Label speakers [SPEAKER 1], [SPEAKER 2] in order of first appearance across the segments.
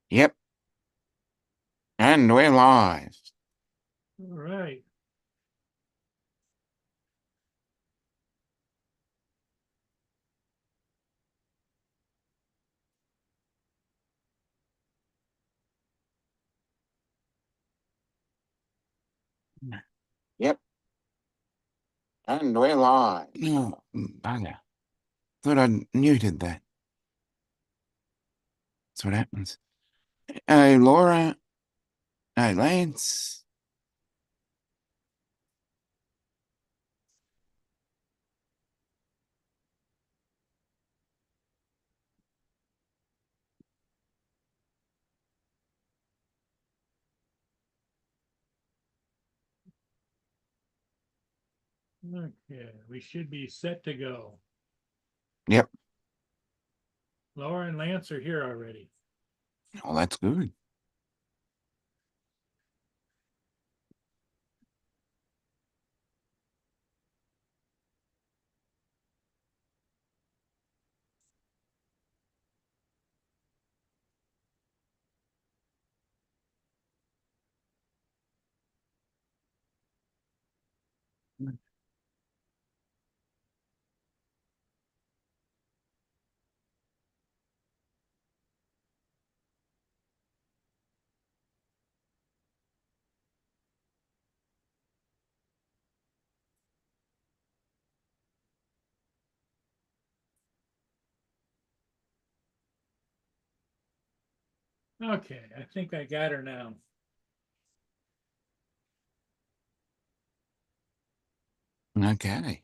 [SPEAKER 1] Yep. And we're live.
[SPEAKER 2] All right.
[SPEAKER 1] Yep. And we're live. Oh, bugger. Thought I'd muted that. That's what happens. Hey, Laura. Hey, Lance.
[SPEAKER 2] Okay. We should be set to go.
[SPEAKER 1] Yep.
[SPEAKER 2] Laura and Lance are here already.
[SPEAKER 1] Oh, that's good.
[SPEAKER 2] Okay. I think I got her now.
[SPEAKER 1] Okay.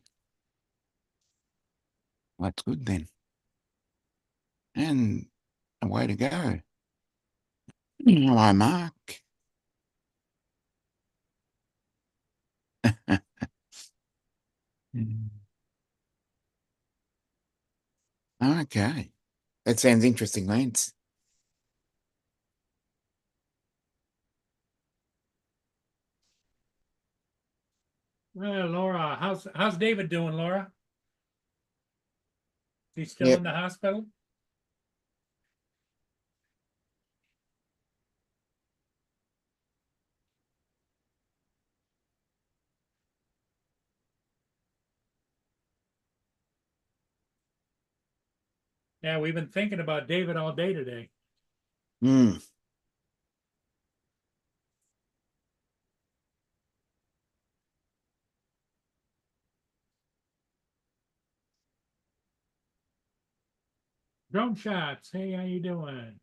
[SPEAKER 1] That's good then. And away to go. Hello, Mark. Okay. That sounds interesting, Lance.
[SPEAKER 2] Well, Laura, how's David doing, Laura? He's still
[SPEAKER 1] Yep.
[SPEAKER 2] in the hospital? Yeah, we've been thinking about David all day today.
[SPEAKER 1] Hmm.
[SPEAKER 2] Drone shots. Hey, how you doing?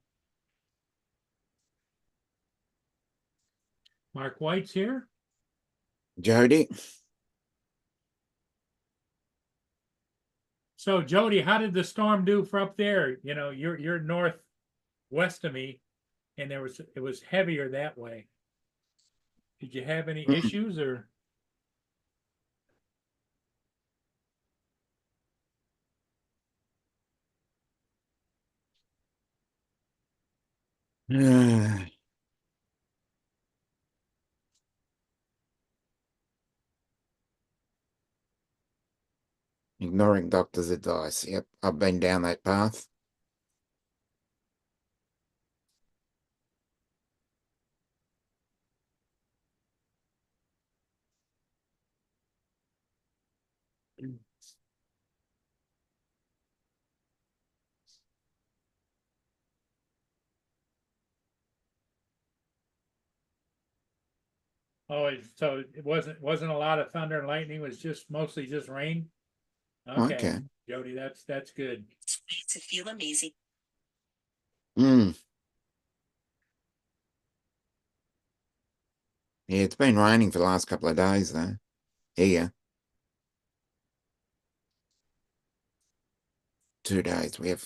[SPEAKER 2] Mark White's here.
[SPEAKER 1] Jody.
[SPEAKER 2] So Jody, how did the storm do for up there? You're northwest of me, and it was heavier that way. Did you have any
[SPEAKER 1] Hmm.
[SPEAKER 2] issues or?
[SPEAKER 1] Ignoring doctor's advice. Yep. I've been down that path.
[SPEAKER 2] Oh, so it wasn't a lot of thunder and lightning. It was just mostly just rain. Okay,
[SPEAKER 1] Okay.
[SPEAKER 2] Jody, that's good.
[SPEAKER 3] To feel amazing.
[SPEAKER 1] Hmm. Yeah, it's been raining for the last couple of days, though. Here, 2 days. We've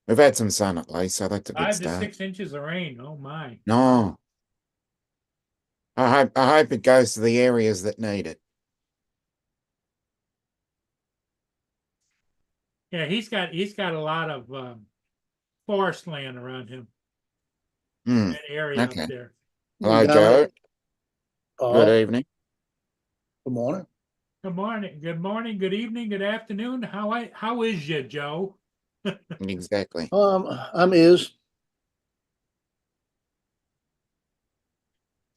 [SPEAKER 1] had some sun at least, so that's a good
[SPEAKER 2] 5 to
[SPEAKER 1] start.
[SPEAKER 2] 6 inches of rain. Oh my.
[SPEAKER 1] No, I hope it goes to the areas that need it.
[SPEAKER 2] Yeah, he's got a lot of forest land around him.
[SPEAKER 1] Hmm.
[SPEAKER 2] That area up
[SPEAKER 1] Okay.
[SPEAKER 2] there.
[SPEAKER 1] Hello,
[SPEAKER 4] Gentlemen,
[SPEAKER 1] Joe. Good
[SPEAKER 4] oh,
[SPEAKER 1] evening.
[SPEAKER 4] good morning.
[SPEAKER 2] Good morning. Good morning. Good evening. Good afternoon. How is you, Joe?
[SPEAKER 1] Exactly.
[SPEAKER 4] I'm Iz.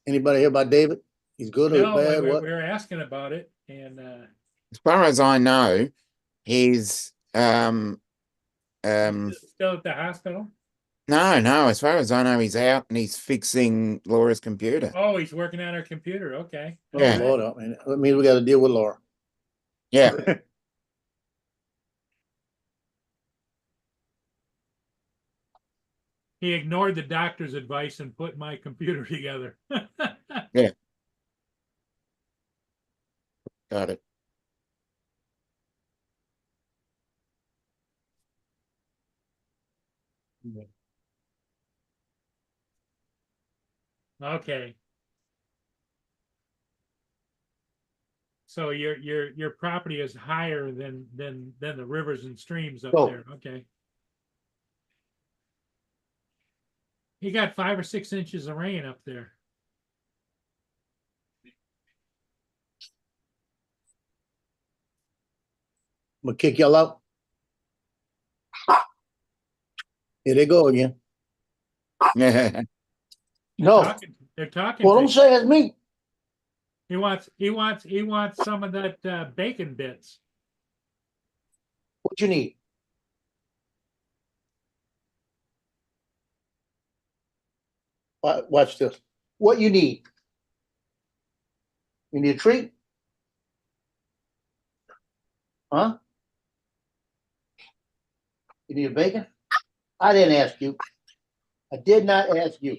[SPEAKER 4] Anybody hear about David? He's good or
[SPEAKER 2] No,
[SPEAKER 4] bad?
[SPEAKER 2] we
[SPEAKER 4] What?
[SPEAKER 2] were asking about it, and
[SPEAKER 1] As far as I know, he's
[SPEAKER 2] he's still at the hospital.
[SPEAKER 1] no, as far as I know, he's out and he's fixing Laura's computer.
[SPEAKER 2] Oh, he's working on her computer. Okay.
[SPEAKER 4] Oh,
[SPEAKER 1] Yeah.
[SPEAKER 4] Lord, I mean, that means we got to deal with Laura.
[SPEAKER 1] Yeah.
[SPEAKER 2] He ignored the doctor's advice and put my computer together.
[SPEAKER 1] Yeah. Got it.
[SPEAKER 2] Okay. So your property is higher than the rivers and streams up
[SPEAKER 4] Oh.
[SPEAKER 2] there. Okay. You got 5 or 6 inches of rain up there.
[SPEAKER 4] I'm gonna kick y'all out. Here they go again.
[SPEAKER 1] Yeah.
[SPEAKER 4] No,
[SPEAKER 2] They're talking.
[SPEAKER 4] well,
[SPEAKER 2] to
[SPEAKER 4] don't
[SPEAKER 2] you.
[SPEAKER 4] say it's me.
[SPEAKER 2] He wants some of that bacon bits.
[SPEAKER 4] What you need? Watch this. What you need? You need a treat? Huh? You need a bacon? I didn't ask you. I did not ask you.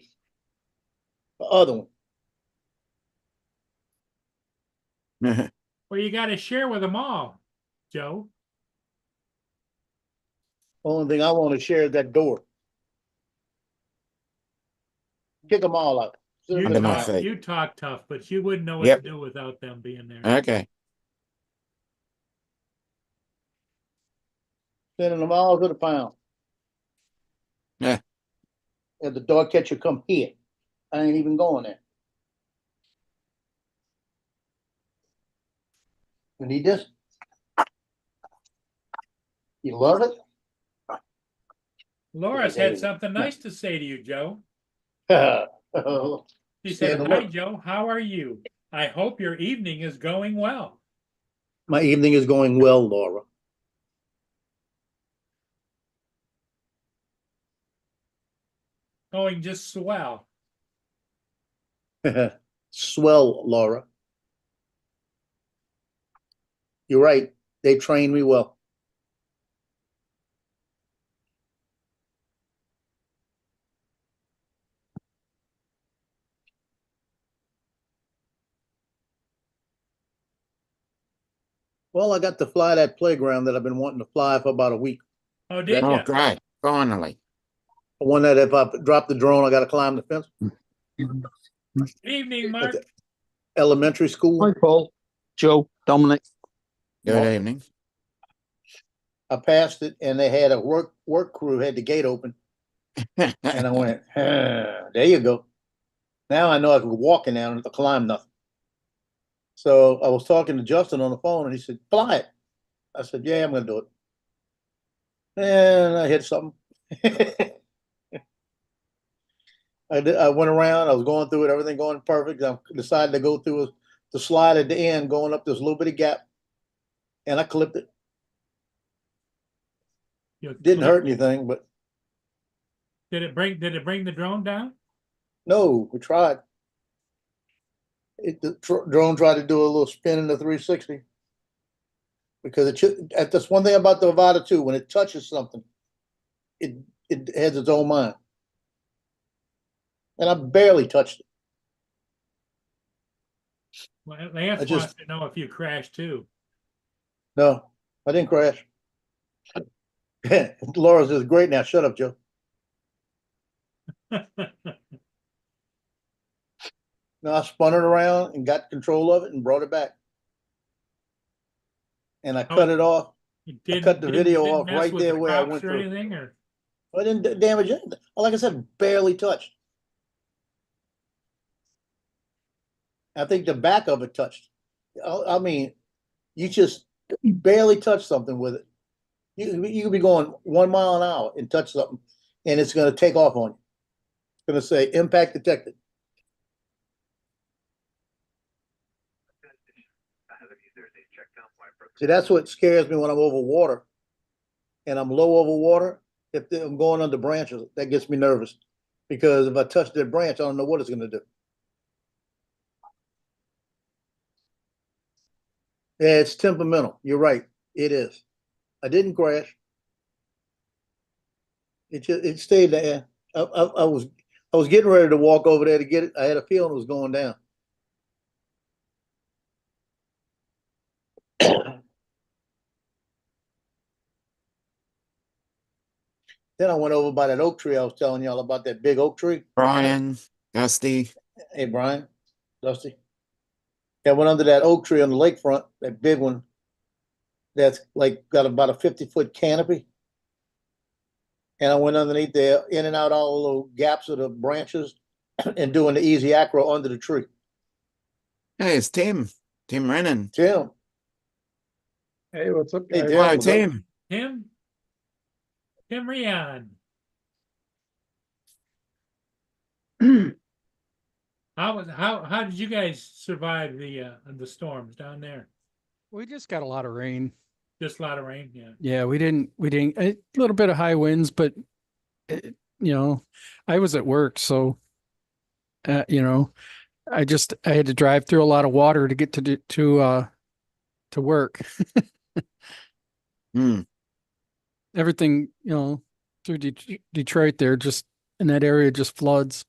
[SPEAKER 4] The other one.
[SPEAKER 2] Well, you got to share with them all, Joe.
[SPEAKER 4] Only thing I want to share is that door. Kick them all out. Sit
[SPEAKER 2] You
[SPEAKER 4] them
[SPEAKER 1] Under
[SPEAKER 4] in the
[SPEAKER 1] my
[SPEAKER 2] talk,
[SPEAKER 4] house.
[SPEAKER 1] feet.
[SPEAKER 2] you talk tough, but you wouldn't know what
[SPEAKER 1] Yep.
[SPEAKER 2] to do without them being there.
[SPEAKER 1] Okay.
[SPEAKER 4] Sending them all to the pound.
[SPEAKER 1] Yeah.
[SPEAKER 4] And the dog catcher come here. I ain't even going there. You need this? You love it?
[SPEAKER 2] Laura's had something nice to say to you, Joe. She said,
[SPEAKER 4] Stand
[SPEAKER 2] "Hi,
[SPEAKER 4] up.
[SPEAKER 2] Joe. How are you? I hope your evening is going well."
[SPEAKER 4] My evening is going well, Laura.
[SPEAKER 2] Going just swell.
[SPEAKER 4] Swell, Laura. You're right. They trained me well. Well, I got to fly that playground that I've been wanting to fly for about a week.
[SPEAKER 2] Oh, did
[SPEAKER 1] Oh,
[SPEAKER 2] you?
[SPEAKER 1] great. Finally.
[SPEAKER 4] The one that if I drop the drone, I got to climb the fence.
[SPEAKER 2] Good evening, Mark.
[SPEAKER 4] Elementary school.
[SPEAKER 5] Hi, Paul, Joe, Dominic.
[SPEAKER 1] Good
[SPEAKER 4] Well,
[SPEAKER 1] evening.
[SPEAKER 4] I passed it, and they had a work crew had the gate open, and I went, there you go. Now I know I could walk in there and climb nothing. So I was talking to Justin on the phone, and he said, "Fly it." I said, "Yeah, I'm going to do it." And I hit something. I went around. I was going through it. Everything going perfect. I decided to go through the slide at the end, going up this little bitty gap, and I clipped it.
[SPEAKER 2] You
[SPEAKER 4] Didn't
[SPEAKER 2] clicked
[SPEAKER 4] hurt
[SPEAKER 2] it.
[SPEAKER 4] anything, but
[SPEAKER 2] Did it bring the drone down?
[SPEAKER 4] no, we tried. The drone tried to do a little spin in the 360 because that's one thing about the Avata 2. When it touches something, it has its own mind, and I barely touched it.
[SPEAKER 2] Well, Lance
[SPEAKER 4] I just-
[SPEAKER 2] wants to know if you crashed too.
[SPEAKER 4] No, I didn't crash. Laura says, "Great now, shut up, Joe." No, I spun it around and got control of it and brought it back, and I cut it off.
[SPEAKER 2] You
[SPEAKER 4] cut the video off
[SPEAKER 2] mess
[SPEAKER 4] right
[SPEAKER 2] with
[SPEAKER 4] there where I
[SPEAKER 2] rocks
[SPEAKER 4] went
[SPEAKER 2] or
[SPEAKER 4] through.
[SPEAKER 2] anything, or
[SPEAKER 4] I didn't damage anything. Like I said, barely touched. I think the back of it touched. I mean, you just barely touched something with it. You could be going 1 mile an hour and touch something, and it's gonna take off on you. It's gonna say impact detected. See, that's what scares me when I'm over water and I'm low over water. If I'm going under branches, that gets me nervous because if I touch that branch, I don't know what it's gonna do. Yeah, it's temperamental. You're right. It is. I didn't crash. It stayed there. I was getting ready to walk over there to get it. I had a feeling it was going down. Then I went over by that oak tree I was telling y'all about, that big oak tree.
[SPEAKER 1] Brian, Dusty.
[SPEAKER 4] Hey, Brian, Dusty. Yeah, I went under that oak tree on the lakefront, that big one. That's like got about a 50-foot canopy. And I went underneath there, in and out all the little gaps of the branches and doing the easy acro under the tree.
[SPEAKER 1] Hey, it's Tim. Tim Rennan.
[SPEAKER 4] Tim,
[SPEAKER 6] Hey, what's up,
[SPEAKER 4] Hey,
[SPEAKER 6] guys?
[SPEAKER 4] Tim.
[SPEAKER 1] Hello,
[SPEAKER 4] what's up?
[SPEAKER 1] Tim.
[SPEAKER 2] Tim Rion. How did you guys survive the storms down there?
[SPEAKER 5] We just got a lot of rain.
[SPEAKER 2] Just a lot of rain, yeah.
[SPEAKER 5] Yeah, we didn't, a little bit of high winds, but I was at work. So, I had to drive through a lot of water to get to work.
[SPEAKER 1] Hmm.
[SPEAKER 5] Everything, through Detroit there, just in that area, just floods.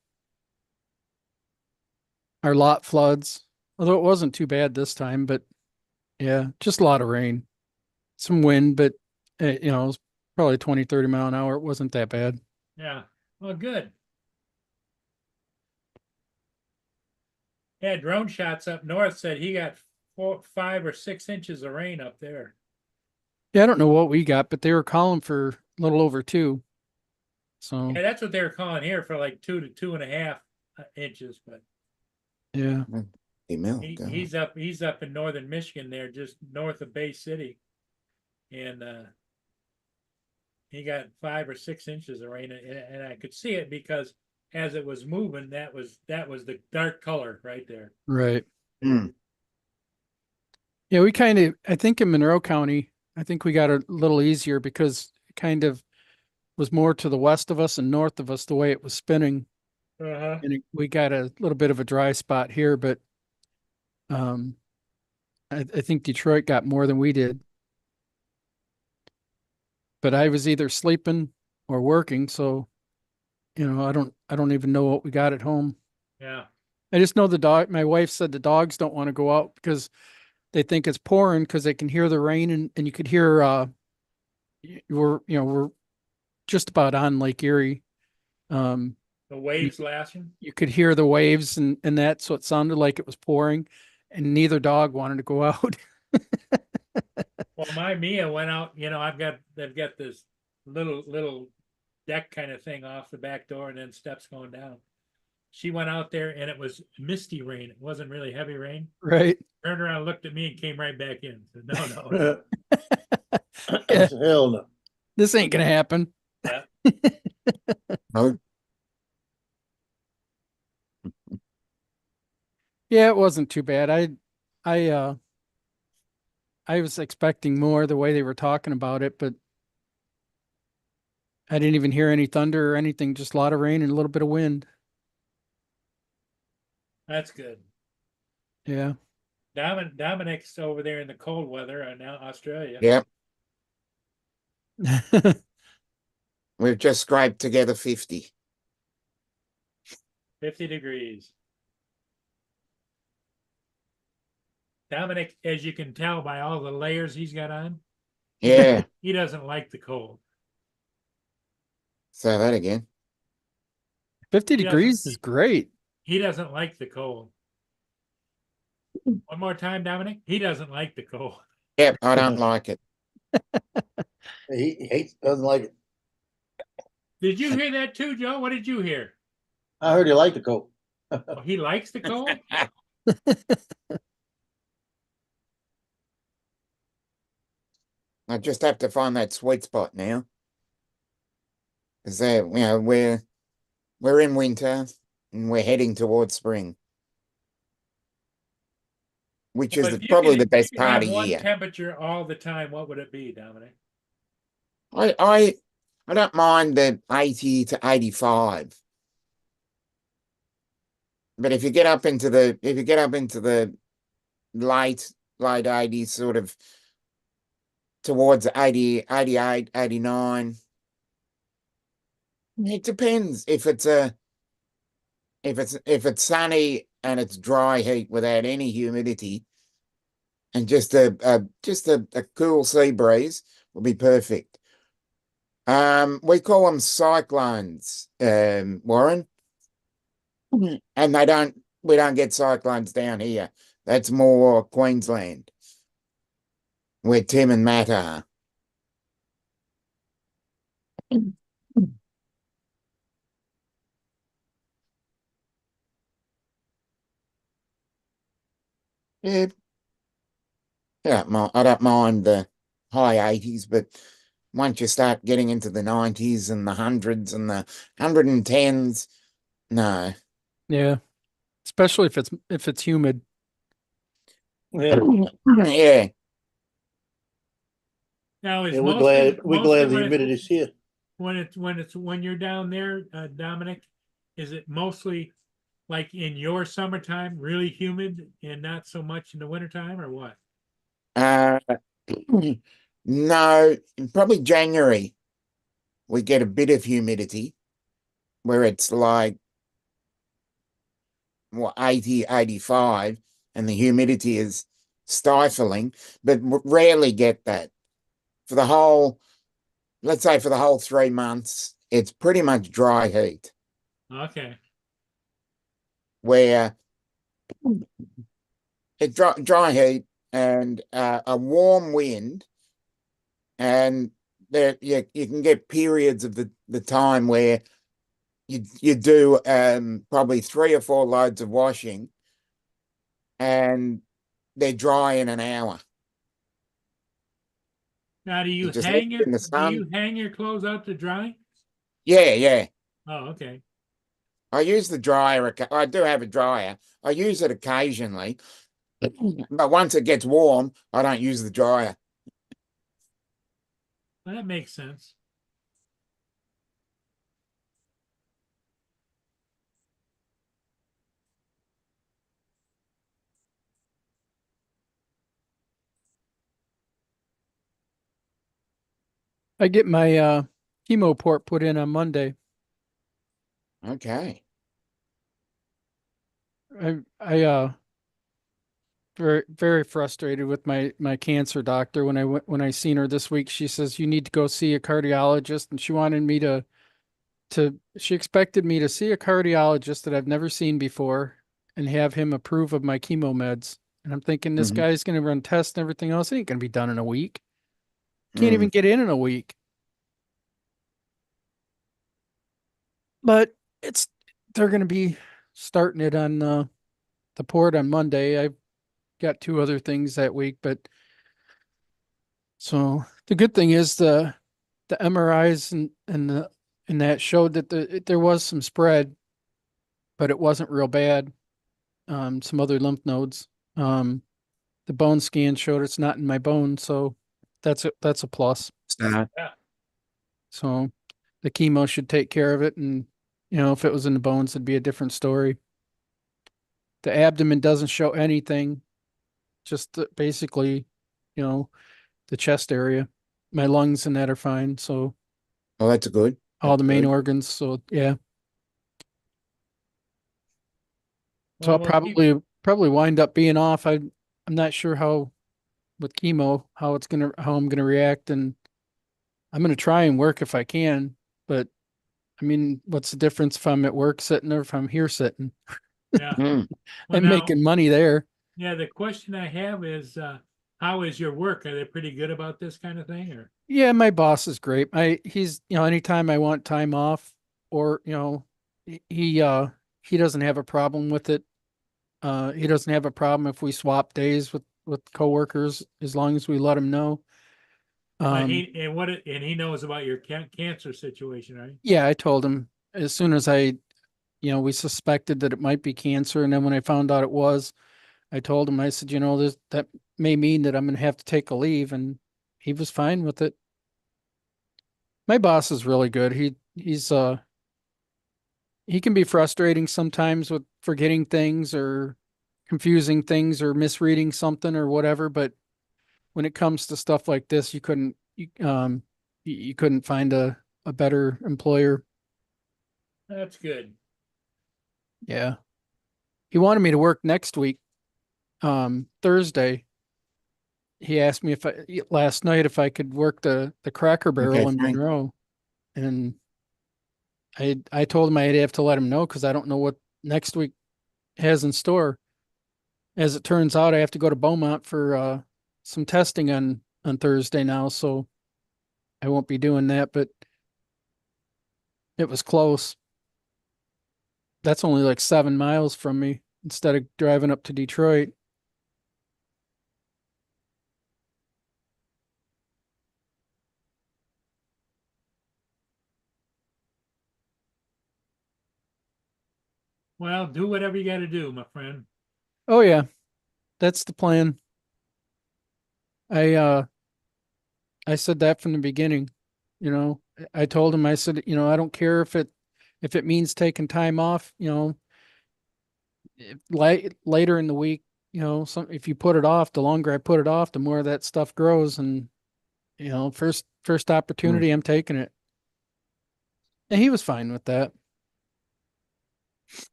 [SPEAKER 5] Our lot floods, although it wasn't too bad this time, but yeah, just a lot of rain, some wind, but it was probably 20, 30 mile an hour. It wasn't that bad.
[SPEAKER 2] Yeah. Well, good. Yeah, drone shots up north said he got 4, 5 or 6 inches of rain up there.
[SPEAKER 5] Yeah, I don't know what we got, but they were calling for a little over 2. So
[SPEAKER 2] Yeah, that's what they were calling here for like 2 to 2.5 inches, but
[SPEAKER 5] yeah.
[SPEAKER 2] he's up in northern Michigan there, just north of Bay City. And he got 5 or 6 inches of rain, and I could see it because as it was moving, that was the dark color right there.
[SPEAKER 5] Right.
[SPEAKER 1] Hmm.
[SPEAKER 5] Yeah, I think in Monroe County, I think we got a little easier because it kind of was more to the west of us and north of us the way it was spinning.
[SPEAKER 2] Uh-huh.
[SPEAKER 5] And we got a little bit of a dry spot here, but I think Detroit got more than we did. But I was either sleeping or working, so I don't even know what we got at home.
[SPEAKER 2] Yeah.
[SPEAKER 5] I just know my wife said the dogs don't want to go out because they think it's pouring because they can hear the rain and you could hear we're just about on Lake Erie.
[SPEAKER 2] The waves lashing.
[SPEAKER 5] You could hear the waves and that, so it sounded like it was pouring, and neither dog wanted to go out.
[SPEAKER 2] Well, my Mia went out, they've got this little deck kind of thing off the back door and then steps going down. She went out there and it was misty rain. It wasn't really heavy rain.
[SPEAKER 5] Right.
[SPEAKER 2] Turned around, looked at me and came right back in. Said, no.
[SPEAKER 5] Yeah.
[SPEAKER 4] Hell no.
[SPEAKER 5] This ain't gonna happen.
[SPEAKER 2] Yeah.
[SPEAKER 1] Oh,
[SPEAKER 5] Yeah, it wasn't too bad. I was expecting more the way they were talking about it, but I didn't even hear any thunder or anything, just a lot of rain and a little bit of wind.
[SPEAKER 2] That's good.
[SPEAKER 5] Yeah.
[SPEAKER 2] Dominic's over there in the cold weather now Australia.
[SPEAKER 1] yep. We've just scraped together 50.
[SPEAKER 2] 50 degrees. Dominic, as you can tell by all the layers he's got on,
[SPEAKER 1] Yeah.
[SPEAKER 2] he doesn't like the cold.
[SPEAKER 1] Say that again.
[SPEAKER 5] 50
[SPEAKER 2] He
[SPEAKER 5] degrees
[SPEAKER 2] doesn't-
[SPEAKER 5] is great.
[SPEAKER 2] He doesn't like the cold. One more time, Dominic. He doesn't like the cold.
[SPEAKER 1] Yep, I don't like it.
[SPEAKER 4] He doesn't like it.
[SPEAKER 2] Did you hear that too, Joe? What did you hear?
[SPEAKER 4] I heard he liked the coat.
[SPEAKER 2] Oh, he likes the cold?
[SPEAKER 1] I just have to find that sweet spot now. Is that, you know, we're in winter and we're heading towards spring, which
[SPEAKER 2] Well,
[SPEAKER 1] is
[SPEAKER 2] if you
[SPEAKER 1] probably
[SPEAKER 2] could-
[SPEAKER 1] the
[SPEAKER 2] if you
[SPEAKER 1] best
[SPEAKER 2] could
[SPEAKER 1] part
[SPEAKER 2] have
[SPEAKER 1] of
[SPEAKER 2] one
[SPEAKER 1] year.
[SPEAKER 2] temperature all the time, what would it be, Dominic?
[SPEAKER 1] I don't mind the 80 to 85. But if you get up into the late 80s, sort of towards 80, 88, 89, it depends if it's sunny and it's dry heat without any humidity and just a cool sea breeze will be perfect. We call them cyclones, Warren. And we don't get cyclones down here. That's more Queensland, where Tim and Matt are. Yeah, I don't mind the high 80s, but once you start getting into the 90s and the hundreds and the 110s, no.
[SPEAKER 5] Yeah. Especially if it's humid.
[SPEAKER 4] Yeah,
[SPEAKER 1] Yeah.
[SPEAKER 2] Now is
[SPEAKER 4] yeah, we're
[SPEAKER 2] mostly
[SPEAKER 4] glad the
[SPEAKER 2] when
[SPEAKER 4] humidity's here.
[SPEAKER 2] when you're down there, Dominic, is it mostly like in your summertime, really humid and not so much in the wintertime, or what?
[SPEAKER 1] Uh, no, probably January we get a bit of humidity where it's like 80, 85, and the humidity is stifling, but rarely get that. For the whole, let's say for the whole 3 months, it's pretty much dry heat
[SPEAKER 2] Okay.
[SPEAKER 1] where it's dry heat and a warm wind, and there you can get periods of the time where you do probably 3 or 4 loads of washing and they're dry in an hour.
[SPEAKER 2] Now, do you
[SPEAKER 1] just
[SPEAKER 2] hang
[SPEAKER 1] leave it in the
[SPEAKER 2] it? Do you
[SPEAKER 1] sun.
[SPEAKER 2] hang your clothes out to dry?
[SPEAKER 1] Yeah.
[SPEAKER 2] Oh, okay.
[SPEAKER 1] I use the dryer. I do have a dryer. I use it occasionally, but once it gets warm, I don't use the dryer.
[SPEAKER 2] Well, that makes sense.
[SPEAKER 5] I get my chemo port put in on Monday.
[SPEAKER 1] Okay.
[SPEAKER 5] I very very frustrated with my cancer doctor when I seen her this week. She says you need to go see a cardiologist, and she wanted me to she expected me to see a cardiologist that I've never seen before and have him approve of my chemo meds. And I'm thinking this
[SPEAKER 1] Mhm.
[SPEAKER 5] guy's going to run tests and everything else. It ain't going to be done in a week. Can't
[SPEAKER 1] Mm.
[SPEAKER 5] even get in a week. But they're going to be starting it on the port on Monday. I've got 2 other things that week, but so the good thing is the MRIs and that showed that there was some spread, but it wasn't real bad. Some other lymph nodes. The bone scan showed it's not in my bone, so that's a plus.
[SPEAKER 1] Start.
[SPEAKER 5] So the chemo should take care of it, and if it was in the bones, it'd be a different story. The abdomen doesn't show anything, just basically, the chest area. My lungs and that are fine, so
[SPEAKER 1] Oh, that's good.
[SPEAKER 5] all the
[SPEAKER 1] That's
[SPEAKER 5] main
[SPEAKER 1] good.
[SPEAKER 5] organs. So yeah, so
[SPEAKER 2] Well,
[SPEAKER 5] I'll
[SPEAKER 2] we'll keep-
[SPEAKER 5] probably wind up being off. I'm not sure how with chemo how I'm gonna react, and I'm gonna try and work if I can. But I mean, what's the difference if I'm at work sitting or if I'm here sitting?
[SPEAKER 2] yeah.
[SPEAKER 1] Mm.
[SPEAKER 2] Well,
[SPEAKER 5] I'm
[SPEAKER 2] now,
[SPEAKER 5] making money there.
[SPEAKER 2] yeah. The question I have is, how is your work? Are they pretty good about this kind of thing, or?
[SPEAKER 5] Yeah, my boss is great. He's anytime I want time off or he doesn't have a problem with it. He doesn't have a problem if we swap days with coworkers as long as we let him know.
[SPEAKER 2] But
[SPEAKER 5] Um,
[SPEAKER 2] and he knows about your cancer situation, right?
[SPEAKER 5] yeah, I told him as soon as we suspected that it might be cancer. And then when I found out it was, I told him, I said, that may mean that I'm going to have to take a leave. And he was fine with it. My boss is really good. He can be frustrating sometimes with forgetting things or confusing things or misreading something or whatever. But when it comes to stuff like this, you couldn't find a better employer.
[SPEAKER 2] That's good.
[SPEAKER 5] Yeah. He wanted me to work next week, Thursday. He asked me last night if I could work the Cracker Barrel
[SPEAKER 1] Okay,
[SPEAKER 5] in
[SPEAKER 1] fine.
[SPEAKER 5] Monroe. And I told him I'd have to let him know because I don't know what next week has in store. As it turns out, I have to go to Beaumont for some testing on Thursday now, so I won't be doing that, but it was close. That's only like 7 miles from me instead of driving up to Detroit.
[SPEAKER 2] Well, do whatever you got to do, my friend.
[SPEAKER 5] Oh yeah, that's the plan. I said that from the beginning. You know, I told him, I said, I don't care if it means taking time off, later in the week, if you put it off, the longer I put it off, the more that stuff grows. And, first opportunity, I'm taking it. And he was fine with that.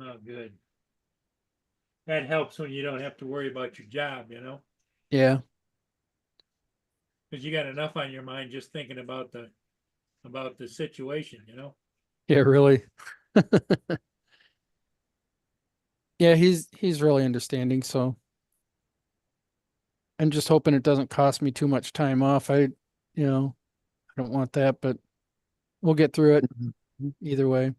[SPEAKER 2] Oh, good. That helps when you don't have to worry about your job,
[SPEAKER 5] Yeah.
[SPEAKER 2] because you got enough on your mind just thinking about the situation.
[SPEAKER 5] Yeah, really. Yeah, he's really understanding, so I'm just hoping it doesn't cost me too much time off. I don't want that, but we'll get through it either way.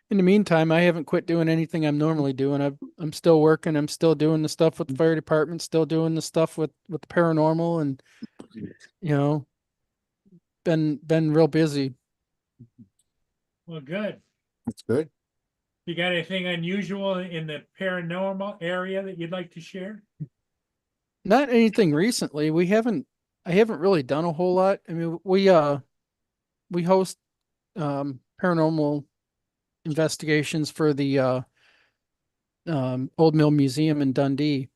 [SPEAKER 5] In the meantime, I haven't quit doing anything I'm normally doing. I'm still working. I'm still doing the stuff with the fire department, still doing the stuff with the paranormal, and you know, been real busy.
[SPEAKER 2] Well, good.
[SPEAKER 1] That's good.
[SPEAKER 2] You got anything unusual in the paranormal area that you'd like to share?
[SPEAKER 5] Not anything recently. I haven't really done a whole lot. I mean, we host paranormal investigations for the Old Mill Museum in Dundee.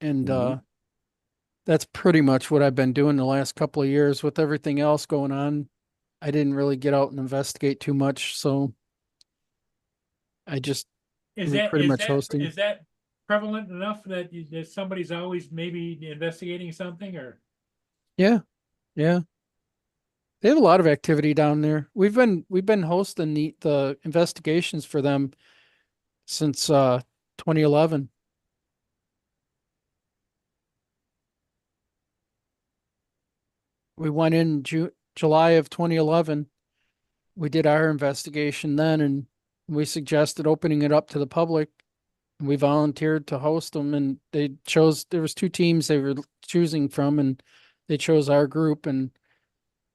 [SPEAKER 5] And that's pretty much what I've been doing the last couple of years with everything else going on. I didn't really get out and investigate too much, so we're pretty much hosting.
[SPEAKER 2] Is that prevalent enough that that somebody's always maybe investigating something or?
[SPEAKER 5] Yeah, yeah. They have a lot of activity down there. We've been hosting the investigations for them since 2011. We went in July of 2011. We did our investigation then, and we suggested opening it up to the public. We volunteered to host them, and there was two teams they were choosing from, and they chose our group, and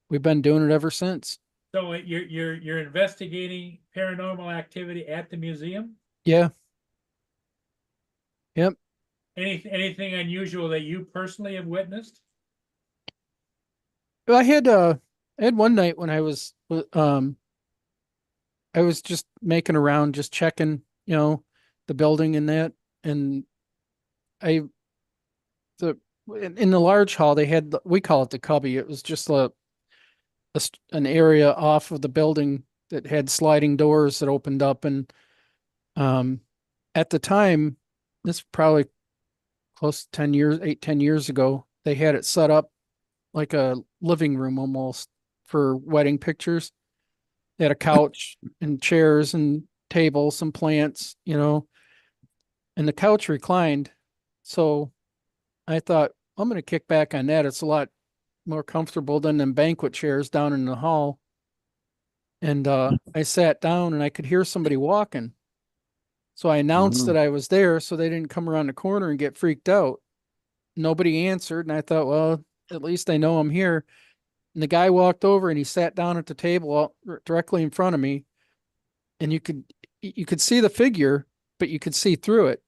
[SPEAKER 5] we've been doing it ever since.
[SPEAKER 2] So you're investigating paranormal activity at the museum?
[SPEAKER 5] Yeah. Yep.
[SPEAKER 2] Anything unusual that you personally have witnessed?
[SPEAKER 5] I had one night when I was just making around, just checking, the building and that, and I the in the large hall they had we call it the cubby. It was just an area off of the building that had sliding doors that opened up, and at the time, this is probably close to 10 years ago, they had it set up like a living room almost for wedding pictures. They had a couch and chairs and tables and plants, and the couch reclined. So I thought, I'm going to kick back on that. It's a lot more comfortable than them banquet chairs down in the hall. And I sat down and I could hear somebody walking. So I announced
[SPEAKER 1] Mhm.
[SPEAKER 5] that I was there so they didn't come around the corner and get freaked out. Nobody answered, and I thought, well, at least they know I'm here. And the guy walked over and he sat down at the table directly in front of me, and you could see the figure, but you could see through it.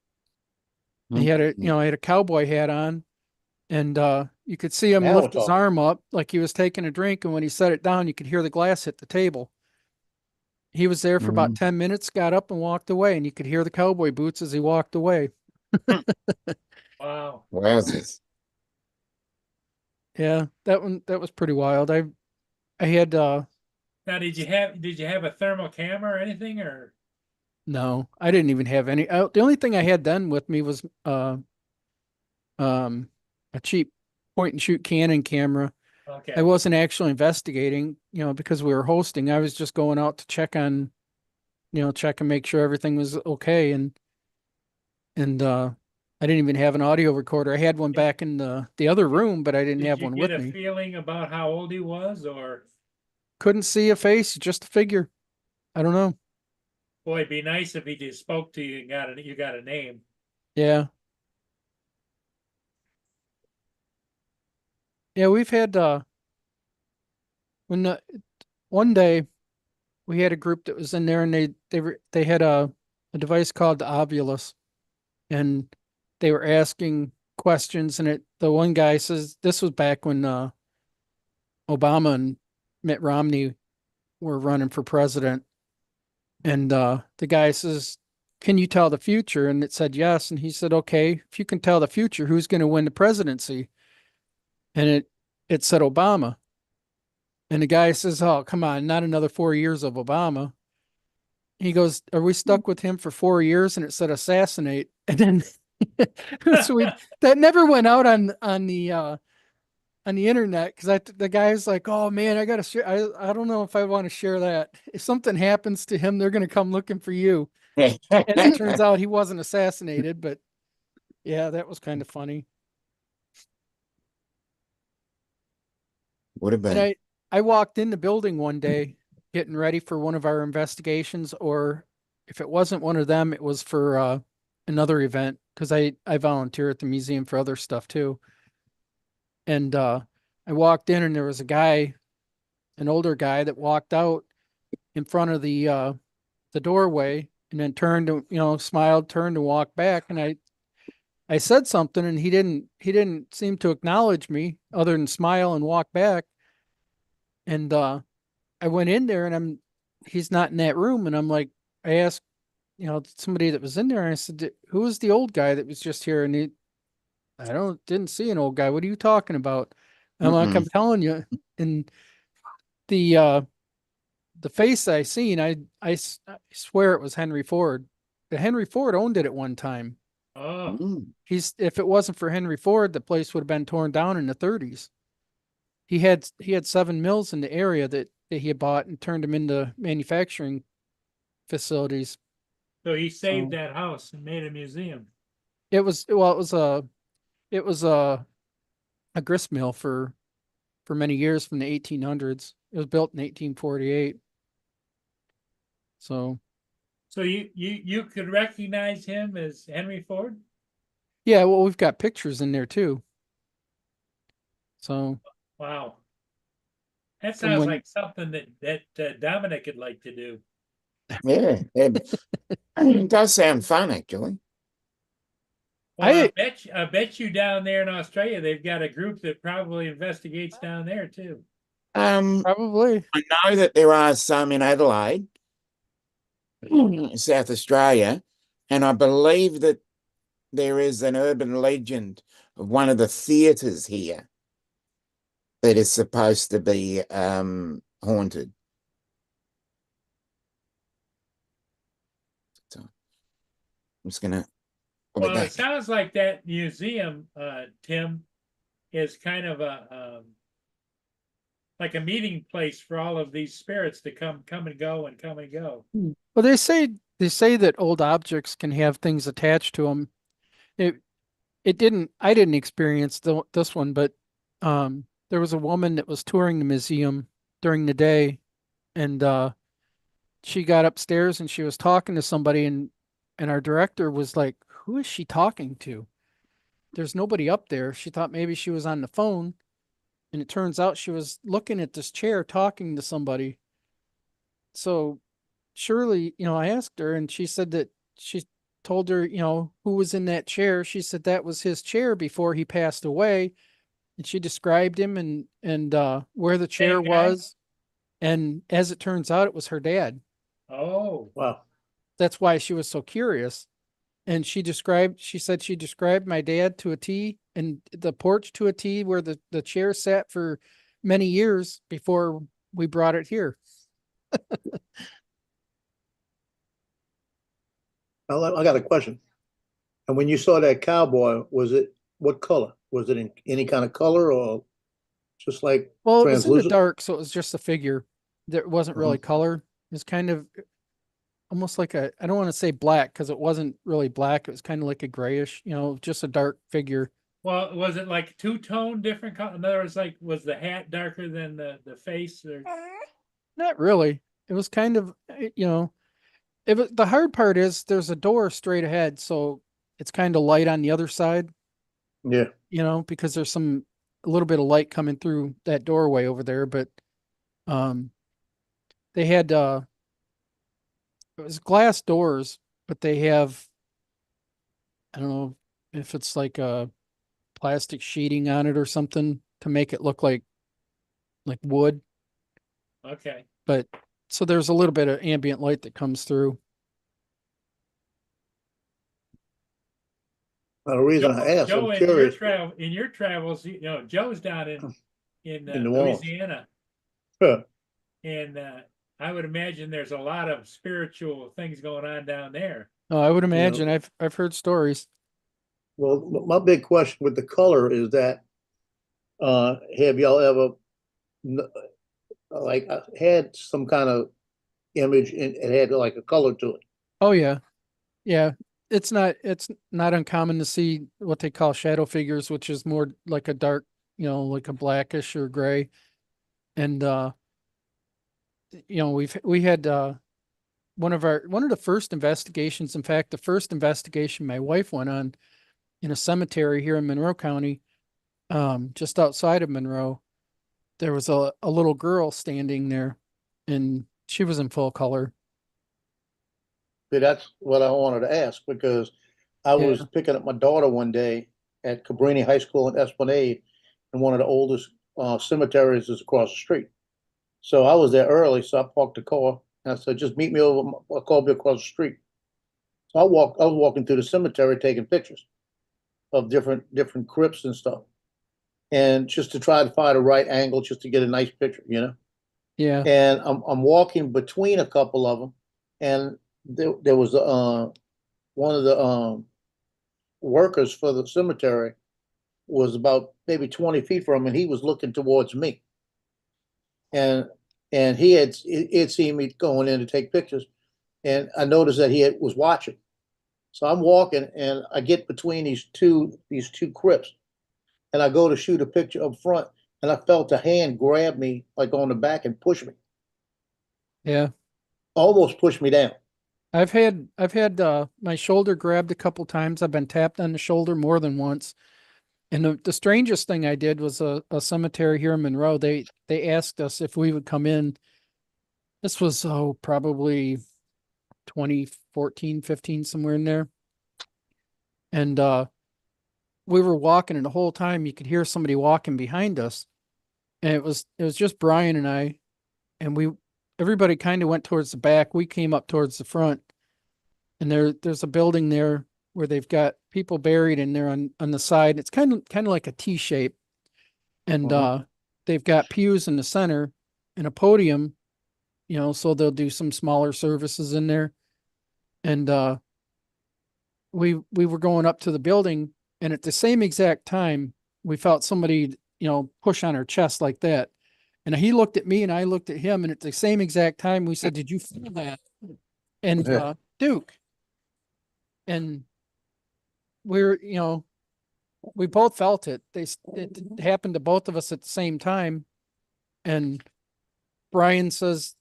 [SPEAKER 5] And he had a he had a cowboy hat on, and you could see him
[SPEAKER 4] Now we're
[SPEAKER 5] lift his
[SPEAKER 4] talking.
[SPEAKER 5] arm up like he was taking a drink, and when he set it down, you could hear the glass hit the table. He was there for about
[SPEAKER 1] Mhm.
[SPEAKER 5] 10 minutes, got up and walked away, and you could hear the cowboy boots as he walked away.
[SPEAKER 2] Wow.
[SPEAKER 1] Wowzers.
[SPEAKER 5] Yeah, that was pretty wild. I had
[SPEAKER 2] Now, did you have a thermal camera or anything, or
[SPEAKER 5] no, I didn't even have any. The only thing I had then with me was um a cheap point and shoot Canon camera.
[SPEAKER 2] okay?
[SPEAKER 5] I wasn't actually investigating, because we were hosting. I was just going out to check and make sure everything was okay. And I didn't even have an audio recorder. I had one back in the other room, but I didn't
[SPEAKER 2] Did
[SPEAKER 5] have
[SPEAKER 2] you
[SPEAKER 5] one
[SPEAKER 2] get
[SPEAKER 5] with
[SPEAKER 2] a
[SPEAKER 5] me.
[SPEAKER 2] feeling about how old he was, or
[SPEAKER 5] Couldn't see a face, just a figure. I don't know.
[SPEAKER 2] boy, it'd be nice if he just spoke to you and you got a name.
[SPEAKER 5] Yeah. Yeah, we've had when one day we had a group that was in there and they had a device called the Ovulus, and they were asking questions, and the one guy says this was back when Obama and Mitt Romney were running for president, and the guy says, "Can you tell the future?" And it said yes, and he said, "Okay, if you can tell the future, who's going to win the presidency?" And it said Obama. And the guy says, "Oh, come on, not another 4 years of Obama." He goes, "Are we stuck with him for 4 years?" And it said assassinate. And then so that never went out on the internet, because the guy's like, "Oh man, I gotta share. I don't know if I want to share that. If something happens to him, they're gonna come looking for you." As it turns out, he wasn't assassinated, but yeah, that was kind of funny.
[SPEAKER 1] Would have
[SPEAKER 5] And
[SPEAKER 1] been.
[SPEAKER 5] I walked in the building one day getting ready for one of our investigations, or if it wasn't one of them, it was for another event, because I volunteer at the museum for other stuff too. And I walked in and there was a guy, an older guy, that walked out in front of the doorway and then turned to, smiled, turned and walked back. And I said something and he didn't seem to acknowledge me other than smile and walk back. And I went in there and he's not in that room. And I'm like, I asked, somebody that was in there, and I said, "Who was the old guy that was just here?" And didn't see an old guy. What are you talking about? I'm like, I'm
[SPEAKER 1] Mm-mm.
[SPEAKER 5] telling you. And the uh the face I seen, I swear it was Henry Ford. But Henry Ford owned it at one time.
[SPEAKER 2] Oh,
[SPEAKER 1] Mm.
[SPEAKER 5] If it wasn't for Henry Ford, the place would have been torn down in the 30s. He had 7 mills in the area that he had bought and turned them into manufacturing facilities.
[SPEAKER 2] so he saved
[SPEAKER 5] So
[SPEAKER 2] that house and made a museum.
[SPEAKER 5] it was a grist mill for many years from the 1800s. It was built in 1848. So
[SPEAKER 2] So you could recognize him as Henry Ford?
[SPEAKER 5] yeah, well, we've got pictures in there too. So
[SPEAKER 2] Wow, that
[SPEAKER 5] from
[SPEAKER 2] sounds
[SPEAKER 5] when
[SPEAKER 2] like something that Dominic would like to do.
[SPEAKER 1] Yeah, it does sound fun, actually.
[SPEAKER 2] Well,
[SPEAKER 5] I
[SPEAKER 2] I bet you down there in Australia they've got a group that probably investigates down there too.
[SPEAKER 5] probably
[SPEAKER 1] I know that there are some in Adelaide, South Australia, and I believe that there is an urban legend of one of the theatres here that is supposed to be haunted. So I'm just gonna pull it
[SPEAKER 2] Well, it
[SPEAKER 1] back.
[SPEAKER 2] sounds like that museum, Tim, is kind of a like a meeting place for all of these spirits to come and go and come and go.
[SPEAKER 5] well, they say that old objects can have things attached to them. I didn't experience this one, but there was a woman that was touring the museum during the day, and she got upstairs and she was talking to somebody, and our director was like, who is she talking to? There's nobody up there. She thought maybe she was on the phone, and it turns out she was looking at this chair talking to somebody. So surely, I asked her, and she said that she told her, who was in that chair. She said that was his chair before he passed away. And she described him and where the chair
[SPEAKER 2] Same guy?
[SPEAKER 5] was. And as it turns out, it was her dad.
[SPEAKER 2] Oh,
[SPEAKER 4] Wow.
[SPEAKER 5] That's why she was so curious. And she said she described my dad to a T, and the porch to a T, where the chair sat for many years before we brought it here.
[SPEAKER 4] I got a question. And when you saw that cowboy, was it what color? Was it in any kind of color or just like
[SPEAKER 5] Well, it was in the
[SPEAKER 4] translucent?
[SPEAKER 5] dark, so it was just a figure. There wasn't really
[SPEAKER 4] Mhm.
[SPEAKER 5] color. It was kind of almost like I don't want to say black because it wasn't really black. It was kind of like a grayish, just a dark figure.
[SPEAKER 2] well, was it like two-tone different color? In other words, like, was the hat darker than the face or?
[SPEAKER 5] Not really. It was kind of, the hard part is there's a door straight ahead, so it's kind of light on the other side,
[SPEAKER 4] Yeah.
[SPEAKER 5] because there's a little bit of light coming through that doorway over there, but they had it was glass doors, but they have, I don't know if it's like a plastic sheeting on it or something to make it look like wood,
[SPEAKER 2] Okay.
[SPEAKER 5] but so there's a little bit of ambient light that comes through.
[SPEAKER 4] Well, the reason I asked,
[SPEAKER 2] Joe,
[SPEAKER 4] I'm curious.
[SPEAKER 2] in your travels, Joe's down in
[SPEAKER 4] In New Orleans.
[SPEAKER 2] Louisiana,
[SPEAKER 4] Huh.
[SPEAKER 2] and I would imagine there's a lot of spiritual things going on down there.
[SPEAKER 5] Oh, I would imagine. I've heard stories.
[SPEAKER 4] Well, my big question with the color is that, have y'all ever had some kind of image and it had like a color to it?
[SPEAKER 5] Oh yeah. Yeah. It's not uncommon to see what they call shadow figures, which is more like a dark, like a blackish or gray. And we had one of the first investigations, in fact, the first investigation my wife went on in a cemetery here in Monroe County, just outside of Monroe. There was a little girl standing there, and she was in full color.
[SPEAKER 4] But that's what I wanted to ask because I was
[SPEAKER 5] Yeah.
[SPEAKER 4] picking up my daughter one day at Cabrini High School in Esplanade, and one of the oldest cemeteries is across the street. So I was there early, so I parked the car and I said, "Just meet me over. I'll call me across the street." So I was walking through the cemetery taking pictures of different crypts and stuff, and just to try to find a right angle, just to get a nice picture,
[SPEAKER 5] Yeah.
[SPEAKER 4] And I'm walking between a couple of them, and there was one of the workers for the cemetery was about maybe 20 feet from him, and he was looking towards me. And he had seen me going in to take pictures, and I noticed that was watching. So I'm walking, and I get between these two crypts, and I go to shoot a picture up front, and I felt a hand grab me like on the back and push me,
[SPEAKER 5] Yeah.
[SPEAKER 4] almost push me down.
[SPEAKER 5] I've had my shoulder grabbed a couple times. I've been tapped on the shoulder more than once. And the strangest thing I did was a cemetery here in Monroe. They asked us if we would come in. This was probably 2014, 15, somewhere in there. And we were walking, and the whole time you could hear somebody walking behind us. And it was just Brian and I, and everybody kind of went towards the back. We came up towards the front. And there's a building there where they've got people buried in there on the side. It's kind of like a T shape. And they've got pews in the center and a podium, so they'll do some smaller services in there. And we were going up to the building, and at the same exact time we felt somebody, push on our chest like that. And he looked at me and I looked at him, and at the same exact time we said, "Did you feel that?" And
[SPEAKER 4] Yeah.
[SPEAKER 5] Duke. And we're, we both felt it. It happened to both of us at the same time. And Brian says,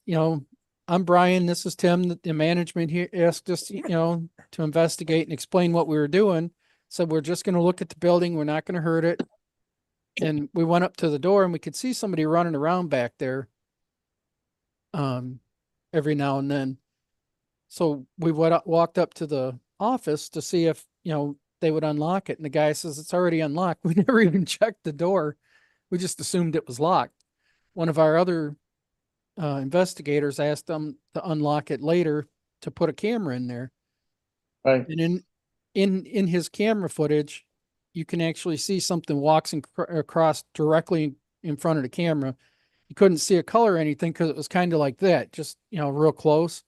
[SPEAKER 5] I'm Brian. This is Tim. The management here asked us, to investigate and explain what we were doing. So we're just going to look at the building. We're not going to hurt it. And we went up to the door and we could see somebody running around back there. Every now and then. So we walked up to the office to see if, they would unlock it. And the guy says, it's already unlocked. We never even checked the door. We just assumed it was locked. One of our other investigators asked them to unlock it later to put a camera in there.
[SPEAKER 4] Right.
[SPEAKER 5] And in his camera footage, you can actually see something walks across directly in front of the camera. You couldn't see a color or anything because it was kind of like that, just, real close.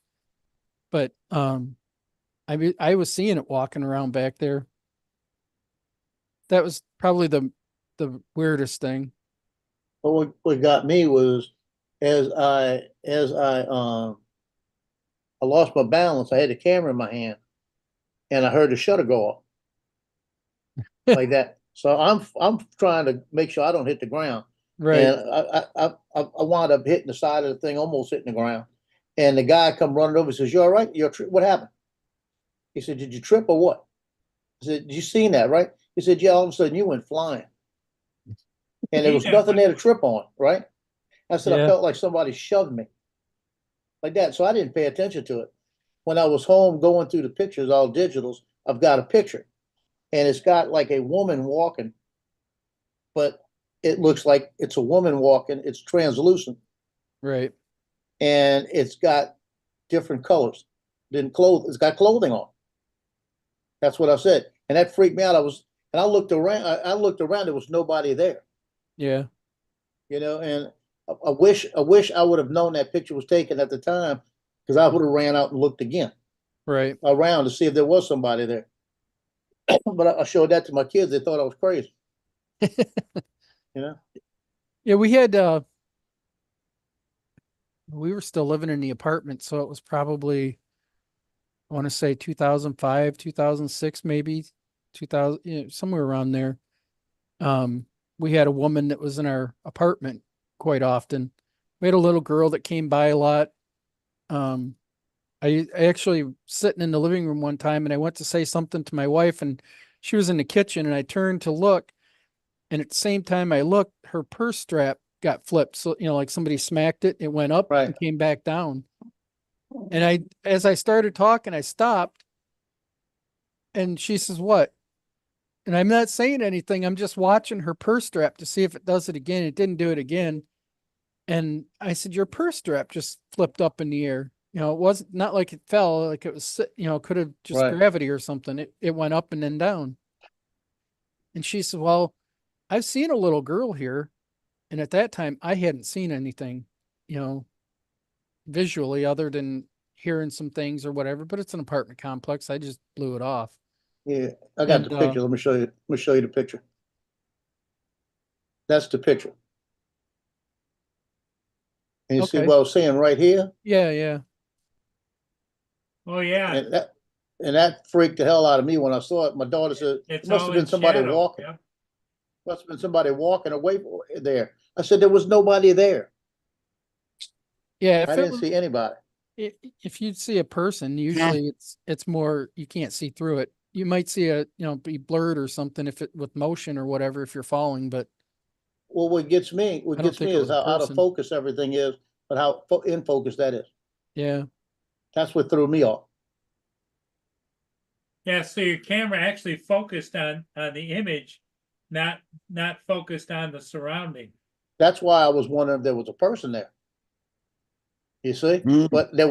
[SPEAKER 5] But I was seeing it walking around back there. That was probably the weirdest thing.
[SPEAKER 4] But what got me was as I lost my balance, I had the camera in my hand and I heard the shutter go off. Like that. So I'm trying to make sure I don't hit the ground.
[SPEAKER 5] Right.
[SPEAKER 4] And I wound up hitting the side of the thing, almost hitting the ground. And the guy come running over and says, "You all right? What happened?" He said, "Did you trip or what?" I said, "You seen that, right?" He said, "Yeah, all of a sudden you went flying." And there was nothing there to trip on, right? I said,
[SPEAKER 5] Yeah.
[SPEAKER 4] I felt like somebody shoved me. Like that. So I didn't pay attention to it. When I was home going through the pictures, all digitals, I've got a picture. And it's got like a woman walking, but it looks like it's a woman walking. It's translucent.
[SPEAKER 5] Right.
[SPEAKER 4] And it's got different colors than clothes. It's got clothing on. That's what I said. And that freaked me out. I looked around. I looked around. There was nobody there.
[SPEAKER 5] Yeah.
[SPEAKER 4] And I wish I would have known that picture was taken at the time, because I would have ran out and looked again
[SPEAKER 5] Right.
[SPEAKER 4] around to see if there was somebody there. But I showed that to my kids. They thought I was crazy.
[SPEAKER 5] Yeah, we had we were still living in the apartment, so it was probably, I want to say 2005, 2006, maybe 2000, somewhere around there. We had a woman that was in our apartment quite often. We had a little girl that came by a lot. I actually sitting in the living room one time and I went to say something to my wife and she was in the kitchen and I turned to look, and at the same time I looked, her purse strap got flipped. So, like somebody smacked it, it went up
[SPEAKER 4] Right.
[SPEAKER 5] and came back down. And as I started talking, I stopped and she says, "What?" And I'm not saying anything. I'm just watching her purse strap to see if it does it again. It didn't do it again. And I said, "Your purse strap just flipped up in the air." It wasn't not like it fell, like it was, could have just
[SPEAKER 4] Right.
[SPEAKER 5] gravity or something. It went up and then down. And she said, "Well, I've seen a little girl here." And at that time, I hadn't seen anything, visually other than hearing some things or whatever, but it's an apartment complex. I just blew it off.
[SPEAKER 4] Yeah, I got
[SPEAKER 5] And,
[SPEAKER 4] the picture. Let me show you. Let me show you the picture. That's the picture. And you see
[SPEAKER 5] Okay.
[SPEAKER 4] what I was saying right here?
[SPEAKER 5] Yeah, yeah.
[SPEAKER 2] Oh, yeah.
[SPEAKER 4] And that freaked the hell out of me when I saw it. My daughter said, "It
[SPEAKER 2] It's
[SPEAKER 4] must
[SPEAKER 2] all
[SPEAKER 4] have been
[SPEAKER 2] in
[SPEAKER 4] somebody
[SPEAKER 2] shadow.
[SPEAKER 4] walking.
[SPEAKER 2] Yep.
[SPEAKER 4] Must have been somebody walking away there." I said, "There was nobody there.
[SPEAKER 5] Yeah,
[SPEAKER 4] I didn't see anybody."
[SPEAKER 5] if you see a person, usually it's more, you can't see through it. You might see be blurred or something if it with motion or whatever if you're falling, but
[SPEAKER 4] Well, what gets me
[SPEAKER 5] I don't think it
[SPEAKER 4] is
[SPEAKER 5] was a
[SPEAKER 4] how out of
[SPEAKER 5] person.
[SPEAKER 4] focus everything is, but how in focus that is.
[SPEAKER 5] Yeah.
[SPEAKER 4] That's what threw me off.
[SPEAKER 2] Yeah, so your camera actually focused on the image, not focused on the surrounding.
[SPEAKER 4] That's why I was wondering if there was a person there. You see?
[SPEAKER 1] Mm.
[SPEAKER 4] But I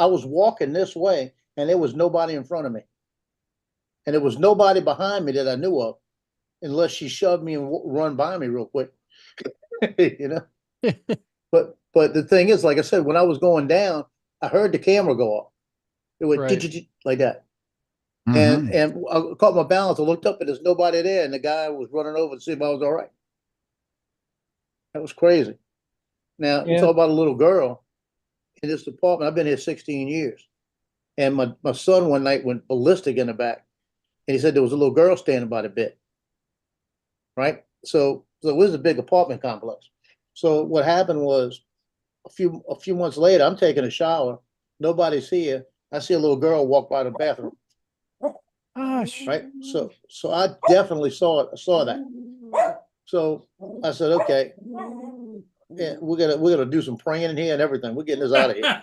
[SPEAKER 4] was walking this way and there was nobody in front of me. And there was nobody behind me that I knew of, unless she shoved me and run by me real quick. But the thing is, like I said, when I was going down, I heard the camera go off. It went
[SPEAKER 5] Right.
[SPEAKER 4] like that.
[SPEAKER 1] Mhm.
[SPEAKER 4] And I caught my balance. I looked up and there's nobody there, and the guy was running over to see if I was all right. That was crazy. Now, you
[SPEAKER 5] Yeah.
[SPEAKER 4] talk about a little girl in this apartment. I've been here 16 years. And my son one night went ballistic in the back. And he said there was a little girl standing by the bed. Right? So it was a big apartment complex. So what happened was a few months later, I'm taking a shower. Nobody's here. I see a little girl walk by the bathroom,
[SPEAKER 5] Gosh.
[SPEAKER 4] right? So I definitely saw that. So I said, okay, yeah, we're gonna do some praying in here and everything. We're getting this out of here.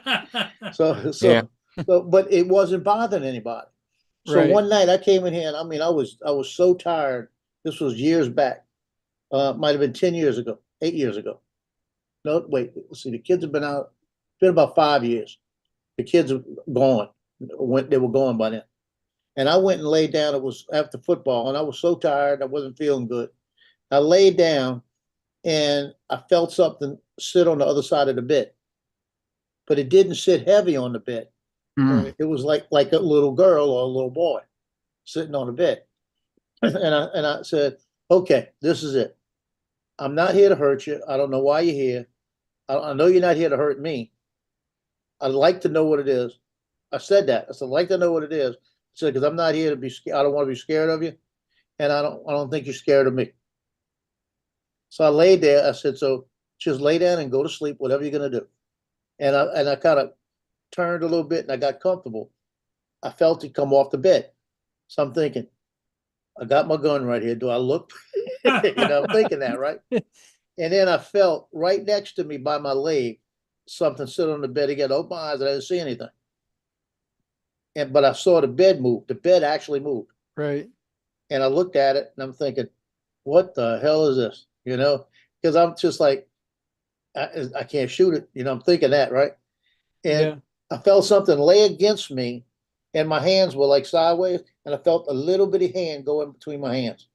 [SPEAKER 1] Yeah.
[SPEAKER 4] But it wasn't bothering anybody. So
[SPEAKER 5] Right.
[SPEAKER 4] one night I came in here and I mean, I was so tired. This was years back. Might have been 10 years ago, 8 years ago. No, wait, let's see, the kids have been out, it's been about 5 years. The kids are gone. They were gone by then. And I went and laid down. It was after football, and I was so tired, I wasn't feeling good. I laid down and I felt something sit on the other side of the bed. But it didn't sit heavy on the bed.
[SPEAKER 1] Mm.
[SPEAKER 4] It was like a little girl or a little boy sitting on the bed. And I said, okay, this is it. I'm not here to hurt you. I don't know why you're here. I know you're not here to hurt me. I'd like to know what it is. I said that. I said, I'd like to know what it is. I said, because I'm not here to be scared. I don't want to be scared of you. And I don't think you're scared of me. So I laid there. I said, so just lay down and go to sleep, whatever you're going to do. And I kind of turned a little bit and I got comfortable. I felt it come off the bed. So I'm thinking, I got my gun right here. Do I look? I'm thinking that, right? And then I felt right next to me by my leg, something sit on the bed again. Open my eyes and I didn't see anything. But I saw the bed move. The bed actually moved.
[SPEAKER 5] Right.
[SPEAKER 4] And I looked at it and I'm thinking, what the hell is this? Because I'm just like, I can't shoot it. I'm thinking that, right? And
[SPEAKER 5] Yeah.
[SPEAKER 4] I felt something lay against me and my hands were like sideways and I felt a little bitty hand go in between my hands.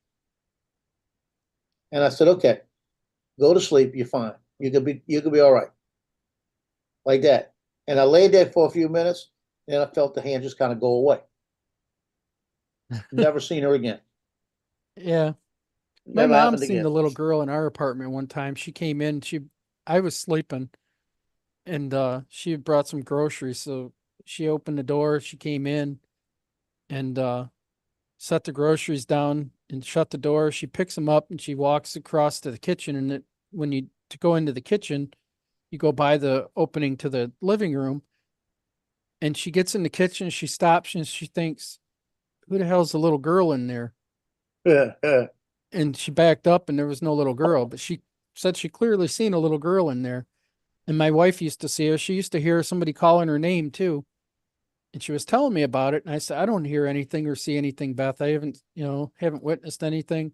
[SPEAKER 4] And I said, okay, go to sleep. You're fine. You could be all right. Like that. And I laid there for a few minutes and I felt the hand just kind of go away. Never seen her again.
[SPEAKER 5] Yeah. My
[SPEAKER 4] Never
[SPEAKER 5] mom
[SPEAKER 4] happened
[SPEAKER 5] seen
[SPEAKER 4] again.
[SPEAKER 5] the little girl in our apartment one time. She came in, I was sleeping and she had brought some groceries. So she opened the door, she came in and set the groceries down and shut the door. She picks them up and she walks across to the kitchen. And to go into the kitchen, you go by the opening to the living room. And she gets in the kitchen, she stops and she thinks, who the hell's the little girl in there? And she backed up and there was no little girl, but she said she clearly seen a little girl in there. And my wife used to see her. She used to hear somebody calling her name too. And she was telling me about it. And I said, I don't hear anything or see anything, Beth. I haven't witnessed anything.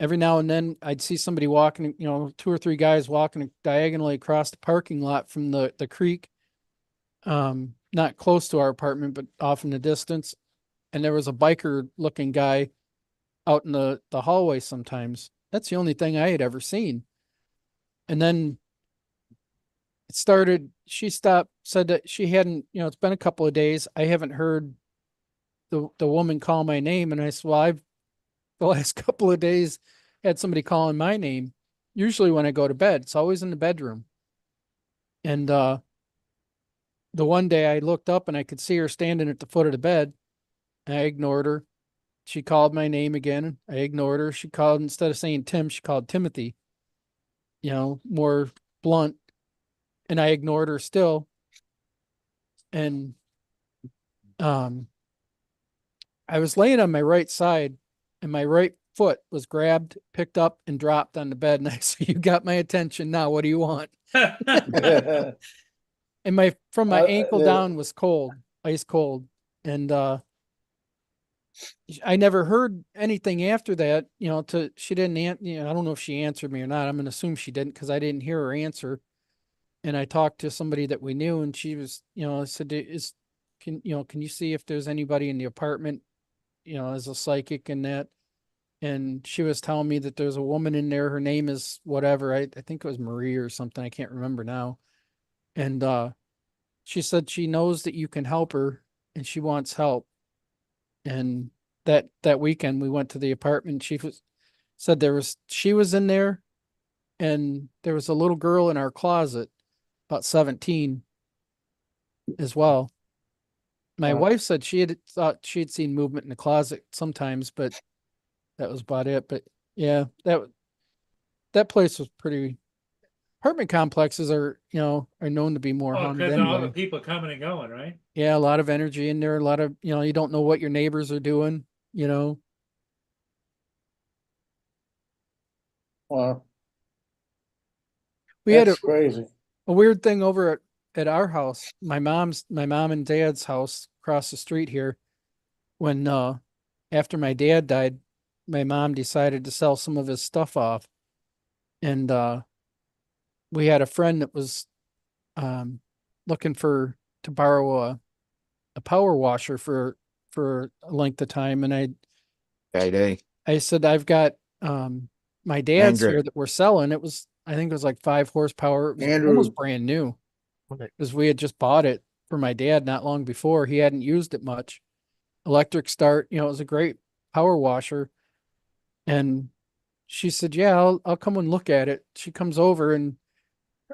[SPEAKER 5] Every now and then I'd see somebody walking, 2 or 3 guys walking diagonally across the parking lot from the creek. Not close to our apartment, but off in the distance. And there was a biker looking guy out in the hallway sometimes. That's the only thing I had ever seen. And then she stopped, said that she hadn't, it's been a couple of days. I haven't heard the woman call my name. And I said, well, the last couple of days had somebody calling my name. Usually when I go to bed, it's always in the bedroom. And the one day I looked up and I could see her standing at the foot of the bed. And I ignored her. She called my name again. I ignored her. She called, instead of saying Tim, she called Timothy, more blunt. And I ignored her still. And I was laying on my right side and my right foot was grabbed, picked up and dropped on the bed. And I said, you got my attention now. What do you want? And from my ankle down was cold, ice cold. And I never heard anything after that, she didn't, I don't know if she answered me or not. I'm going to assume she didn't because I didn't hear her answer. And I talked to somebody that we knew and she was, I said, can you see if there's anybody in the apartment, as a psychic and that. And she was telling me that there's a woman in there. Her name is whatever. I think it was Marie or something. I can't remember now. And she said she knows that you can help her and she wants help. And that weekend we went to the apartment. She said she was in there and there was a little girl in our closet, about 17 as well. My
[SPEAKER 4] Wow.
[SPEAKER 5] wife said she had thought she had seen movement in the closet sometimes, but that was about it. But yeah, that place was pretty apartment complexes are, are known to be more
[SPEAKER 2] Oh,
[SPEAKER 5] haunted
[SPEAKER 2] because all the
[SPEAKER 5] anyway.
[SPEAKER 2] people coming and going, right?
[SPEAKER 5] Yeah, a lot of energy in there, a lot of, you don't know what your neighbors are doing, you know.
[SPEAKER 4] Wow,
[SPEAKER 5] We had
[SPEAKER 4] that's crazy.
[SPEAKER 5] a weird thing over at our house, my mom and dad's house across the street here. When after my dad died, my mom decided to sell some of his stuff off. And we had a friend that was looking to borrow a power washer for a length of time. And
[SPEAKER 1] JD.
[SPEAKER 5] I said, I've got my dad's
[SPEAKER 1] Andrew.
[SPEAKER 5] here that we're selling. I think it was like 5 horsepower. It was
[SPEAKER 4] Andrew.
[SPEAKER 5] almost brand new because we had just bought it for my dad not long before. He hadn't used it much. Electric start, it was a great power washer. And she said, yeah, I'll come and look at it. She comes over, and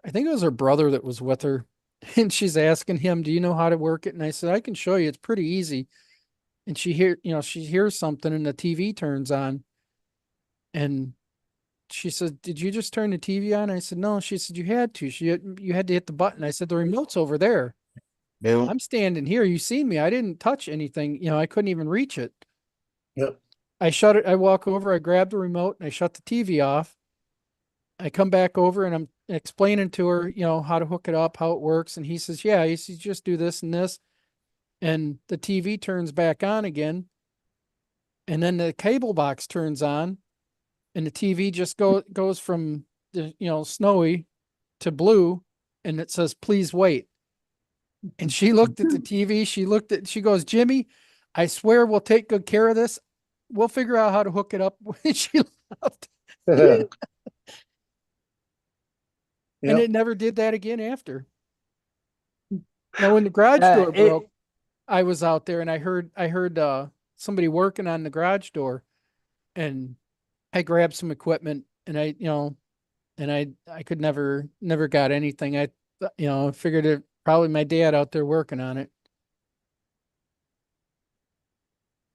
[SPEAKER 5] I think it was her brother that was with her. And she's asking him, do you know how to work it? And I said, I can show you. It's pretty easy. And she hears something, and the TV turns on. And she said, did you just turn the TV on? I said, no. She said, you had to. You had to hit the button. I said, the remote's over there.
[SPEAKER 1] Bill.
[SPEAKER 5] I'm standing here. You seen me. I didn't touch anything. I couldn't even reach it.
[SPEAKER 4] Yep.
[SPEAKER 5] I shut it. I walk over, I grab the remote, and I shut the TV off. I come back over, and I'm explaining to her, how to hook it up, how it works. And he says, yeah, you just do this and this. And the TV turns back on again. And then the cable box turns on, and the TV just goes from the, snowy to blue, and it says, please wait. And she looked at the TV. She goes, Jimmy, I swear we'll take good care of this. We'll figure out how to hook it up. When she left.
[SPEAKER 4] Yep.
[SPEAKER 5] And it never did that again after. Now, when the garage door broke, I was out there, and I heard somebody working on the garage door, and I grabbed some equipment, and I could never got anything. I figured it probably my dad out there working on it.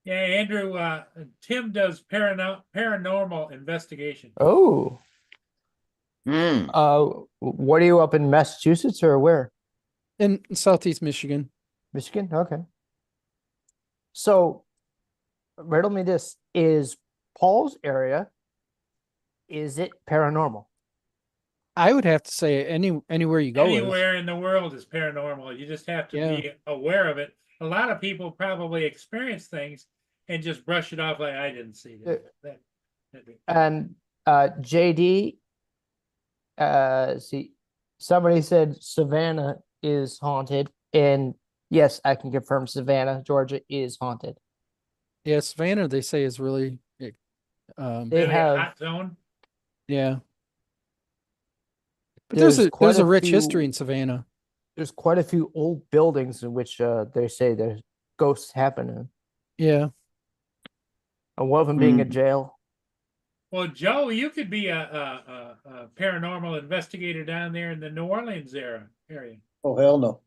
[SPEAKER 2] Yeah, Andrew, Tim does paranormal investigation.
[SPEAKER 7] Oh,
[SPEAKER 1] Hmm.
[SPEAKER 7] what are you up in Massachusetts or where?
[SPEAKER 5] In Southeast Michigan.
[SPEAKER 7] Michigan? Okay. So, riddle me this: is Paul's area, is it paranormal?
[SPEAKER 5] I would have to say anywhere you go is.
[SPEAKER 2] Anywhere in the world is paranormal. You just have to be aware of it. A lot of people probably experience things and just brush it off like I didn't see that.
[SPEAKER 7] And JD, see, somebody said Savannah is haunted, and yes, I can confirm Savannah, Georgia is haunted.
[SPEAKER 5] Yeah, Savannah, they say, is really
[SPEAKER 7] They
[SPEAKER 2] Really
[SPEAKER 7] have-
[SPEAKER 2] a hot zone.
[SPEAKER 5] yeah. But there's
[SPEAKER 7] quite
[SPEAKER 5] a rich
[SPEAKER 7] few-
[SPEAKER 5] history in Savannah.
[SPEAKER 7] There's quite a few old buildings in which they say there's ghosts happening,
[SPEAKER 5] Yeah.
[SPEAKER 7] and one of them being a jail.
[SPEAKER 2] Well, Joe, you could be a paranormal investigator down there in the New Orleans area.
[SPEAKER 4] Oh, hell no.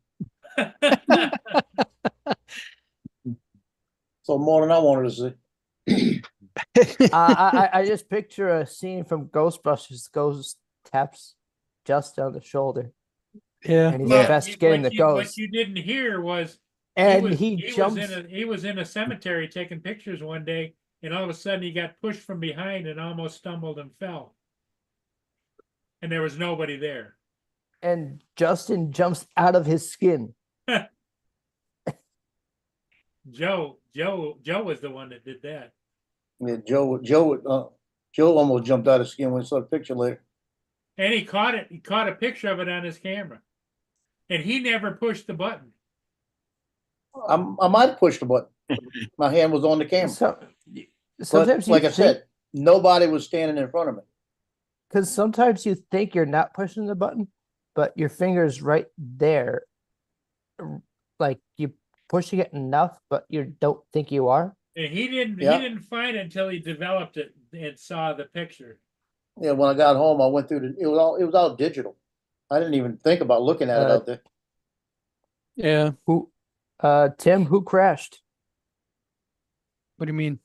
[SPEAKER 4] So more than I wanted to see.
[SPEAKER 7] I just picture a scene from Ghostbusters. Ghost taps Justin on the shoulder,
[SPEAKER 5] Yeah.
[SPEAKER 7] and he's
[SPEAKER 1] Yeah.
[SPEAKER 7] investigating the
[SPEAKER 2] What
[SPEAKER 7] ghost.
[SPEAKER 2] you didn't hear was
[SPEAKER 7] And
[SPEAKER 2] he
[SPEAKER 7] jumps.
[SPEAKER 2] was in a cemetery taking pictures one day, and all of a sudden he got pushed from behind and almost stumbled and fell. And there was nobody there.
[SPEAKER 7] And Justin jumps out of his skin.
[SPEAKER 2] Joe was the one that did that.
[SPEAKER 4] Yeah, Joe almost jumped out of skin when he saw the picture later.
[SPEAKER 2] And he caught it. He caught a picture of it on his camera. And he never pushed the button.
[SPEAKER 4] I might have pushed the button. My hand was on the camera.
[SPEAKER 7] So,
[SPEAKER 4] But
[SPEAKER 7] sometimes
[SPEAKER 4] like I said, nobody was standing in front of me.
[SPEAKER 7] because sometimes you think you're not pushing the button, but your finger's right there. Like you pushing it enough, but you don't think you are.
[SPEAKER 2] And he didn't
[SPEAKER 4] Yeah.
[SPEAKER 2] he didn't find it until he developed it and saw the picture.
[SPEAKER 4] Yeah, when I got home, I went through it was all digital. I didn't even think about looking at it out there.
[SPEAKER 5] Yeah.
[SPEAKER 7] Tim, who crashed?
[SPEAKER 5] What do you mean?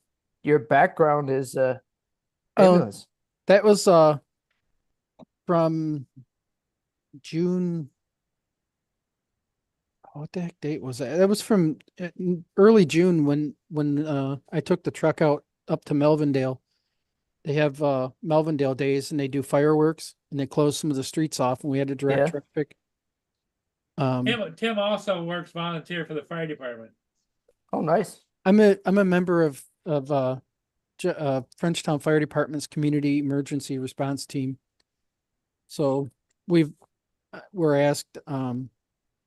[SPEAKER 7] Your background is
[SPEAKER 5] Oh.
[SPEAKER 7] ambulance.
[SPEAKER 5] That was from June. What the heck date was that? That was from early June when I took the truck out up to Melvindale. They have Melvindale days and they do fireworks and they close some of the streets off and we had to direct
[SPEAKER 7] Yeah.
[SPEAKER 5] traffic.
[SPEAKER 2] Tim also works volunteer for the fire department.
[SPEAKER 7] Oh, nice.
[SPEAKER 5] I'm a member of Frenchtown Fire Department's community emergency response team. So we're asked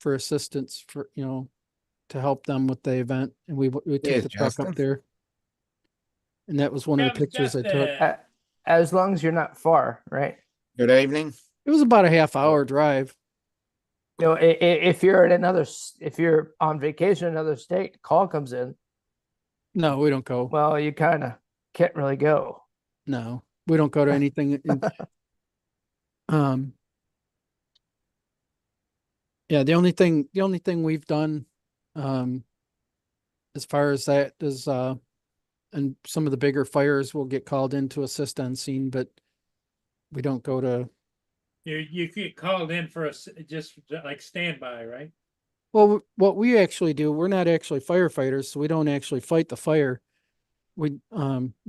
[SPEAKER 5] for assistance for to help them with the event, and we took
[SPEAKER 1] Yes,
[SPEAKER 5] the truck
[SPEAKER 1] Justin.
[SPEAKER 5] up there. And that was one of the pictures I took.
[SPEAKER 7] As long as you're not far, right?
[SPEAKER 1] Good evening.
[SPEAKER 5] It was about a half-hour drive.
[SPEAKER 7] You know, if you're in if you're on vacation in another state, call comes in.
[SPEAKER 5] No, we don't go.
[SPEAKER 7] Well, you kind of can't really go.
[SPEAKER 5] No, we don't go to anything. Yeah, the only thing we've done, as far as that is, and some of the bigger fires will get called in to assist on scene, but we don't go to.
[SPEAKER 2] You get called in for just like standby, right?
[SPEAKER 5] Well, what we actually do, we're not actually firefighters, so we don't actually fight the fire. We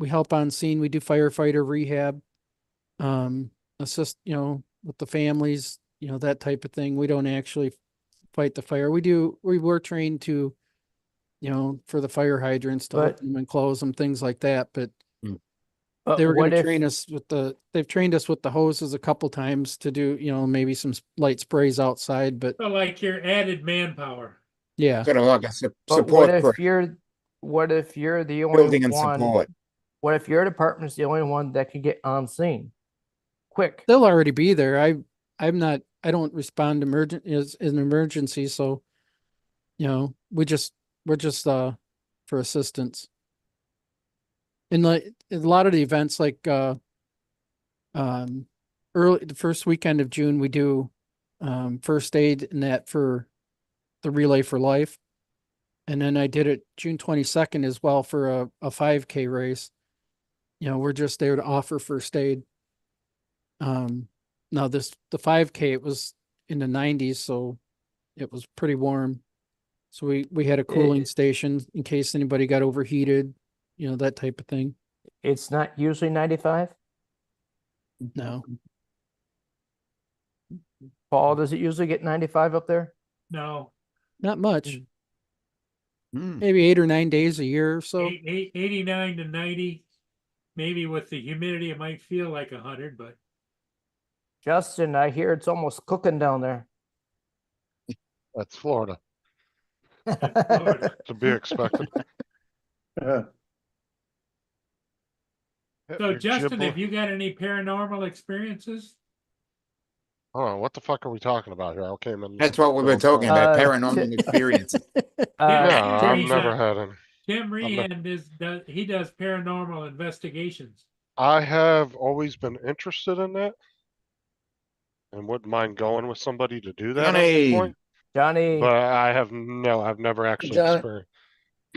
[SPEAKER 5] help on scene. We do firefighter rehab, assist, with the families, that type of thing. We don't actually fight the fire. We were trained to, for the fire hydrants to open them and close them, things like that. But they were going to train us they've trained us with the hoses a couple times to do, maybe some light sprays outside, but
[SPEAKER 2] So like your added manpower.
[SPEAKER 5] yeah.
[SPEAKER 1] Sort of like a
[SPEAKER 7] But
[SPEAKER 1] support
[SPEAKER 7] what if you're the only
[SPEAKER 1] building and
[SPEAKER 7] one?
[SPEAKER 1] support.
[SPEAKER 7] What if your department's the only one that can get on scene? Quick.
[SPEAKER 5] They'll already be there. I don't respond as an emergency, so we're just for assistance. And like a lot of the events, like the first weekend of June, we do first aid and that for the Relay for Life. And then I did it June 22nd as well for a 5K race. We're just there to offer first aid. Now the 5K, it was in the 90s, so it was pretty warm. So we had a cooling station in case anybody got overheated, that type of thing.
[SPEAKER 7] It's not usually 95.
[SPEAKER 5] No,
[SPEAKER 7] Paul, does it usually get 95 up there?
[SPEAKER 2] No,
[SPEAKER 5] not much.
[SPEAKER 1] Hmm.
[SPEAKER 5] Maybe 8 or 9 days a year or so.
[SPEAKER 2] 89 to 90. Maybe with the humidity, it might feel like 100, but
[SPEAKER 7] Justin, I hear it's almost cooking down there.
[SPEAKER 8] That's Florida,
[SPEAKER 2] Florida.
[SPEAKER 8] to be expected.
[SPEAKER 2] So
[SPEAKER 8] Your
[SPEAKER 2] Justin,
[SPEAKER 8] Ghibli-
[SPEAKER 2] have you got any paranormal experiences?
[SPEAKER 8] Hold on, what the fuck are we talking about here? I came in.
[SPEAKER 1] That's what we were talking about,
[SPEAKER 7] Uh,
[SPEAKER 1] paranormal experiences.
[SPEAKER 8] No,
[SPEAKER 2] Yeah,
[SPEAKER 8] I've
[SPEAKER 2] he's
[SPEAKER 8] never
[SPEAKER 2] a-
[SPEAKER 8] had any.
[SPEAKER 2] Tim
[SPEAKER 8] not-
[SPEAKER 2] Rehan does paranormal investigations.
[SPEAKER 8] I have always been interested in that. And wouldn't mind going with somebody to do that at
[SPEAKER 1] Johnny.
[SPEAKER 8] some point.
[SPEAKER 7] Johnny,
[SPEAKER 8] But I've never actually
[SPEAKER 4] Johnny.
[SPEAKER 8] experienced.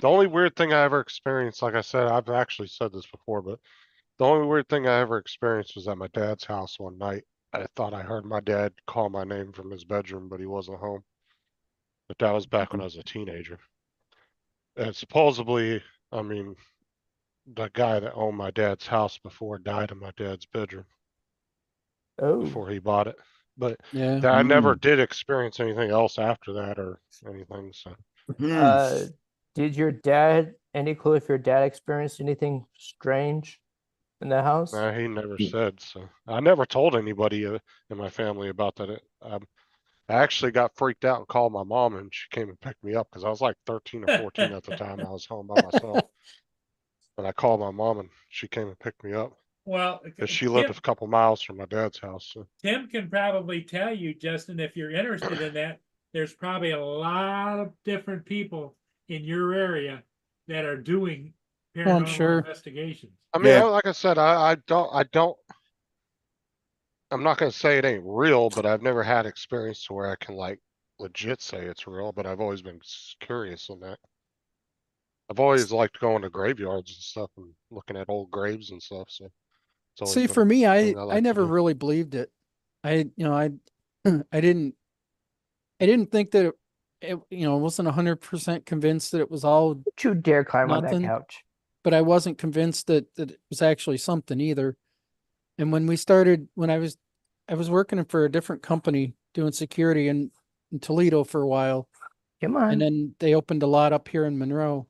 [SPEAKER 8] The only weird thing I ever experienced, like I said, I've actually said this before, but the only weird thing I ever experienced was at my dad's house one night. I thought I heard my dad call my name from his bedroom, but he wasn't home. But that was back when I was a teenager. And supposedly, the guy that owned my dad's house before died in my dad's bedroom
[SPEAKER 7] oh,
[SPEAKER 8] before he bought it. But
[SPEAKER 5] Yeah.
[SPEAKER 8] I never
[SPEAKER 1] Mm.
[SPEAKER 8] did experience anything else after that or anything, so.
[SPEAKER 1] Hmm.
[SPEAKER 7] did your dad, any clue if your dad experienced anything strange in the house?
[SPEAKER 8] Nah, he never said, so. I never told anybody in my family about that. I actually got freaked out and called my mom and she came and picked me up because I was like 13 or 14 at the time. I was home by myself. And I called my mom and she came and picked me up
[SPEAKER 2] Well,
[SPEAKER 8] because she lived a couple miles from my dad's house. So.
[SPEAKER 2] Tim can probably tell you, Justin, if you're interested in that, there's probably a lot of different people in your area that are doing paranormal
[SPEAKER 5] sure.
[SPEAKER 2] investigations.
[SPEAKER 8] I mean,
[SPEAKER 1] Yeah.
[SPEAKER 8] like I said, I'm not gonna say it ain't real, but I've never had experience to where I can like legit say it's real, but I've always been curious on that. I've always liked going to graveyards and stuff and looking at old graves and stuff, so. it's always
[SPEAKER 5] See,
[SPEAKER 8] been
[SPEAKER 5] for
[SPEAKER 8] a
[SPEAKER 5] me,
[SPEAKER 8] thing
[SPEAKER 5] I
[SPEAKER 8] like to
[SPEAKER 5] never
[SPEAKER 8] do.
[SPEAKER 5] really believed it. I I didn't think that wasn't 100% convinced that it was all
[SPEAKER 7] Don't you dare climb on that
[SPEAKER 5] nothing.
[SPEAKER 7] couch.
[SPEAKER 5] But I wasn't convinced that it was actually something either. And when I was working for a different company doing security in Toledo for a while,
[SPEAKER 7] Come
[SPEAKER 5] and
[SPEAKER 7] on.
[SPEAKER 5] then they opened a lot up here in Monroe,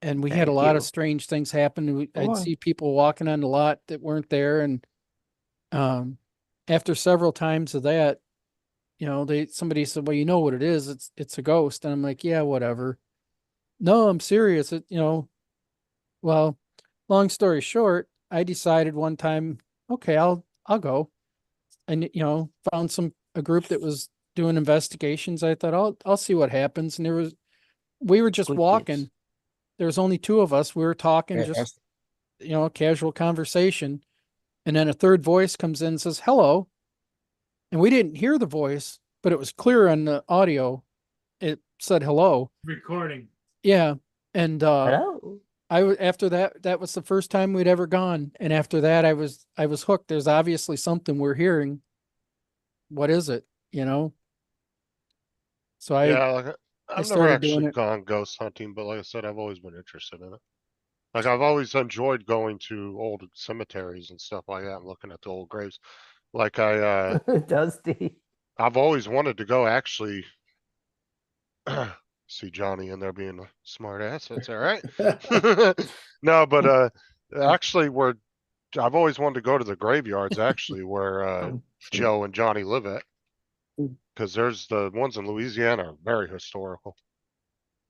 [SPEAKER 5] and we had a
[SPEAKER 7] Thank
[SPEAKER 5] lot of
[SPEAKER 7] you.
[SPEAKER 5] strange things happen.
[SPEAKER 7] Go
[SPEAKER 5] I'd
[SPEAKER 7] on.
[SPEAKER 5] see people walking on the lot that weren't there, and after several times of that, somebody said, "Well, you know what it is? It's a ghost." And I'm like, "Yeah, whatever." No, I'm serious. Well, long story short, I decided one time, okay, I'll go. And found a group that was doing investigations. I thought I'll see what happens. And we were just
[SPEAKER 7] Good
[SPEAKER 5] walking.
[SPEAKER 7] kids.
[SPEAKER 5] There was only two of us. We were talking, just
[SPEAKER 1] Yes.
[SPEAKER 5] casual conversation. And then a third voice comes in and says, "Hello." And we didn't hear the voice, but it was clear on the audio. It said hello.
[SPEAKER 2] Recording.
[SPEAKER 5] Yeah. And
[SPEAKER 7] Hello.
[SPEAKER 5] after that was the first time we'd ever gone. And after that I was hooked. There's obviously something we're hearing. What is it? So
[SPEAKER 8] Yeah, like I've never
[SPEAKER 5] started doing
[SPEAKER 8] actually
[SPEAKER 5] it.
[SPEAKER 8] gone ghost hunting, but like I said, I've always been interested in it. Like I've always enjoyed going to old cemeteries and stuff like that and looking at the old graves. Like
[SPEAKER 7] Dusty.
[SPEAKER 8] I've always wanted to go actually see Johnny in there being a smart ass. That's all right. No, but actually I've always wanted to go to the graveyards actually where Joe and Johnny live at. Because there's the ones in Louisiana are very historical.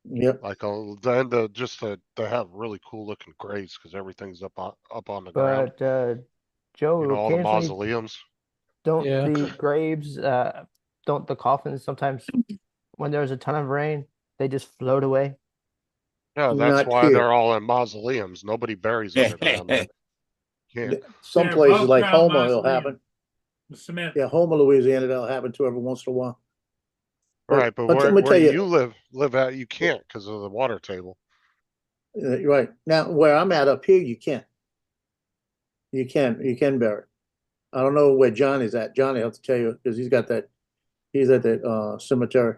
[SPEAKER 4] Yep.
[SPEAKER 8] Like then they have really cool looking graves because everything's up on the ground.
[SPEAKER 7] But Joe,
[SPEAKER 8] All the
[SPEAKER 7] occasionally
[SPEAKER 8] mausoleums.
[SPEAKER 7] don't
[SPEAKER 5] Yeah.
[SPEAKER 7] the graves, don't the coffins sometimes, when there's a ton of rain, they just float away?
[SPEAKER 8] Yeah, that's
[SPEAKER 4] Not
[SPEAKER 8] why
[SPEAKER 4] here.
[SPEAKER 8] they're all in mausoleums. Nobody buries underground there. Can't.
[SPEAKER 4] Some
[SPEAKER 2] They're
[SPEAKER 4] places
[SPEAKER 2] above
[SPEAKER 4] like
[SPEAKER 2] ground
[SPEAKER 4] Homer, it'll
[SPEAKER 2] mausoleum.
[SPEAKER 4] happen.
[SPEAKER 2] The cement.
[SPEAKER 4] Yeah, Homer, Louisiana, that'll happen to every once in a while.
[SPEAKER 8] Right, but
[SPEAKER 4] let me
[SPEAKER 8] where
[SPEAKER 4] tell
[SPEAKER 8] you live at, you can't because of the water table.
[SPEAKER 4] Right. Now, where I'm at up here, you can. You can bury. I don't know where Johnny's at. Johnny, I'll have to tell you, because he's at that cemetery.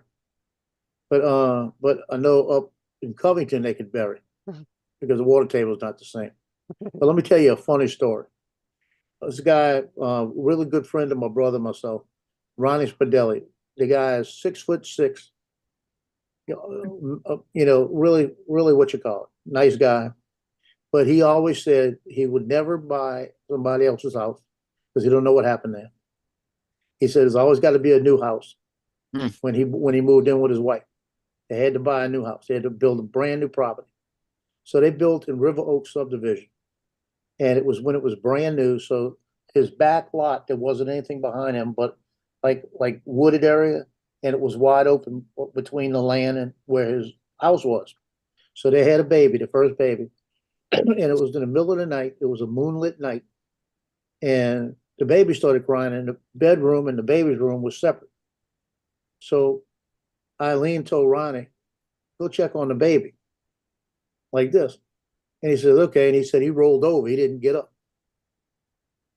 [SPEAKER 4] But I know up in Covington they could bury because the water table is not the same. But let me tell you a funny story. This guy, really good friend of my brother, myself, Ronnie Spadelli. The guy is 6'6". Really, really what you call it, nice guy. But he always said he would never buy somebody else's house because he don't know what happened there. He said there's always got to be a new house.
[SPEAKER 1] Hmm.
[SPEAKER 4] When he moved in with his wife, they had to buy a new house. They had to build a brand new property. So they built in River Oak subdivision, and it was when it was brand new. So his back lot, there wasn't anything behind him, but like wooded area, and it was wide open between the land and where his house was. So they had a baby, the first baby, and it was in the middle of the night. It was a moonlit night, and the baby started crying, and the bedroom and the baby's room was separate. So Eileen told Ronnie, "Go check on the baby," like this. And he said, "Okay." And he said he rolled over. He didn't get up.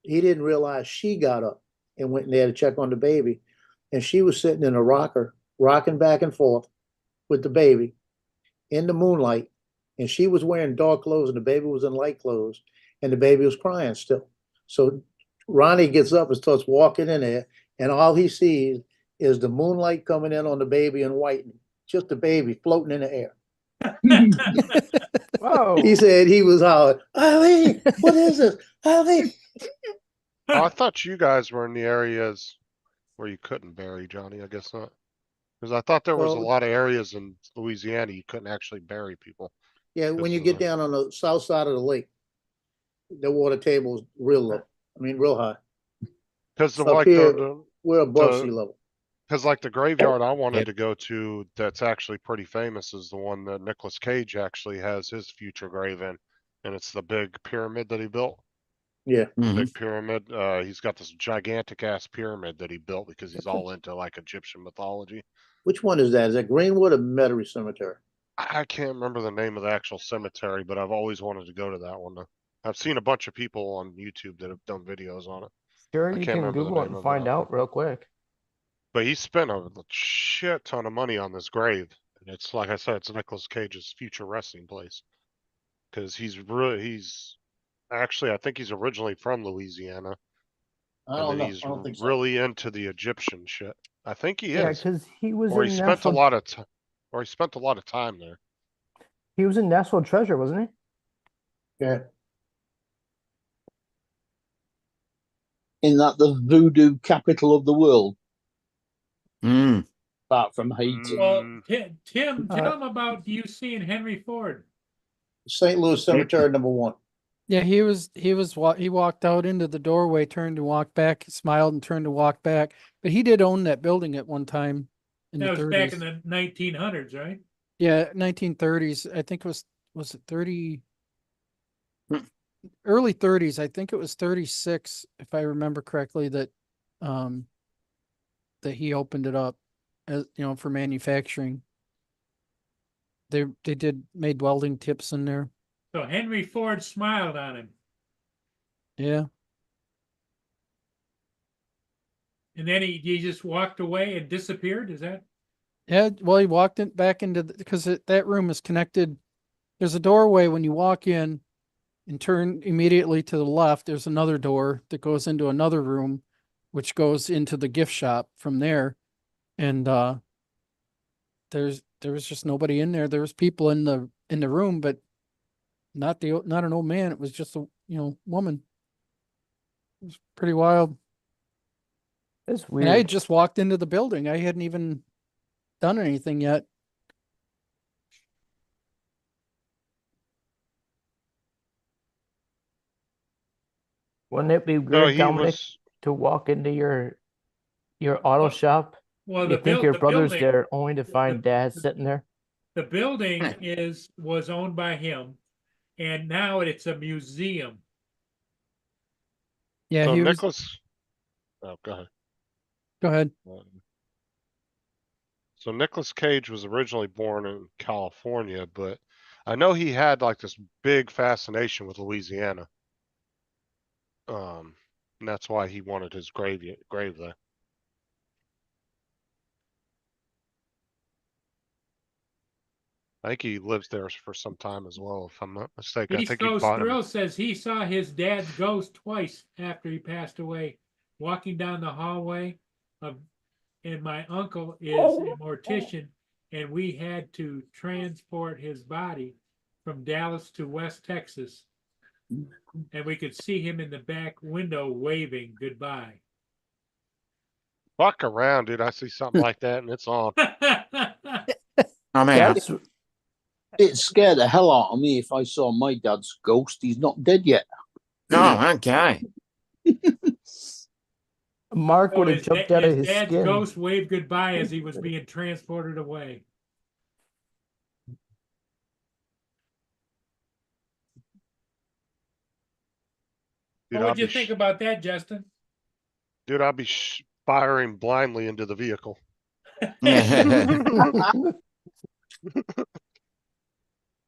[SPEAKER 4] He didn't realize she got up and went in there to check on the baby. And she was sitting in a rocker, rocking back and forth with the baby in the moonlight. And she was wearing dark clothes and the baby was in light clothes. And the baby was crying still. So Ronnie gets up and starts walking in there. And all he sees is the moonlight coming in on the baby in white, just the baby floating in the air.
[SPEAKER 7] Whoa.
[SPEAKER 4] He said he was hollering, "Eileen, what is this? Eileen."
[SPEAKER 8] Oh, I thought you guys were in the areas where you couldn't bury Johnny. I guess not. Because I thought there was a
[SPEAKER 4] Well,
[SPEAKER 8] lot of areas in Louisiana you couldn't actually bury people.
[SPEAKER 4] yeah, when you get down on the south side of the lake, the water table is real low. I mean, real high.
[SPEAKER 8] Because
[SPEAKER 4] Up here, we're above sea level.
[SPEAKER 8] Because like the graveyard I wanted
[SPEAKER 1] Yep.
[SPEAKER 8] to go to that's actually pretty famous is the one that Nicolas Cage actually has his future grave in. And it's the big pyramid that he built.
[SPEAKER 4] Yeah.
[SPEAKER 1] Mhm.
[SPEAKER 8] Big pyramid. He's got this gigantic ass pyramid that he built because he's all into like Egyptian mythology.
[SPEAKER 4] Which one is that? Is that Greenwood or Metairie Cemetery?
[SPEAKER 8] I can't remember the name of the actual cemetery, but I've always wanted to go to that one. I've seen a bunch of people on YouTube that have done videos on it.
[SPEAKER 7] Sure,
[SPEAKER 8] I
[SPEAKER 7] you
[SPEAKER 8] can't
[SPEAKER 7] can
[SPEAKER 8] remember the
[SPEAKER 7] Google it
[SPEAKER 8] name
[SPEAKER 7] and
[SPEAKER 8] of it
[SPEAKER 7] find
[SPEAKER 8] off
[SPEAKER 7] out real quick.
[SPEAKER 8] But he spent a shit ton of money on this grave. And it's like I said, it's Nicolas Cage's future resting place. Cause he's actually, I think he's originally from Louisiana.
[SPEAKER 4] I
[SPEAKER 8] And
[SPEAKER 4] don't
[SPEAKER 8] then
[SPEAKER 4] know.
[SPEAKER 8] he's
[SPEAKER 4] I don't think so.
[SPEAKER 8] really into the Egyptian shit. I think he
[SPEAKER 7] Yeah,
[SPEAKER 8] is.
[SPEAKER 7] because he was
[SPEAKER 8] Or
[SPEAKER 7] in
[SPEAKER 8] he spent a
[SPEAKER 7] National.
[SPEAKER 8] lot of or he spent a lot of time there.
[SPEAKER 7] He was in National Treasure, wasn't he?
[SPEAKER 4] Yeah.
[SPEAKER 9] In that the voodoo capital of the world,
[SPEAKER 1] Mm.
[SPEAKER 9] apart from Haiti.
[SPEAKER 2] Well,
[SPEAKER 8] Mm,
[SPEAKER 2] Tim, tell him about you seeing Henry Ford.
[SPEAKER 4] St. Louis Cemetery #1.
[SPEAKER 5] Yeah, he walked out into the doorway, turned to walk back, smiled and turned to walk back. But he did own that building at one time in
[SPEAKER 2] That
[SPEAKER 5] the
[SPEAKER 2] was back
[SPEAKER 5] 30s.
[SPEAKER 2] in the 1900s, right?
[SPEAKER 5] Yeah, 1930s. I think was it 30
[SPEAKER 1] Hmm.
[SPEAKER 5] early 30s. I think it was 36 if I remember correctly um that he opened it up as for manufacturing. They made welding tips in there.
[SPEAKER 2] So Henry Ford smiled on him.
[SPEAKER 5] Yeah.
[SPEAKER 2] And then he just walked away and disappeared. Is that?
[SPEAKER 5] Yeah, well, he walked in back into because that room is connected. There's a doorway when you walk in and turn immediately to the left. There's another door that goes into another room, which goes into the gift shop from there. And there was just nobody in there. There was people in the room, but not an old man. It was just a woman. It was pretty wild.
[SPEAKER 7] It's
[SPEAKER 5] And I had
[SPEAKER 7] weird.
[SPEAKER 5] just walked into the building. I hadn't even done anything yet.
[SPEAKER 7] Wouldn't it be
[SPEAKER 8] no,
[SPEAKER 7] weird,
[SPEAKER 8] he
[SPEAKER 7] Dominic,
[SPEAKER 8] was.
[SPEAKER 7] to walk into your auto
[SPEAKER 2] Well-
[SPEAKER 7] shop?
[SPEAKER 2] Well,
[SPEAKER 7] You think your
[SPEAKER 2] the
[SPEAKER 7] brother's
[SPEAKER 2] building,
[SPEAKER 7] there only to find dad
[SPEAKER 2] the-
[SPEAKER 7] sitting there?
[SPEAKER 2] the building was owned by him, and now it's a museum.
[SPEAKER 5] Yeah,
[SPEAKER 8] So
[SPEAKER 5] he was.
[SPEAKER 8] Nicholas. Oh, go ahead.
[SPEAKER 5] Go ahead.
[SPEAKER 8] So Nicolas Cage was originally born in California, but I know he had like this big fascination with Louisiana. And that's why he wanted his grave there. I think he lives there for some time as well, if I'm not mistaken. I
[SPEAKER 2] East
[SPEAKER 8] think he
[SPEAKER 2] Coast
[SPEAKER 8] bought him.
[SPEAKER 2] Thrill says he saw his dad's ghost twice after he passed away, walking down the hallway and my uncle is a mortician, and we had to transport his body from Dallas to West Texas. And we could see him in the back window waving goodbye.
[SPEAKER 8] Fuck around, dude. I see something like that and it's on.
[SPEAKER 1] I'm out.
[SPEAKER 7] That's
[SPEAKER 9] It scared the hell out of me if I saw my dad's ghost. He's not dead yet.
[SPEAKER 1] Oh, okay.
[SPEAKER 7] Mark
[SPEAKER 2] So
[SPEAKER 7] would have
[SPEAKER 2] his
[SPEAKER 7] jumped out of his
[SPEAKER 2] dad's
[SPEAKER 7] skin.
[SPEAKER 2] ghost waved goodbye as he was being transported away.
[SPEAKER 8] Dude,
[SPEAKER 2] What would you think about that, Justin?
[SPEAKER 8] Dude, I'll be firing blindly into the vehicle.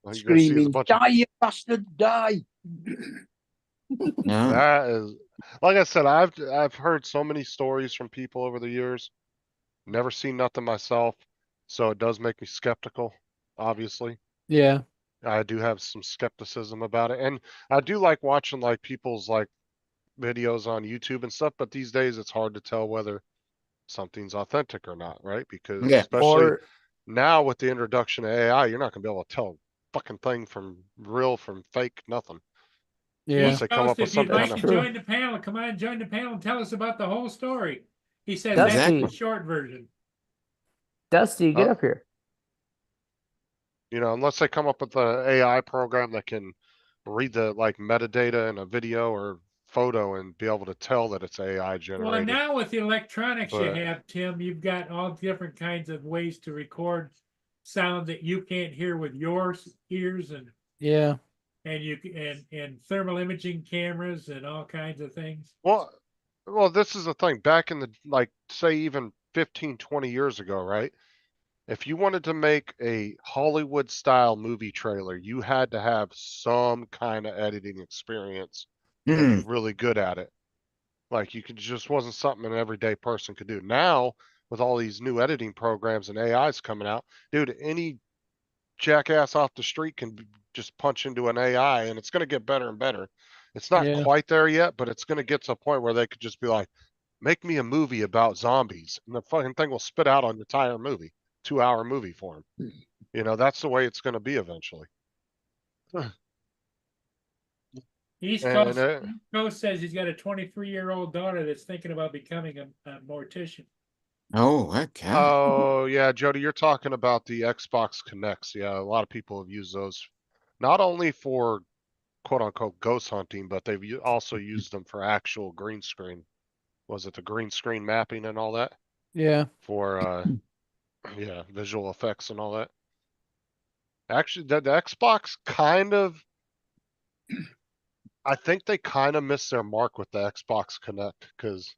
[SPEAKER 8] Well, you guys see there's a
[SPEAKER 9] Screaming,
[SPEAKER 8] bunch of
[SPEAKER 9] die, you bastard, die.
[SPEAKER 1] No.
[SPEAKER 8] that is, like I said, I've heard so many stories from people over the years. Never seen nothing myself, so it does make me skeptical, obviously.
[SPEAKER 5] Yeah.
[SPEAKER 8] I do have some skepticism about it. And I do like watching like people's like videos on YouTube and stuff, but these days it's hard to tell whether something's authentic or not, right? Because
[SPEAKER 1] Yeah.
[SPEAKER 8] especially
[SPEAKER 7] Or
[SPEAKER 8] now with the introduction of AI, you're not gonna be able to tell a fucking thing from real from fake, nothing.
[SPEAKER 5] Yeah.
[SPEAKER 8] Unless they come up with
[SPEAKER 2] If you'd
[SPEAKER 8] some
[SPEAKER 2] like
[SPEAKER 8] kind
[SPEAKER 2] to
[SPEAKER 8] of,
[SPEAKER 7] True.
[SPEAKER 2] join the panel, come on, join the panel and tell us about the whole story. He says
[SPEAKER 7] That's
[SPEAKER 2] that's the
[SPEAKER 7] the-
[SPEAKER 2] short version.
[SPEAKER 7] Dusty, get up here.
[SPEAKER 8] you know, unless they come up with an AI program that can read the like metadata in a video or photo and be able to tell that it's AI
[SPEAKER 2] Well,
[SPEAKER 8] generated.
[SPEAKER 2] now with the electronics you
[SPEAKER 8] But-
[SPEAKER 2] have, Tim, you've got all different kinds of ways to record sound that you can't hear with your ears, and
[SPEAKER 5] Yeah.
[SPEAKER 2] and thermal imaging cameras and all kinds of things.
[SPEAKER 8] Well, this is the thing. Back in the, like, say even 15, 20 years ago, right? If you wanted to make a Hollywood style movie trailer, you had to have some kind of editing experience and
[SPEAKER 1] Hmm.
[SPEAKER 8] be really good at it. Like you could just wasn't something an everyday person could do. Now with all these new editing programs and AIs coming out, dude, any jackass off the street can just punch into an AI and it's going to get better and better. It's not
[SPEAKER 5] Yeah.
[SPEAKER 8] quite there yet, but it's going to get to a point where they could just be like, make me a movie about zombies, and the fucking thing will spit out an entire movie, 2-hour movie for them. You know, that's the way it's going to be eventually.
[SPEAKER 2] East
[SPEAKER 8] And,
[SPEAKER 2] Coast, East Coast says he's got a 23-year-old daughter that's thinking about becoming a mortician.
[SPEAKER 1] Oh, okay.
[SPEAKER 8] Oh yeah, Jody, you're talking about the Xbox Connects. Yeah, a lot of people have used those, not only for quote unquote ghost hunting, but they've also used them for actual green screen. Was it the green screen mapping and all that
[SPEAKER 5] Yeah.
[SPEAKER 8] for yeah, visual effects and all that? Actually, the Xbox kind of, I think they kind of missed their mark with the Xbox Connect because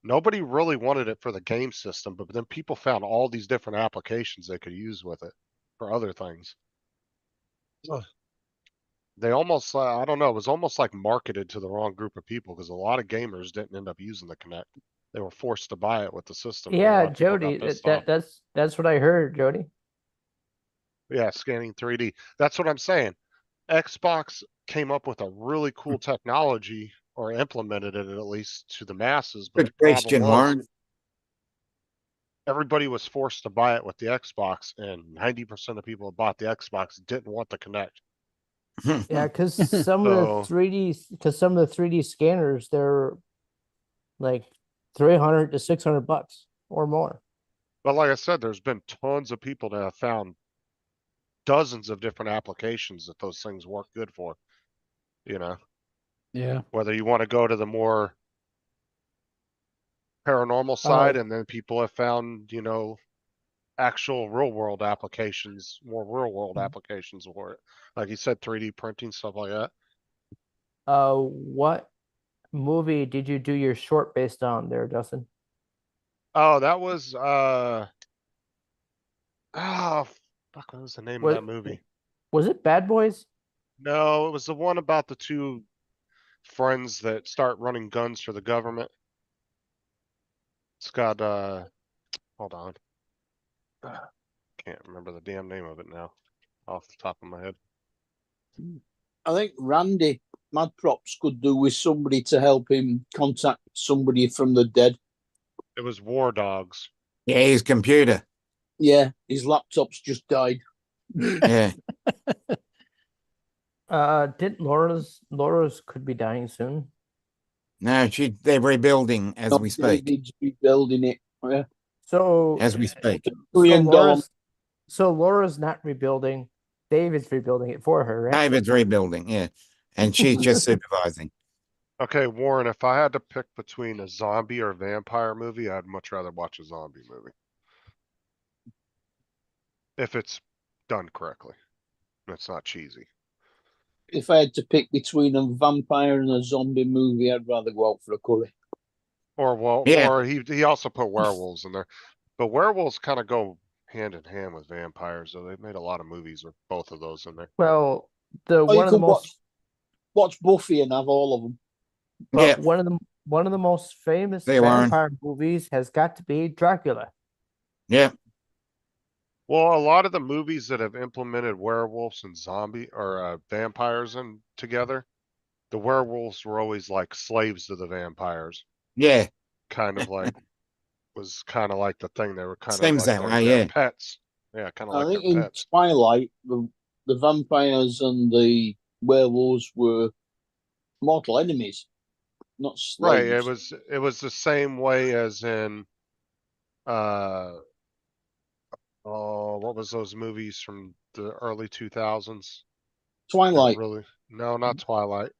[SPEAKER 8] nobody really wanted it for the game system, but then people found all these different applications they could use with it for other things. They almost, I don't know, it was almost like marketed to the wrong group of people because a lot of gamers didn't end up using the Kinect. They were forced to buy it with the system. And a lot
[SPEAKER 7] Yeah,
[SPEAKER 8] of people got
[SPEAKER 7] Jody,
[SPEAKER 8] pissed off.
[SPEAKER 7] that's what I heard, Jody.
[SPEAKER 8] Yeah, scanning 3D. That's what I'm saying. Xbox came up with a really cool technology, or implemented it at least to the masses, but
[SPEAKER 1] Good
[SPEAKER 8] the problem
[SPEAKER 1] question,
[SPEAKER 8] was
[SPEAKER 1] Warren.
[SPEAKER 8] everybody was forced to buy it with the Xbox, and 90% of people who bought the Xbox didn't want the Kinect.
[SPEAKER 7] Yeah, because some of the
[SPEAKER 8] So-
[SPEAKER 7] 3D scanners, they're like 300 to 600 bucks or more.
[SPEAKER 8] But like I said, there's been tons of people that have found dozens of different applications that those things work good for. You know,
[SPEAKER 5] Yeah.
[SPEAKER 8] whether you want to go to the more paranormal side, and then people have found, you know, actual real world applications, more real world applications for it. Like you said, 3D printing, stuff like that.
[SPEAKER 7] What movie did you do your short based on there, Justin?
[SPEAKER 8] Oh, that was oh fuck, what was the name of
[SPEAKER 7] Was,
[SPEAKER 8] that movie?
[SPEAKER 7] was it Bad Boys?
[SPEAKER 8] No, it was the one about the two friends that start running guns for the government. It's got hold on. Can't remember the damn name of it now off the top of my head.
[SPEAKER 9] I think Randy Madprops could do with somebody to help him contact somebody from the dead.
[SPEAKER 8] It was War Dogs.
[SPEAKER 1] Yeah, his computer.
[SPEAKER 9] Yeah, his laptop's just died.
[SPEAKER 1] Yeah.
[SPEAKER 7] Didn't Laura's could be dying soon.
[SPEAKER 1] No, they're rebuilding as we speak.
[SPEAKER 9] David's rebuilding it. Yeah.
[SPEAKER 7] So
[SPEAKER 1] As we speak.
[SPEAKER 7] so
[SPEAKER 9] $1 million.
[SPEAKER 7] Laura's not rebuilding. David's rebuilding it for her, right?
[SPEAKER 1] David's rebuilding, yeah. And she's just supervising.
[SPEAKER 8] Okay, Warren, if I had to pick between a zombie or vampire movie, I'd much rather watch a zombie movie. If it's done correctly. And it's not cheesy.
[SPEAKER 9] If I had to pick between a vampire and a zombie movie, I'd rather go out for a curry.
[SPEAKER 8] Or well,
[SPEAKER 1] Yeah.
[SPEAKER 8] or he also put werewolves in there. But werewolves kind of go hand in hand with vampires, so they've made a lot of movies with both of those in there.
[SPEAKER 7] Well,
[SPEAKER 9] Or
[SPEAKER 7] one
[SPEAKER 9] you
[SPEAKER 7] of the
[SPEAKER 9] could
[SPEAKER 7] most
[SPEAKER 9] watch Buffy and have all of them.
[SPEAKER 1] Yeah.
[SPEAKER 7] one of the most famous
[SPEAKER 1] They weren't.
[SPEAKER 7] vampire movies has got to be Dracula.
[SPEAKER 1] Yeah.
[SPEAKER 8] Well, a lot of the movies that have implemented werewolves and zombie or vampires in together, the werewolves were always like slaves to the vampires.
[SPEAKER 1] Yeah.
[SPEAKER 8] Kind of like was kind of like the thing. They were kind
[SPEAKER 1] Seems
[SPEAKER 8] of like
[SPEAKER 1] that
[SPEAKER 8] their,
[SPEAKER 1] way,
[SPEAKER 8] their
[SPEAKER 1] yeah.
[SPEAKER 8] pets. Yeah, kind of
[SPEAKER 9] I
[SPEAKER 8] like
[SPEAKER 9] think
[SPEAKER 8] their
[SPEAKER 9] in
[SPEAKER 8] pets.
[SPEAKER 9] Twilight, the vampires and the werewolves were mortal enemies, not
[SPEAKER 8] Right.
[SPEAKER 9] slaves.
[SPEAKER 8] It was the same way as in oh, what was those movies from the early 2000s? They were
[SPEAKER 9] Twilight.
[SPEAKER 8] really no, not Twilight.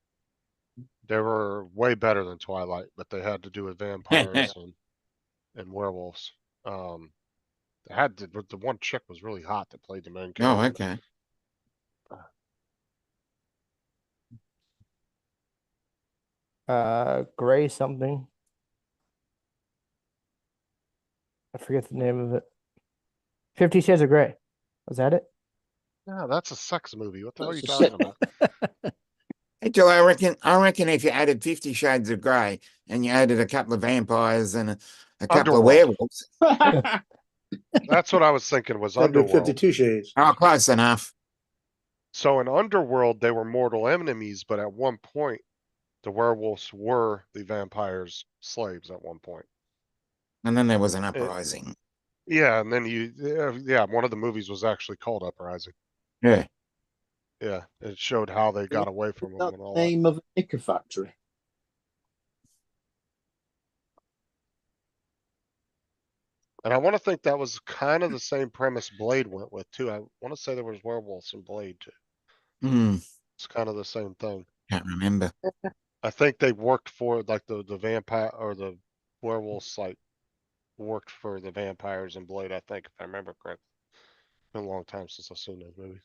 [SPEAKER 8] They were way better than Twilight, but they had to do with vampires and werewolves. They had the one chick was really hot that played the main character.
[SPEAKER 1] Oh, okay.
[SPEAKER 7] Gray something. I forget the name of it. 50 Shades of Grey. Was that it?
[SPEAKER 8] Yeah, that's a sex movie. What the hell are you
[SPEAKER 9] That's a
[SPEAKER 8] talking about?
[SPEAKER 1] Hey, Joe, I reckon if you added 50 Shades of Grey and you added a couple of vampires and A couple of
[SPEAKER 8] Underworld.
[SPEAKER 1] werewolves.
[SPEAKER 8] That's what I was thinking was
[SPEAKER 4] That'd be
[SPEAKER 8] Underworld.
[SPEAKER 4] 52 Shades.
[SPEAKER 1] Oh, close enough.
[SPEAKER 8] So in Underworld, they were mortal enemies, but at one point, the werewolves were the vampires' slaves at one point.
[SPEAKER 1] And then there was an uprising.
[SPEAKER 8] Yeah, and then yeah, one of the movies was actually called Uprising.
[SPEAKER 1] Yeah.
[SPEAKER 8] Yeah, it showed how they got away from them
[SPEAKER 9] That's
[SPEAKER 8] and
[SPEAKER 9] the
[SPEAKER 8] all that.
[SPEAKER 9] name of the Knicker Factory.
[SPEAKER 8] And I want to think that was kind of the same premise Blade went with too. I want to say there was werewolves in Blade too.
[SPEAKER 1] Hmm.
[SPEAKER 8] It's kind of the same thing.
[SPEAKER 1] Can't remember.
[SPEAKER 8] I think they worked for like the vampire or the werewolves like worked for the vampires in Blade, I think, if I remember correctly. It's been a long time since I've seen those movies.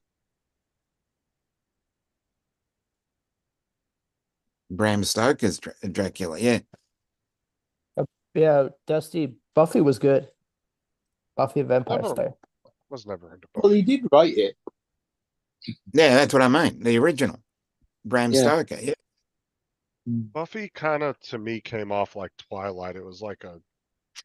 [SPEAKER 1] Bram Stoker's Dracula. Yeah.
[SPEAKER 7] Yeah, Dusty. Buffy was good. Buffy the Vampire
[SPEAKER 8] Never-
[SPEAKER 7] Slayer.
[SPEAKER 8] Was never into
[SPEAKER 9] Well, he
[SPEAKER 8] Buffy.
[SPEAKER 9] did write it.
[SPEAKER 1] Yeah, that's what I mean. The original. Bram
[SPEAKER 9] Yeah.
[SPEAKER 1] Stoker. Yeah.
[SPEAKER 8] Buffy kind of to me came off like Twilight. It was like a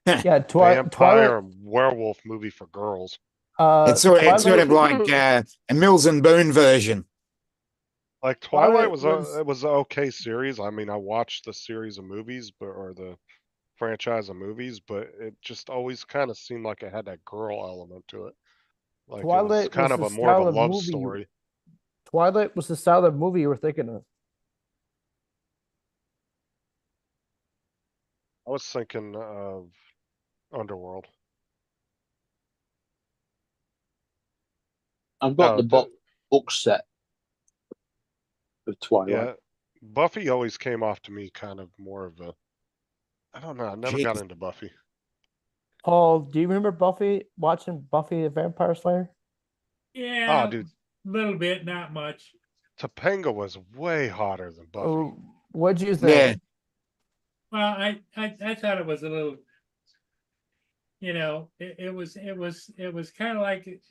[SPEAKER 7] Yeah,
[SPEAKER 8] vampire
[SPEAKER 7] Twilight.
[SPEAKER 8] and werewolf movie for girls.
[SPEAKER 1] It's sort of
[SPEAKER 7] Twilight-
[SPEAKER 1] like a Mills and Boone version.
[SPEAKER 8] Like Twilight
[SPEAKER 7] Twilight
[SPEAKER 8] was
[SPEAKER 7] was-
[SPEAKER 8] it was an okay series. I mean, I watched the series of movies, or the franchise of movies, but it just always kind of seemed like it had that girl element to it. Like it was
[SPEAKER 7] Twilight
[SPEAKER 8] kind
[SPEAKER 7] was
[SPEAKER 8] of
[SPEAKER 7] the
[SPEAKER 8] a more of
[SPEAKER 7] style
[SPEAKER 8] a
[SPEAKER 7] of
[SPEAKER 8] love
[SPEAKER 7] movie-
[SPEAKER 8] story.
[SPEAKER 7] Twilight was the style of movie you were thinking of.
[SPEAKER 8] I was thinking of Underworld.
[SPEAKER 9] I've got
[SPEAKER 8] Oh,
[SPEAKER 9] the box set of Twilight.
[SPEAKER 8] Yeah, Buffy always came off to me kind of more of a. I don't know. I never got
[SPEAKER 1] Jeez.
[SPEAKER 8] into Buffy.
[SPEAKER 7] Paul, do you remember Buffy watching Buffy the Vampire Slayer?
[SPEAKER 2] Yeah,
[SPEAKER 8] dude.
[SPEAKER 2] little bit, not much.
[SPEAKER 8] Topanga was way hotter than Buffy.
[SPEAKER 7] Oh, what'd you
[SPEAKER 1] Yeah.
[SPEAKER 7] think?
[SPEAKER 2] Well, I thought it was a little, it was kind of like,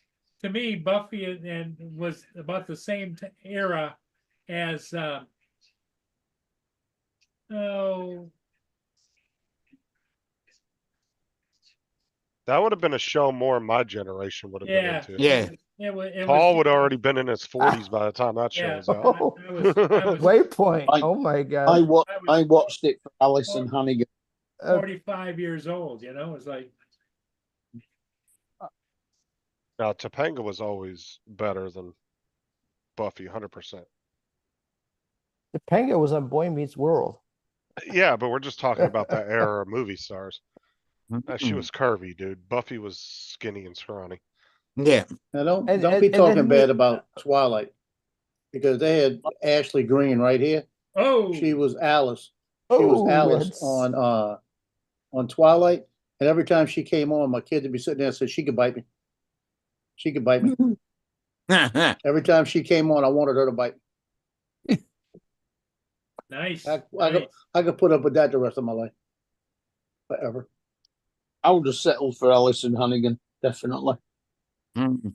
[SPEAKER 2] to me, Buffy and was about the same era as
[SPEAKER 8] That would have been a show more my generation would have
[SPEAKER 2] yeah,
[SPEAKER 8] been into.
[SPEAKER 1] Yeah.
[SPEAKER 2] it
[SPEAKER 8] Paul
[SPEAKER 2] was,
[SPEAKER 8] would have already been in his 40s by the time that show
[SPEAKER 2] yeah,
[SPEAKER 8] was out.
[SPEAKER 2] I was
[SPEAKER 7] Waypoint.
[SPEAKER 9] I-
[SPEAKER 7] Oh my
[SPEAKER 9] I
[SPEAKER 7] god.
[SPEAKER 9] I watched it for Alison Hannigan.
[SPEAKER 2] 45 years old, it's like,
[SPEAKER 8] Now, Topanga was always better than Buffy, 100%.
[SPEAKER 7] Topanga was on Boy Meets World.
[SPEAKER 8] Yeah, but we're just talking about that era of movie stars. She
[SPEAKER 1] Mm.
[SPEAKER 8] was curvy, dude. Buffy was skinny and scrawny.
[SPEAKER 1] Yeah.
[SPEAKER 4] Now don't
[SPEAKER 7] And-
[SPEAKER 4] don't
[SPEAKER 7] and-
[SPEAKER 4] be
[SPEAKER 7] and
[SPEAKER 4] talking
[SPEAKER 7] then
[SPEAKER 4] bad
[SPEAKER 7] he-
[SPEAKER 4] about Twilight because they had Ashley Green right here.
[SPEAKER 2] oh,
[SPEAKER 4] She was Alice. She was Alice
[SPEAKER 7] that's-
[SPEAKER 4] on Twilight, and every time she came on, my kids would be sitting there and said she could bite me. She could bite me. Every time she came on, I wanted her to bite me.
[SPEAKER 2] nice.
[SPEAKER 4] I
[SPEAKER 2] nice.
[SPEAKER 4] could put up with that the rest of my life, forever.
[SPEAKER 9] I would have settled for Alison Hannigan, definitely.
[SPEAKER 1] Mm.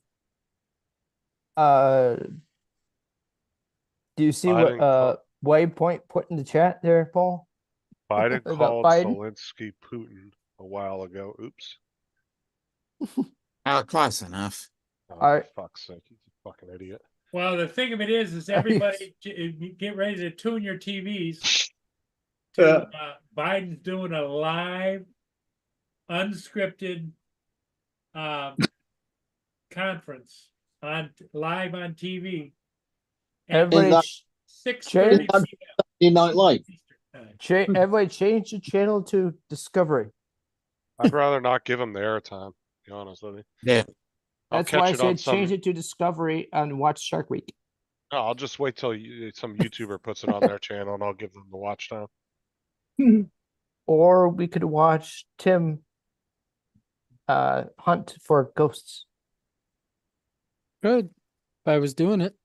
[SPEAKER 7] Do you see
[SPEAKER 8] Biden
[SPEAKER 7] what Waypoint put in the chat there, Paul?
[SPEAKER 8] Biden
[SPEAKER 7] About
[SPEAKER 8] called
[SPEAKER 7] Biden?
[SPEAKER 8] Zelensky Putin a while ago. Oops.
[SPEAKER 1] Oh, close enough.
[SPEAKER 8] Oh,
[SPEAKER 7] Alright.
[SPEAKER 8] for fuck's sake, you fucking idiot.
[SPEAKER 2] Well, the thing of it is everybody get ready to tune your TVs to Biden's doing a live, unscripted conference live on TV. at
[SPEAKER 7] Everybody,
[SPEAKER 9] that-
[SPEAKER 2] 6:30
[SPEAKER 9] Change-
[SPEAKER 2] p.m.
[SPEAKER 9] Saturday Night Live.
[SPEAKER 2] Eastern time.
[SPEAKER 7] everybody change the channel to Discovery.
[SPEAKER 8] I'd rather not give him the airtime, to be honest with you.
[SPEAKER 1] Yeah.
[SPEAKER 8] I'll
[SPEAKER 7] That's why I
[SPEAKER 8] catch it on
[SPEAKER 7] said change
[SPEAKER 8] some.
[SPEAKER 7] it to Discovery and watch Shark Week.
[SPEAKER 8] No, I'll just wait till some YouTuber puts it on their channel and I'll give them the watch time.
[SPEAKER 7] Or we could watch Tim hunt for ghosts.
[SPEAKER 5] Good. If I was doing it.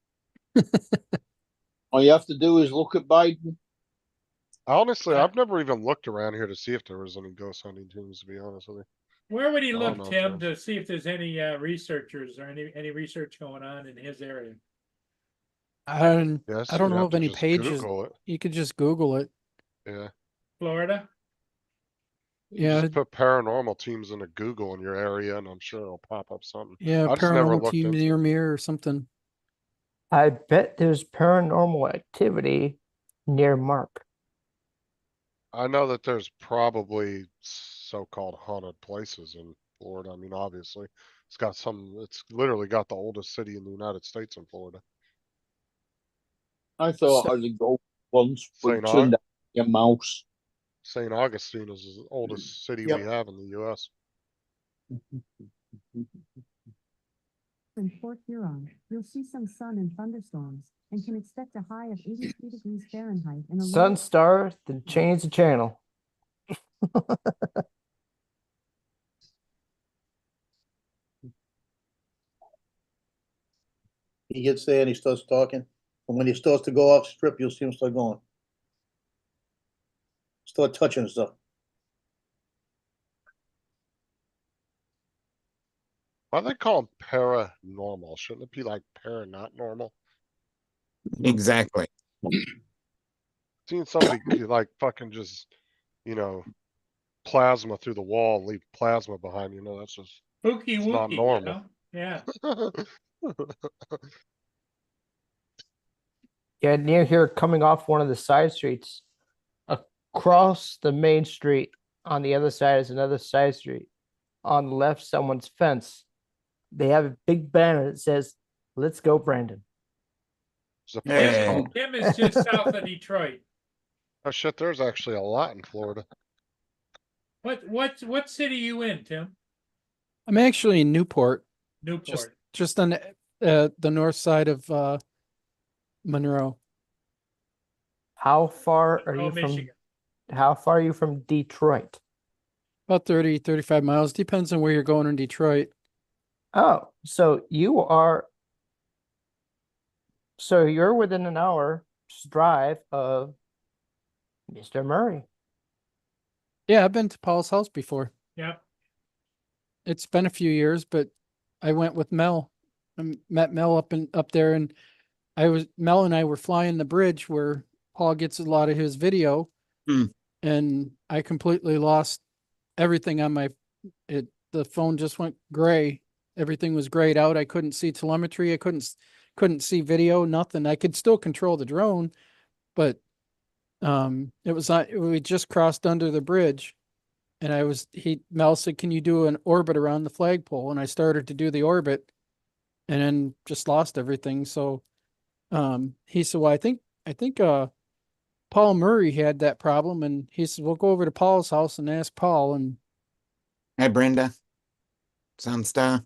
[SPEAKER 9] All you have to do is look at Biden.
[SPEAKER 8] Honestly, I've never even looked around here to see if there was any ghost hunting teams, to be honest with you.
[SPEAKER 2] Where would he
[SPEAKER 8] I don't
[SPEAKER 2] look,
[SPEAKER 8] know,
[SPEAKER 2] Tim,
[SPEAKER 8] Tim.
[SPEAKER 2] to see if there's any researchers or any research going on in his area?
[SPEAKER 8] Yes,
[SPEAKER 5] I don't
[SPEAKER 8] you
[SPEAKER 5] know
[SPEAKER 8] have
[SPEAKER 5] of
[SPEAKER 8] to
[SPEAKER 5] any
[SPEAKER 8] just
[SPEAKER 5] pages.
[SPEAKER 8] Google it.
[SPEAKER 5] You could just Google it.
[SPEAKER 8] Yeah.
[SPEAKER 2] Florida?
[SPEAKER 8] You
[SPEAKER 5] Yeah,
[SPEAKER 8] just put paranormal teams into Google in your area and I'm sure it'll pop up something.
[SPEAKER 5] yeah,
[SPEAKER 8] I just never
[SPEAKER 5] paranormal
[SPEAKER 8] looked
[SPEAKER 5] team
[SPEAKER 8] into
[SPEAKER 5] near
[SPEAKER 8] it.
[SPEAKER 5] me or something.
[SPEAKER 7] I bet there's paranormal activity near Mark.
[SPEAKER 8] I know that there's probably so-called haunted places in Florida. I mean, obviously, it's literally got the oldest city in the United States in Florida.
[SPEAKER 9] I thought
[SPEAKER 7] So-
[SPEAKER 9] I'd go once, but
[SPEAKER 8] St.
[SPEAKER 9] it turned out to be a mouse.
[SPEAKER 8] St. Augustine is the oldest city
[SPEAKER 4] Yep.
[SPEAKER 8] we have in the US.
[SPEAKER 10] In Port Huron, you'll see some sun and thunderstorms and can expect a high of 83 degrees Fahrenheit and a low
[SPEAKER 7] Sun Star, then change the channel.
[SPEAKER 4] He gets there and he starts talking. And when he starts to go off strip, you'll see him start going. Start touching stuff.
[SPEAKER 8] Why do they call them paranormal? Shouldn't it be like para not normal?
[SPEAKER 1] Exactly.
[SPEAKER 8] Seeing somebody like fucking just, plasma through the wall and leave plasma behind, that's just
[SPEAKER 2] Spooky
[SPEAKER 8] It's not
[SPEAKER 2] wooky,
[SPEAKER 8] normal.
[SPEAKER 2] Yeah.
[SPEAKER 7] Yeah, near here, coming off one of the side streets, across the main street, on the other side is another side street. On the left, someone's fence. They have a big banner that says, "Let's go, Brandon."
[SPEAKER 8] There's a place
[SPEAKER 1] Yeah.
[SPEAKER 8] called,
[SPEAKER 2] Tim is just south of Detroit.
[SPEAKER 8] oh shit, there's actually a lot in Florida.
[SPEAKER 2] What city you in, Tim?
[SPEAKER 5] I'm actually in Newport,
[SPEAKER 2] Newport.
[SPEAKER 5] just on the north side of Monroe.
[SPEAKER 7] How far are
[SPEAKER 2] Monroe,
[SPEAKER 7] you from?
[SPEAKER 2] Michigan.
[SPEAKER 7] How far are you from Detroit?
[SPEAKER 5] About 30, 35 miles. Depends on where you're going in Detroit.
[SPEAKER 7] Oh, so you are. So you're within an hour's drive of Mr. Murray.
[SPEAKER 5] Yeah, I've been to Paul's house before.
[SPEAKER 2] Yep.
[SPEAKER 5] It's been a few years, but I went with Mel. I met Mel up there, and Mel and I were flying the bridge where Paul gets a lot of his video, and I completely lost everything on the phone just went gray. Everything was grayed out. I couldn't see telemetry. I couldn't see video, nothing. I could still control the drone, but it was not, we just crossed under the bridge, and Mel said, "Can you do an orbit around the flagpole?" And I started to do the orbit and then just lost everything. So he said, "Well, I think Paul Murray had that problem," and he said, "We'll go over to Paul's house and ask Paul." And
[SPEAKER 1] Hey, Brenda. Sunstar.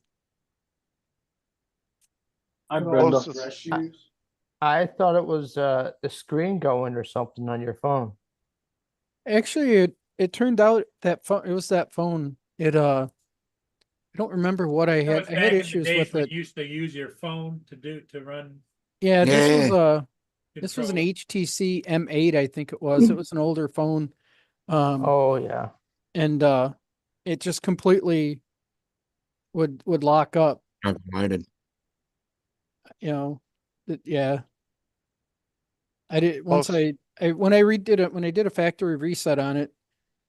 [SPEAKER 9] Hi,
[SPEAKER 6] Put
[SPEAKER 9] Brenda.
[SPEAKER 6] on dress shoes.
[SPEAKER 7] I thought it was the screen going or something on your phone.
[SPEAKER 5] actually, it turned out that phone, it was that phone. I don't remember what I
[SPEAKER 2] That
[SPEAKER 5] had.
[SPEAKER 2] was
[SPEAKER 5] I
[SPEAKER 2] back
[SPEAKER 5] had
[SPEAKER 2] in the
[SPEAKER 5] issues
[SPEAKER 2] days
[SPEAKER 5] with
[SPEAKER 2] when
[SPEAKER 5] it.
[SPEAKER 2] you used to use your phone to run.
[SPEAKER 5] Yeah, this was an
[SPEAKER 2] control.
[SPEAKER 5] HTC M8, I think it was. It was an older phone.
[SPEAKER 7] Oh yeah.
[SPEAKER 5] And it just completely would lock up,
[SPEAKER 1] Overloaded.
[SPEAKER 5] yeah. I did
[SPEAKER 8] Well,
[SPEAKER 5] once when I redid it, when I did a factory reset on it,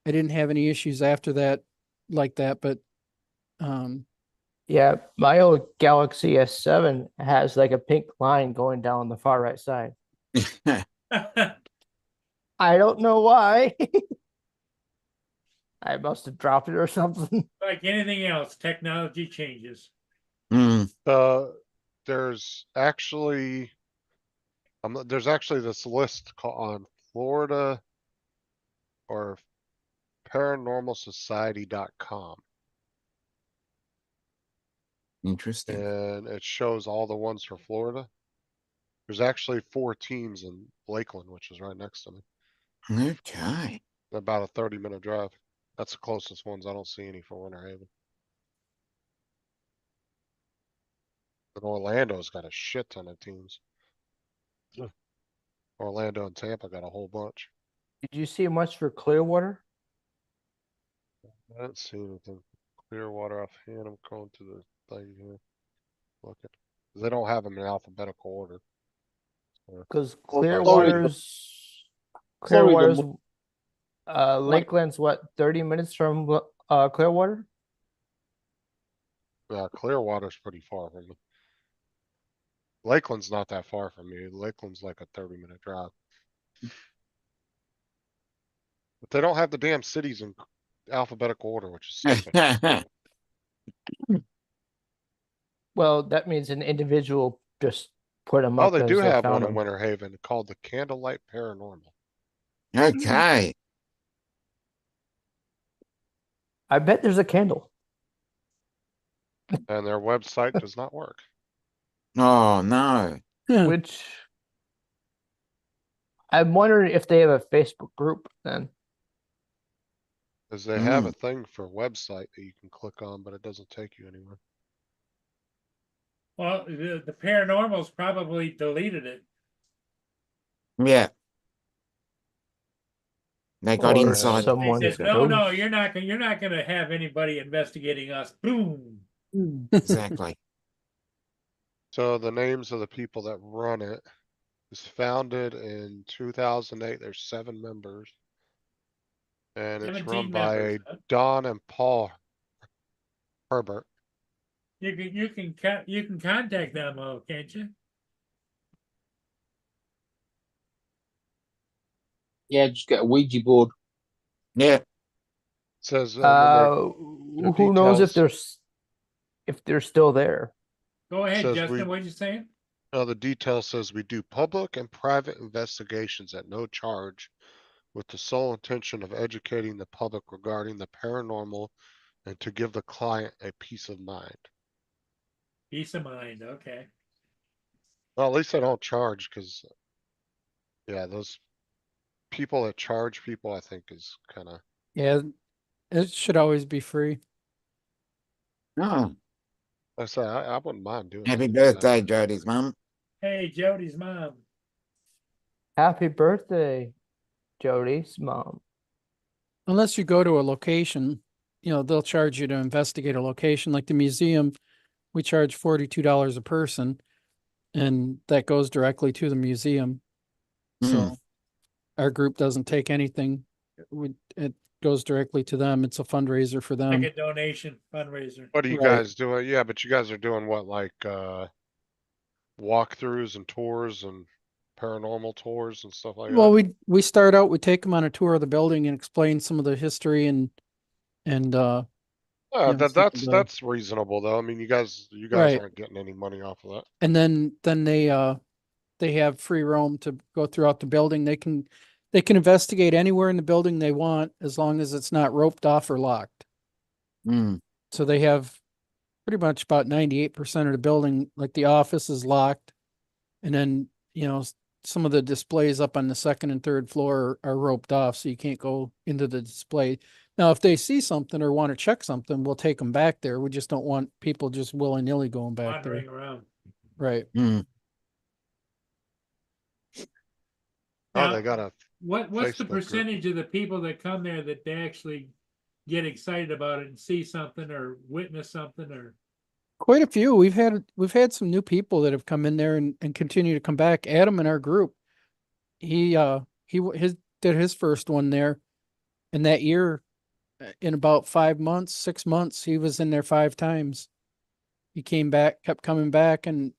[SPEAKER 5] I didn't have any issues after that like that, but
[SPEAKER 7] Yeah, my old Galaxy S7 has like a pink line going down the far right side. I don't know why. I must have dropped it or something.
[SPEAKER 2] Like anything else, technology changes.
[SPEAKER 8] there's actually this list on Florida or paranormalsociety.com,
[SPEAKER 1] Interesting.
[SPEAKER 8] and it shows all the ones for Florida. There's actually 4 teams in Lakeland, which is right next to me.
[SPEAKER 1] Okay.
[SPEAKER 8] About a 30-minute drive. That's the closest ones. I don't see any for Winter Haven. But Orlando's got a shit ton of teams. Orlando and Tampa got a whole bunch.
[SPEAKER 7] Did you see much for Clearwater?
[SPEAKER 8] I didn't see anything. Clearwater offhand. I'm going to the thing here. Look at. They don't have them in alphabetical order.
[SPEAKER 7] Because
[SPEAKER 9] Florida.
[SPEAKER 7] Clearwater's
[SPEAKER 9] Florida.
[SPEAKER 7] Lakeland's what, 30 minutes from Clearwater?
[SPEAKER 8] Clearwater's pretty far from me. Lakeland's not that far from me. Lakeland's like a 30-minute drive. But they don't have the damn cities in alphabetical order, which is stupid.
[SPEAKER 7] Well, that means an individual just put them
[SPEAKER 8] Oh,
[SPEAKER 7] up
[SPEAKER 8] they
[SPEAKER 7] as
[SPEAKER 8] do
[SPEAKER 7] they
[SPEAKER 8] have
[SPEAKER 7] found
[SPEAKER 8] one in
[SPEAKER 7] them.
[SPEAKER 8] Winter Haven called the Candlelight Paranormal.
[SPEAKER 1] Okay.
[SPEAKER 7] I bet there's a candle.
[SPEAKER 8] And their website does not work.
[SPEAKER 1] Oh, no.
[SPEAKER 5] Yeah.
[SPEAKER 7] Which I'm wondering if they have a Facebook group then.
[SPEAKER 8] Cause they have a thing for website that you can click on, but it doesn't take you anywhere.
[SPEAKER 2] Well, the paranormal's probably deleted it.
[SPEAKER 1] Yeah. They got
[SPEAKER 7] Or
[SPEAKER 1] inside.
[SPEAKER 2] They
[SPEAKER 7] someone's
[SPEAKER 2] said, no,
[SPEAKER 7] ghost.
[SPEAKER 2] you're not gonna have anybody investigating us. Boom.
[SPEAKER 1] Exactly.
[SPEAKER 8] So the names of the people that run it is founded in 2008. There's 7 members. And it's
[SPEAKER 2] 17
[SPEAKER 8] run by
[SPEAKER 2] members. Huh?
[SPEAKER 8] Don and Paul Herbert.
[SPEAKER 2] You can contact them, can't you?
[SPEAKER 9] Yeah, just get a Ouija board.
[SPEAKER 1] Yeah.
[SPEAKER 8] Says,
[SPEAKER 7] Who knows if
[SPEAKER 8] details-
[SPEAKER 7] they're still there?
[SPEAKER 2] Go ahead,
[SPEAKER 8] Says
[SPEAKER 2] Justin.
[SPEAKER 8] we-
[SPEAKER 2] What you saying?
[SPEAKER 8] the detail says we do public and private investigations at no charge with the sole intention of educating the public regarding the paranormal and to give the client a peace of mind.
[SPEAKER 2] Peace of mind. Okay.
[SPEAKER 8] Well, at least I don't charge because, yeah, those people that charge people, I think is kind of,
[SPEAKER 5] Yeah, it should always be free.
[SPEAKER 1] Oh,
[SPEAKER 8] I say, I wouldn't mind doing
[SPEAKER 1] happy
[SPEAKER 8] that.
[SPEAKER 1] birthday, Jody's mum.
[SPEAKER 2] Hey, Jody's mom.
[SPEAKER 7] Happy birthday, Jody's mom.
[SPEAKER 5] Unless you go to a location, they'll charge you to investigate a location like the museum. We charge $42 a person, and that goes directly to the museum. So our group doesn't take anything. It goes directly to them. It's a fundraiser for them.
[SPEAKER 2] Like a donation fundraiser.
[SPEAKER 8] What are you
[SPEAKER 5] Right.
[SPEAKER 8] guys doing? Yeah, but you guys are doing what, like, walkthroughs and tours and paranormal tours and stuff like
[SPEAKER 5] Well,
[SPEAKER 8] that?
[SPEAKER 5] we start out, we take them on a tour of the building and explain some of the history and
[SPEAKER 8] Yeah,
[SPEAKER 5] some of the-
[SPEAKER 8] that's reasonable though. I mean, you guys
[SPEAKER 5] Right.
[SPEAKER 8] aren't getting any money off of that.
[SPEAKER 5] and then they have free roam to go throughout the building. They can investigate anywhere in the building they want as long as it's not roped off or locked.
[SPEAKER 1] Mm.
[SPEAKER 5] So they have pretty much about 98% of the building, like the office is locked. And then, some of the displays up on the second and third floor are roped off, so you can't go into the display. Now, if they see something or want to check something, we'll take them back there. We just don't want people just willy-nilly going back there.
[SPEAKER 2] Wandering around.
[SPEAKER 5] Right.
[SPEAKER 1] Mm.
[SPEAKER 8] Oh,
[SPEAKER 2] Now,
[SPEAKER 8] they got a,
[SPEAKER 2] what's the
[SPEAKER 8] Facebook group.
[SPEAKER 2] percentage of the people that come there that they actually get excited about it and see something or witness something or?
[SPEAKER 5] Quite a few. We've had some new people that have come in there and continue to come back. Adam in our group, he did his first one there, and that year, in about 5 months, 6 months, he was in there 5 times. He came back, kept coming back, and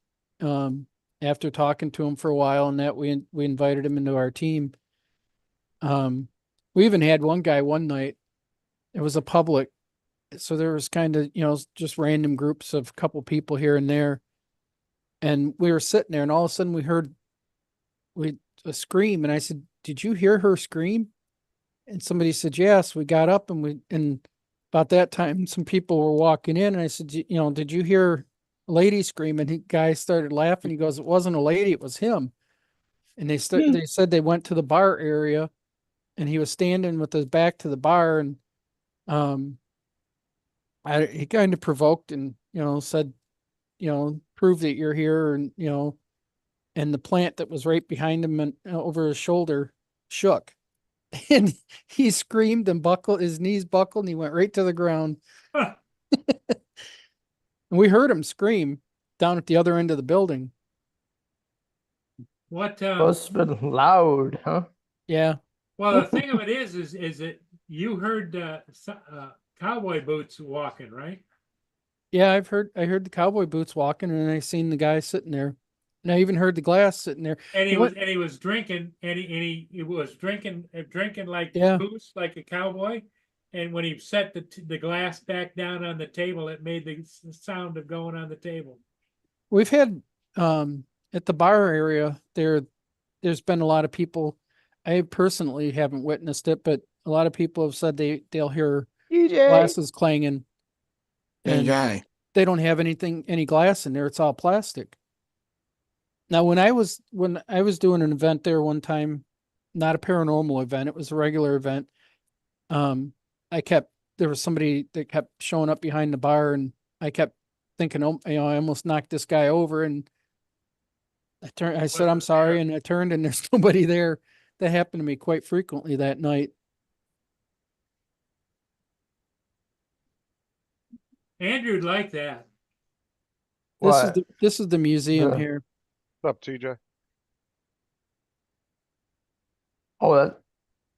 [SPEAKER 5] after talking to him for a while, and that we invited him into our team. We even had one guy one night. It was a public. So there was kind of, just random groups of a couple people here and there. And we were sitting there and all of a sudden we heard a scream. And I said, "Did you hear her scream?" And somebody said, "Yes." We got up and about that time, some people were walking in and I said, "Did you hear a lady scream?" And the guy started laughing. He goes, "It wasn't a lady, it was him." And they said they went to the bar area and he was standing with his back to the bar and, he kind of provoked and, said, "Prove that you're here." And, and the plant that was right behind him and over his shoulder shook and he screamed and his knees buckled and he went right to the ground.
[SPEAKER 2] Huh.
[SPEAKER 5] And we heard him scream down at the other end of the
[SPEAKER 2] What?
[SPEAKER 7] Must have been loud, huh?
[SPEAKER 5] Yeah.
[SPEAKER 2] Well, the thing of it is that you heard cowboy boots walking, right?
[SPEAKER 5] Yeah, I heard the cowboy boots walking and I seen the guy sitting there. And I even heard the glass sitting there.
[SPEAKER 2] And
[SPEAKER 5] What-
[SPEAKER 2] he was drinking, and he was drinking like
[SPEAKER 5] Yeah.
[SPEAKER 2] booze, like a cowboy. And when he set the glass back down on the table, it made the sound of going on the table.
[SPEAKER 5] We've had at the bar area there's been a lot of people. I personally haven't witnessed it, but a lot of people have said they'll hear
[SPEAKER 7] DJ.
[SPEAKER 5] glasses clanging. And
[SPEAKER 1] DJ.
[SPEAKER 5] they don't have any glass in there. It's all plastic. Now, when I was doing an event there one time, not a paranormal event, it was a regular event. There was somebody that kept showing up behind the bar, and I kept thinking, oh, I almost knocked this guy over, and I said, I'm sorry, and I turned, and there's nobody there. That happened to me quite frequently that night.
[SPEAKER 2] Andrew'd like that.
[SPEAKER 7] What?
[SPEAKER 5] This is the museum
[SPEAKER 7] The-
[SPEAKER 5] here.
[SPEAKER 8] What's up, TJ?
[SPEAKER 7] Oh, that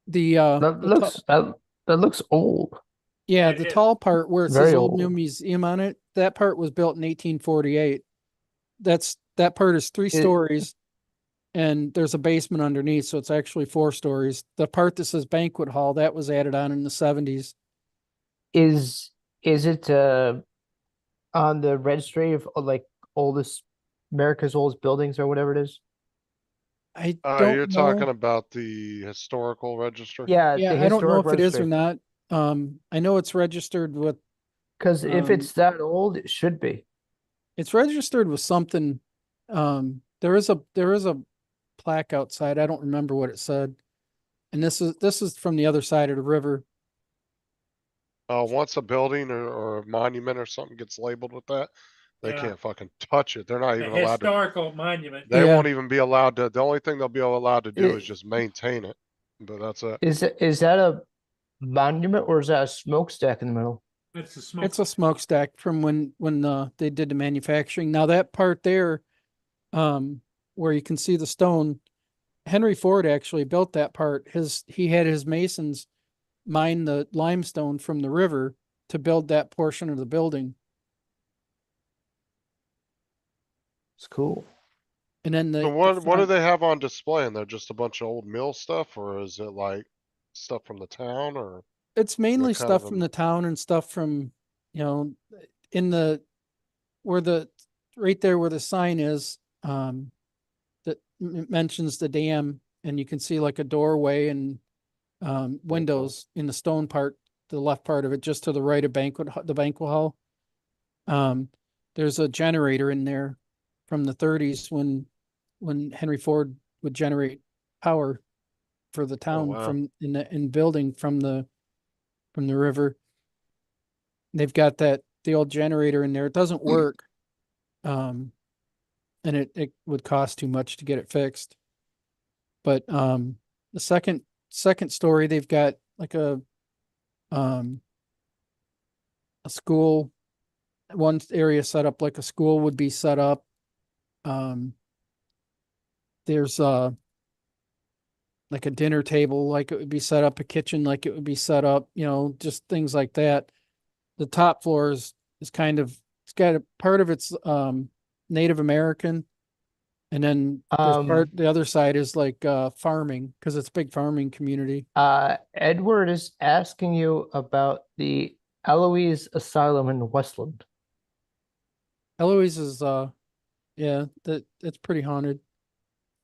[SPEAKER 5] The
[SPEAKER 7] looks that looks old.
[SPEAKER 5] Yeah,
[SPEAKER 2] It
[SPEAKER 5] the
[SPEAKER 2] is.
[SPEAKER 5] tall part where it
[SPEAKER 7] Very
[SPEAKER 5] says Old Mill
[SPEAKER 7] old.
[SPEAKER 5] Museum on it, that part was built in 1848. That part is 3 stories, and there's a basement underneath, so it's actually 4 stories. The part that says banquet hall, that was added on in the 70s.
[SPEAKER 7] Is it on the registry of like oldest America's oldest buildings or whatever it is?
[SPEAKER 5] I don't
[SPEAKER 8] You're
[SPEAKER 5] know.
[SPEAKER 8] talking about the historical register?
[SPEAKER 7] Yeah,
[SPEAKER 5] Yeah,
[SPEAKER 7] the
[SPEAKER 5] I don't know
[SPEAKER 7] historic
[SPEAKER 5] if it is or
[SPEAKER 7] registry.
[SPEAKER 5] not. I know it's registered with
[SPEAKER 7] Because if it's that old, it should be.
[SPEAKER 5] it's registered with something. There is a plaque outside. I don't remember what it said. And this is from the other side of the river.
[SPEAKER 8] Once a building or a monument or something gets labeled with that, they
[SPEAKER 2] Yeah.
[SPEAKER 8] can't fucking touch it. They're not
[SPEAKER 2] A
[SPEAKER 8] even allowed to.
[SPEAKER 2] historical monument.
[SPEAKER 8] They
[SPEAKER 5] Yeah.
[SPEAKER 8] won't even be allowed to. The only thing they'll be allowed to do
[SPEAKER 7] It-
[SPEAKER 8] is just maintain it. But that's it.
[SPEAKER 7] Is that a monument or is that a smokestack in the middle?
[SPEAKER 2] It's a smoke.
[SPEAKER 5] It's a smokestack from when they did the manufacturing. Now that part there, where you can see the stone, Henry Ford actually built that part. He had his masons mine the limestone from the river to build that portion of the building.
[SPEAKER 7] It's cool.
[SPEAKER 5] And then
[SPEAKER 8] So
[SPEAKER 5] the
[SPEAKER 8] what do
[SPEAKER 5] front-
[SPEAKER 8] they have on display? And they're just a bunch of old mill stuff, or is it like stuff from the town, or?
[SPEAKER 5] It's mainly
[SPEAKER 8] kind
[SPEAKER 5] stuff
[SPEAKER 8] of
[SPEAKER 5] from
[SPEAKER 8] a-
[SPEAKER 5] the town and stuff from, in right there where the sign is, that mentions the dam, and you can see like a doorway and windows in the stone part, the left part of it, just to the right of the banquet hall. There's a generator in there from the 30s when Henry Ford would generate power for the town
[SPEAKER 8] wow.
[SPEAKER 5] in building from the river. They've got the old generator in there. It doesn't work. And it would cost too much to get it fixed. But the second story, they've got like a school. One area set up like a school would be set up. There's like a dinner table, like it would be set up, a kitchen, like it would be set up, just things like that. The top floor is kind of, it's got a part of it's Native American. And then the other side is like farming, because it's a big farming community.
[SPEAKER 7] Edward is asking you about the Eloise Asylum in Westland.
[SPEAKER 5] Eloise is it's pretty haunted.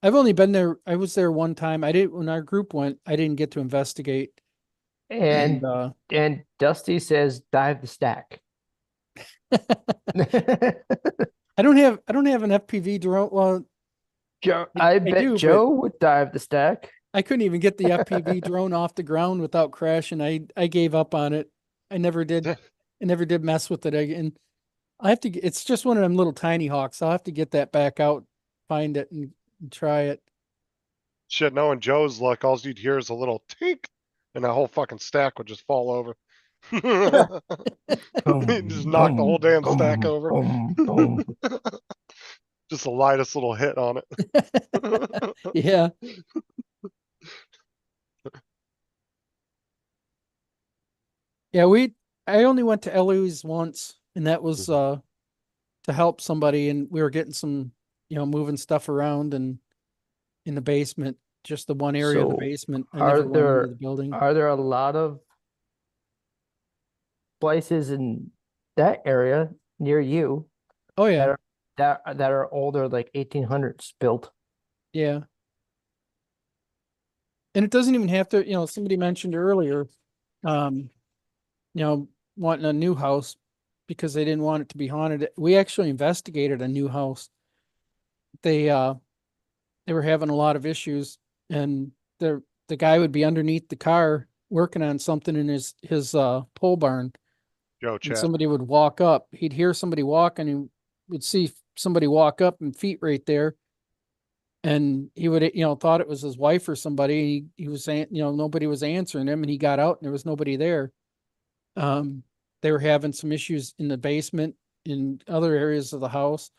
[SPEAKER 5] I've only been there. I was there one time. When our group went, I didn't get to investigate.
[SPEAKER 7] And Dusty says dive the stack.
[SPEAKER 5] I don't have an FPV drone. Well,
[SPEAKER 7] Joe,
[SPEAKER 5] I
[SPEAKER 7] I bet
[SPEAKER 5] do, but-
[SPEAKER 7] Joe would dive the stack.
[SPEAKER 5] I couldn't even get the FPV drone off the ground without crashing. I gave up on it. I never did. I never did mess with it again. I have to. It's just one of them little tiny hawks. I'll have to get that back out, find it, and try it.
[SPEAKER 8] Shit, knowing Joe's luck, all you'd hear is a little tink, and that whole fucking stack would just fall over. He'd just knock the whole damn stack over. Just the lightest little hit on it.
[SPEAKER 5] Yeah. Yeah, I only went to Eloise once, and that was to help somebody, and we were getting some, moving stuff around and in the basement, just the one area of the
[SPEAKER 7] So
[SPEAKER 5] basement. I
[SPEAKER 7] are
[SPEAKER 5] never went into
[SPEAKER 7] there
[SPEAKER 5] the building.
[SPEAKER 7] are there a lot of places in that area near you
[SPEAKER 5] Oh
[SPEAKER 7] that
[SPEAKER 5] yeah,
[SPEAKER 7] are that are older, like 1800s built?
[SPEAKER 5] yeah. And it doesn't even have to, somebody mentioned earlier, um, wanting a new house because they didn't want it to be haunted. We actually investigated a new house. They were having a lot of issues, and the guy would be underneath the car working on something in his pole barn,
[SPEAKER 8] Joe
[SPEAKER 5] and
[SPEAKER 8] chat.
[SPEAKER 5] somebody would walk up. He'd hear somebody walk, and he would see somebody walk up and feet right there. And he would, thought it was his wife or somebody. He was saying, nobody was answering him, and he got out and there was nobody there. They were having some issues in the basement, in other areas of the house.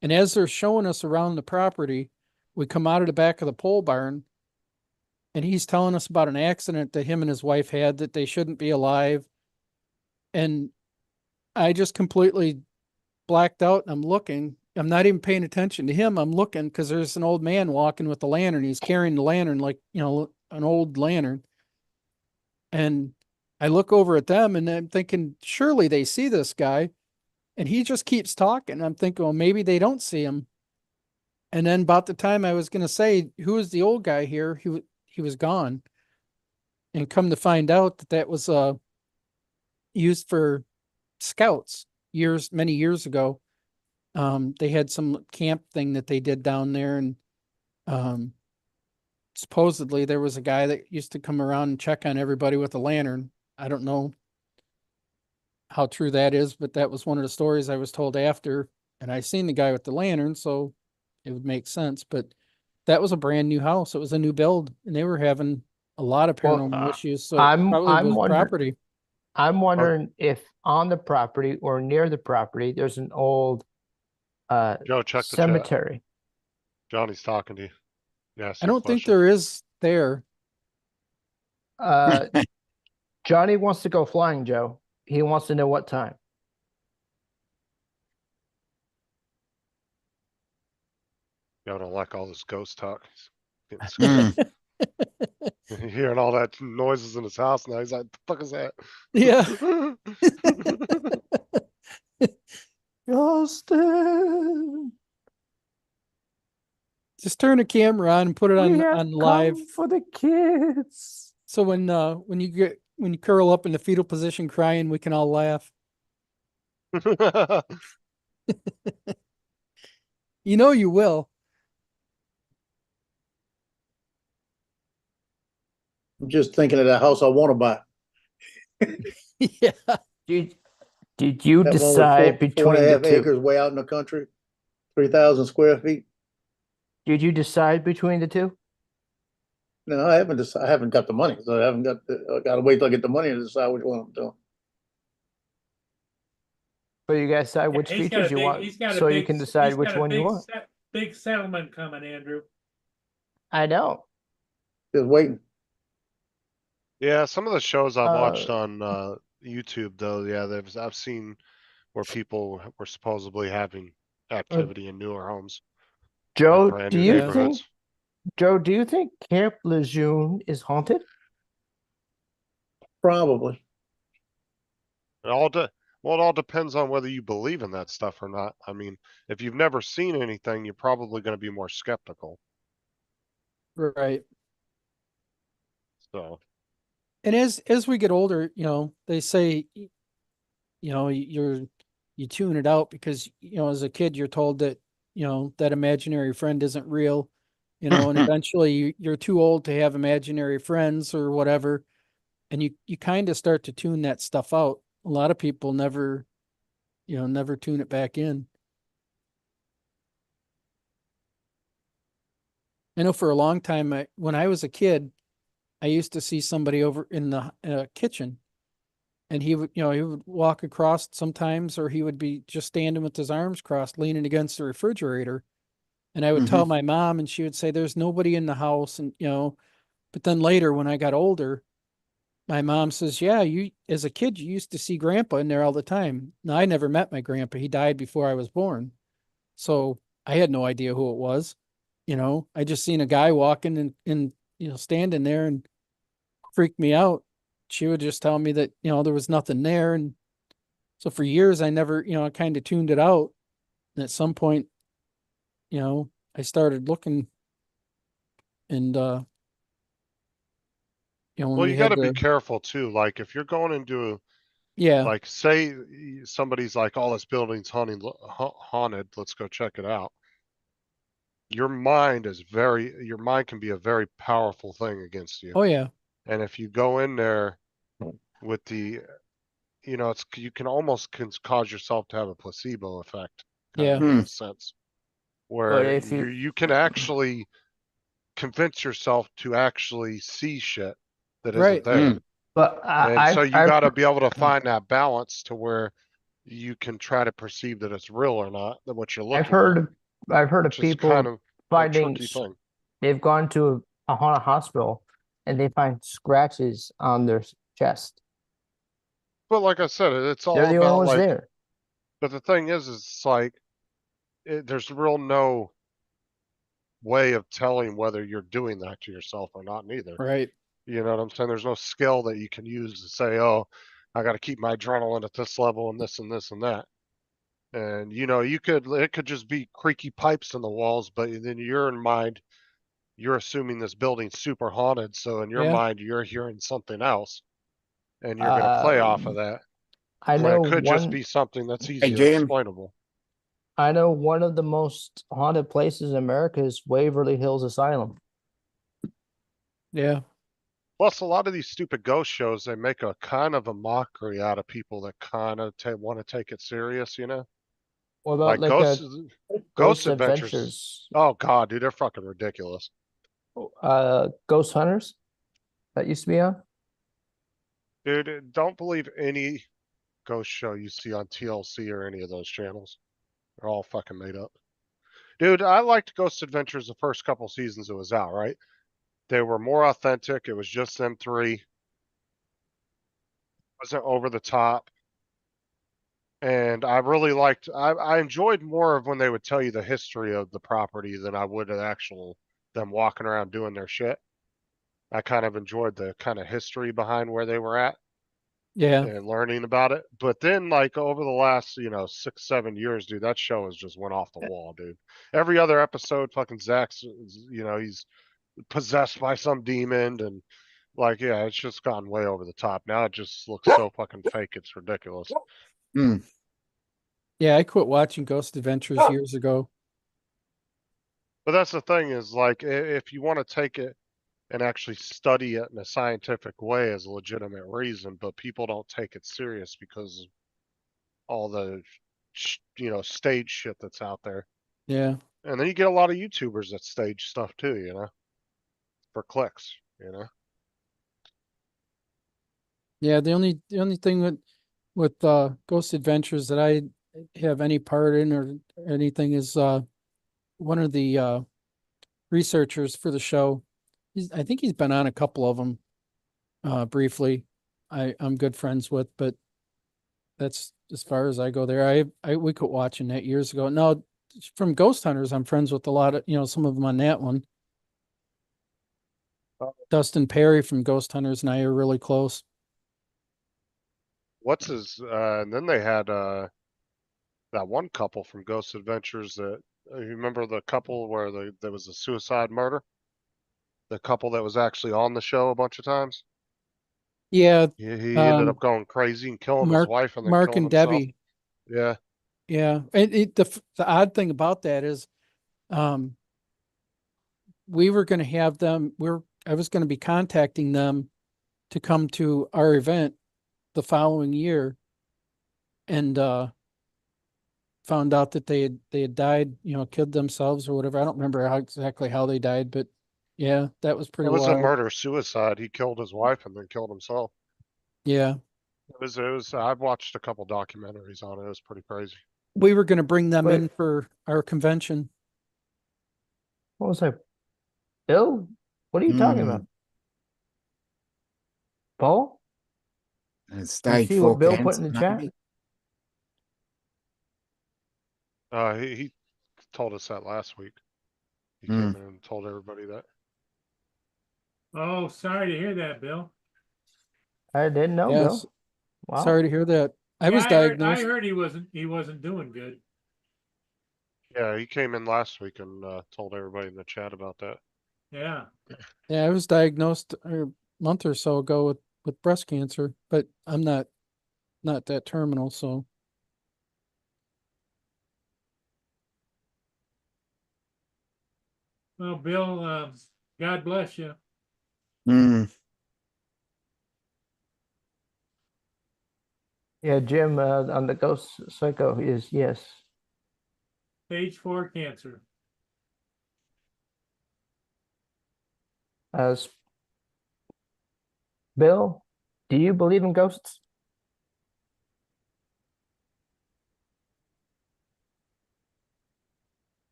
[SPEAKER 5] And as they're showing us around the property, we come out of the back of the pole barn, and he's telling us about an accident that him and his wife had, that they shouldn't be alive. And I just completely blacked out, and I'm looking. I'm not even paying attention to him. I'm looking because there's an old man walking with the lantern. He's carrying the lantern like, an old lantern. And I look over at them, and I'm thinking, surely they see this guy. And he just keeps talking. I'm thinking, well, maybe they don't see him. And then about the time I was going to say, who is the old guy here? He was gone. And come to find out that was used for scouts many years ago. They had some camp thing that they did down there, and supposedly there was a guy that used to come around and check on everybody with a lantern. I don't know how true that is, but that was one of the stories I was told after, and I seen the guy with the lantern, so it would make sense. But that was a brand new house. It was a new build, and they were having a lot of
[SPEAKER 7] Well,
[SPEAKER 5] paranormal issues. So it probably was property.
[SPEAKER 7] I'm wondering if on the property or near the property there's an old
[SPEAKER 8] Joe, check the chat.
[SPEAKER 7] cemetery.
[SPEAKER 8] Johnny's talking to you. Yeah,
[SPEAKER 5] I don't think there is there.
[SPEAKER 7] Johnny wants to go flying, Joe. He wants to know what time.
[SPEAKER 8] Joe don't like all this ghost talk. He's
[SPEAKER 1] Mm.
[SPEAKER 8] getting hearing all that noises in his house now. He's like, the fuck is that?
[SPEAKER 5] Yeah. Austin. Just turn the camera on and put it on live
[SPEAKER 7] for the kids.
[SPEAKER 5] so when you curl up in the fetal position crying, we can all laugh. You will.
[SPEAKER 4] I'm just thinking of that house I want to buy.
[SPEAKER 5] Yeah.
[SPEAKER 7] Did you
[SPEAKER 4] That one with
[SPEAKER 7] decide
[SPEAKER 4] four
[SPEAKER 7] between
[SPEAKER 4] and a
[SPEAKER 7] the
[SPEAKER 4] half
[SPEAKER 7] two?
[SPEAKER 4] acres way out in the country, 3,000 square feet.
[SPEAKER 7] Did you decide between the two?
[SPEAKER 4] No, I haven't got the money, so I haven't got. I got to wait till I get the money to decide which one I'm doing.
[SPEAKER 7] But you guys decide which
[SPEAKER 2] He's got a
[SPEAKER 7] features you
[SPEAKER 2] big-
[SPEAKER 7] want,
[SPEAKER 2] he's got a
[SPEAKER 7] so you
[SPEAKER 2] big-
[SPEAKER 7] can decide
[SPEAKER 2] he's
[SPEAKER 7] which
[SPEAKER 2] got a
[SPEAKER 7] one you
[SPEAKER 2] big
[SPEAKER 7] want.
[SPEAKER 2] Big settlement coming, Andrew.
[SPEAKER 7] I know.
[SPEAKER 4] Just waiting.
[SPEAKER 8] Yeah, some of the shows I've watched
[SPEAKER 7] Uh,
[SPEAKER 8] on YouTube though, yeah, I've seen where people were supposedly having activity in newer homes.
[SPEAKER 7] Joe,
[SPEAKER 8] brand
[SPEAKER 7] do
[SPEAKER 8] new
[SPEAKER 7] you
[SPEAKER 8] neighborhoods.
[SPEAKER 7] think? Joe, do you think Camp Lejeune is haunted?
[SPEAKER 4] Probably.
[SPEAKER 8] Well, it all depends on whether you believe in that stuff or not. I mean, if you've never seen anything, you're probably going to be more skeptical.
[SPEAKER 5] Right.
[SPEAKER 8] So,
[SPEAKER 5] And as we get older, they say, you tune it out because, as a kid, you're told that, that imaginary friend isn't real, and eventually you're too old to have imaginary friends or whatever. And you kind of start to tune that stuff out. A lot of people never tune it back in. I know for a long time, when I was a kid, I used to see somebody over in the kitchen, and he would walk across sometimes, or he would be just standing with his arms crossed, leaning against the refrigerator. And I would tell my mom, and she would say, "There's nobody in the house." And, but then later when I got older, My mom says, yeah, you, as a kid, you used to see grandpa in there all the time. Now, I never met my grandpa. He died before I was born. So I had no idea who it was. You know, I just seen a guy walking and, you know, standing there and freaked me out. She would just tell me that, you know, there was nothing there. And so for years, I never, you know, I kind of tuned it out. And at some point, you know, I started looking and, you know, when
[SPEAKER 8] Well,
[SPEAKER 5] we
[SPEAKER 8] you got
[SPEAKER 5] had
[SPEAKER 8] to be
[SPEAKER 5] the,
[SPEAKER 8] careful too. Like if you're going into
[SPEAKER 5] yeah,
[SPEAKER 8] like say somebody's like, "Oh, this building's haunted. Let's go check it out." Your mind can be a very powerful thing against you.
[SPEAKER 5] oh yeah,
[SPEAKER 8] And if you go in there with you can almost cause yourself to have a placebo effect, kind
[SPEAKER 5] yeah,
[SPEAKER 8] of in a sense,
[SPEAKER 7] But
[SPEAKER 8] where
[SPEAKER 7] if you,
[SPEAKER 8] you can actually convince yourself to actually see shit that isn't
[SPEAKER 5] right.
[SPEAKER 8] there.
[SPEAKER 7] but
[SPEAKER 8] And so you
[SPEAKER 7] I've
[SPEAKER 8] got to be able to find that balance to where you can try to perceive that it's real or not, that what you're
[SPEAKER 7] I've
[SPEAKER 8] looking at,
[SPEAKER 7] I've heard of
[SPEAKER 8] which is kind
[SPEAKER 7] people
[SPEAKER 8] of a
[SPEAKER 7] finding
[SPEAKER 8] tricky thing.
[SPEAKER 7] they've gone to a haunted hospital and they find scratches on their chest.
[SPEAKER 8] But like I said, it's
[SPEAKER 7] They're
[SPEAKER 8] all
[SPEAKER 7] the only
[SPEAKER 8] about
[SPEAKER 7] ones
[SPEAKER 8] like,
[SPEAKER 7] there.
[SPEAKER 8] but the thing is it's like, there's real no way of telling whether you're doing that to yourself or not, neither.
[SPEAKER 5] Right.
[SPEAKER 8] You know what I'm saying? There's no skill that you can use to say, oh, I got to keep my adrenaline at this level and this and this and that. And it could just be creaky pipes in the walls, but then you're in mind, you're assuming this building's super haunted. So in your
[SPEAKER 5] Yeah.
[SPEAKER 8] mind, you're hearing something else and you're going to play off of that
[SPEAKER 7] I
[SPEAKER 8] when
[SPEAKER 7] know
[SPEAKER 8] it could just
[SPEAKER 7] one.
[SPEAKER 8] be something that's
[SPEAKER 1] Hey,
[SPEAKER 8] easily
[SPEAKER 1] Jim.
[SPEAKER 8] explainable.
[SPEAKER 7] I know one of the most haunted places in America is Waverly Hills Asylum.
[SPEAKER 5] Yeah.
[SPEAKER 8] Plus, a lot of these stupid ghost shows, they make a kind of a mockery out of people that kind of want to take it serious, you know?
[SPEAKER 7] What about
[SPEAKER 8] Like
[SPEAKER 7] like a
[SPEAKER 8] Ghost
[SPEAKER 7] Ghost
[SPEAKER 8] Adventures.
[SPEAKER 7] Adventures?
[SPEAKER 8] Oh God, dude, they're fucking ridiculous.
[SPEAKER 7] Ghost Hunters that used to be on.
[SPEAKER 8] Dude, don't believe any ghost show you see on TLC or any of those channels. They're all fucking made up. Dude, I liked Ghost Adventures the first couple seasons it was out, right? They were more authentic. It was just them three. Wasn't over the top. And I really I enjoyed more of when they would tell you the history of the property than I would them walking around doing their shit. I kind of enjoyed the kind of history behind where they were at
[SPEAKER 5] Yeah.
[SPEAKER 8] and learning about it. But then like over the last, 6, 7 years, dude, that show has just went off the wall, dude. Every other episode, fucking Zach's, he's possessed by some demon and like, yeah, it's just gone way over the top. Now it just looks so fucking fake. It's ridiculous.
[SPEAKER 1] Mm.
[SPEAKER 5] Yeah. I quit watching Ghost Adventures years ago.
[SPEAKER 8] But that's the thing is like, if you want to take it and actually study it in a scientific way as a legitimate reason, but people don't take it serious because of all the, stage shit that's out there.
[SPEAKER 5] Yeah.
[SPEAKER 8] And then you get a lot of YouTubers that stage stuff too, for clicks,
[SPEAKER 5] Yeah. The only thing with Ghost Adventures that I have any part in or anything is one of the researchers for the show. I think he's been on a couple of them briefly. I'm good friends with, but that's as far as I go there. We quit watching that years ago. Now from Ghost Hunters, I'm friends with a lot of, some of them on that one. Dustin Perry from Ghost Hunters and I are really close.
[SPEAKER 8] and then they had that one couple from Ghost Adventures that, you remember the couple where there was a suicide murder? The couple that was actually on the show a bunch of times?
[SPEAKER 5] Yeah.
[SPEAKER 8] He ended up going crazy and killing his wife and then
[SPEAKER 5] Mark
[SPEAKER 8] killing
[SPEAKER 5] and
[SPEAKER 8] himself.
[SPEAKER 5] Debbie.
[SPEAKER 8] Yeah.
[SPEAKER 5] Yeah. And the odd thing about that is, we were going to have them, I was going to be contacting them to come to our event the following year and, found out that they had died, killed themselves or whatever. I don't remember exactly how they died, but yeah, that was pretty
[SPEAKER 8] It was a
[SPEAKER 5] wild.
[SPEAKER 8] murder-suicide. He killed his wife and then killed himself.
[SPEAKER 5] Yeah.
[SPEAKER 8] It was, I've watched a couple documentaries on it. It was pretty crazy.
[SPEAKER 5] We were going to bring them
[SPEAKER 7] Wait.
[SPEAKER 5] in for our convention.
[SPEAKER 7] What was that? Bill? What are you talking about? Paul,
[SPEAKER 1] And
[SPEAKER 7] you
[SPEAKER 1] stage
[SPEAKER 7] see
[SPEAKER 1] 4
[SPEAKER 7] what Bill put
[SPEAKER 1] cancer,
[SPEAKER 7] in the chat?
[SPEAKER 1] maybe.
[SPEAKER 8] He told us that last week. He
[SPEAKER 1] Hmm.
[SPEAKER 8] came in and told everybody that.
[SPEAKER 2] Oh, sorry to hear that, Bill.
[SPEAKER 7] I didn't know,
[SPEAKER 5] Yes.
[SPEAKER 7] Bill. Wow.
[SPEAKER 5] Sorry to hear that. I
[SPEAKER 2] Yeah,
[SPEAKER 5] was
[SPEAKER 2] I
[SPEAKER 5] diagnosed.
[SPEAKER 2] heard he wasn't doing good.
[SPEAKER 8] Yeah, he came in last week and told everybody in the chat about that.
[SPEAKER 2] Yeah.
[SPEAKER 5] Yeah, I was diagnosed a month or so ago with breast cancer, but I'm not that terminal, so
[SPEAKER 2] Well, Bill, God bless you.
[SPEAKER 1] Hmm.
[SPEAKER 7] Yeah, Jim on the Ghost Psycho is yes.
[SPEAKER 2] Stage 4 cancer.
[SPEAKER 7] As Bill, do you believe in ghosts?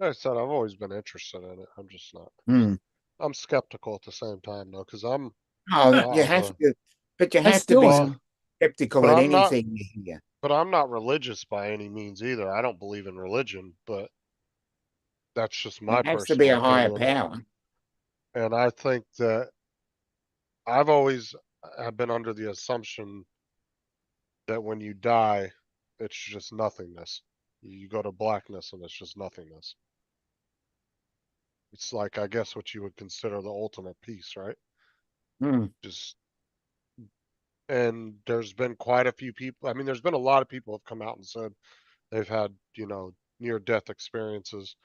[SPEAKER 8] Like I said, I've always been interested in it. I'm just not.
[SPEAKER 1] Hmm.
[SPEAKER 8] I'm skeptical at the same time though, because I'm
[SPEAKER 1] Oh,
[SPEAKER 8] not
[SPEAKER 1] you
[SPEAKER 8] of
[SPEAKER 1] have
[SPEAKER 8] a-
[SPEAKER 1] to, but you
[SPEAKER 5] I
[SPEAKER 1] have to be
[SPEAKER 5] still am.
[SPEAKER 1] skeptical
[SPEAKER 8] But
[SPEAKER 1] at
[SPEAKER 8] I'm not-
[SPEAKER 1] anything you hear.
[SPEAKER 8] but I'm not religious by any means either. I don't believe in religion, but that's just my
[SPEAKER 1] There has to be
[SPEAKER 8] personal
[SPEAKER 1] a higher
[SPEAKER 8] opinion.
[SPEAKER 1] power.
[SPEAKER 8] And I think that I've always have been under the assumption that when you die, it's just nothingness. You go to blackness and it's just nothingness. It's like, I guess, what you would consider the ultimate peace, right?
[SPEAKER 1] Hmm.
[SPEAKER 8] Just, and there's been quite a few people. I mean, there's been a lot of people have come out and said they've had, near death experiences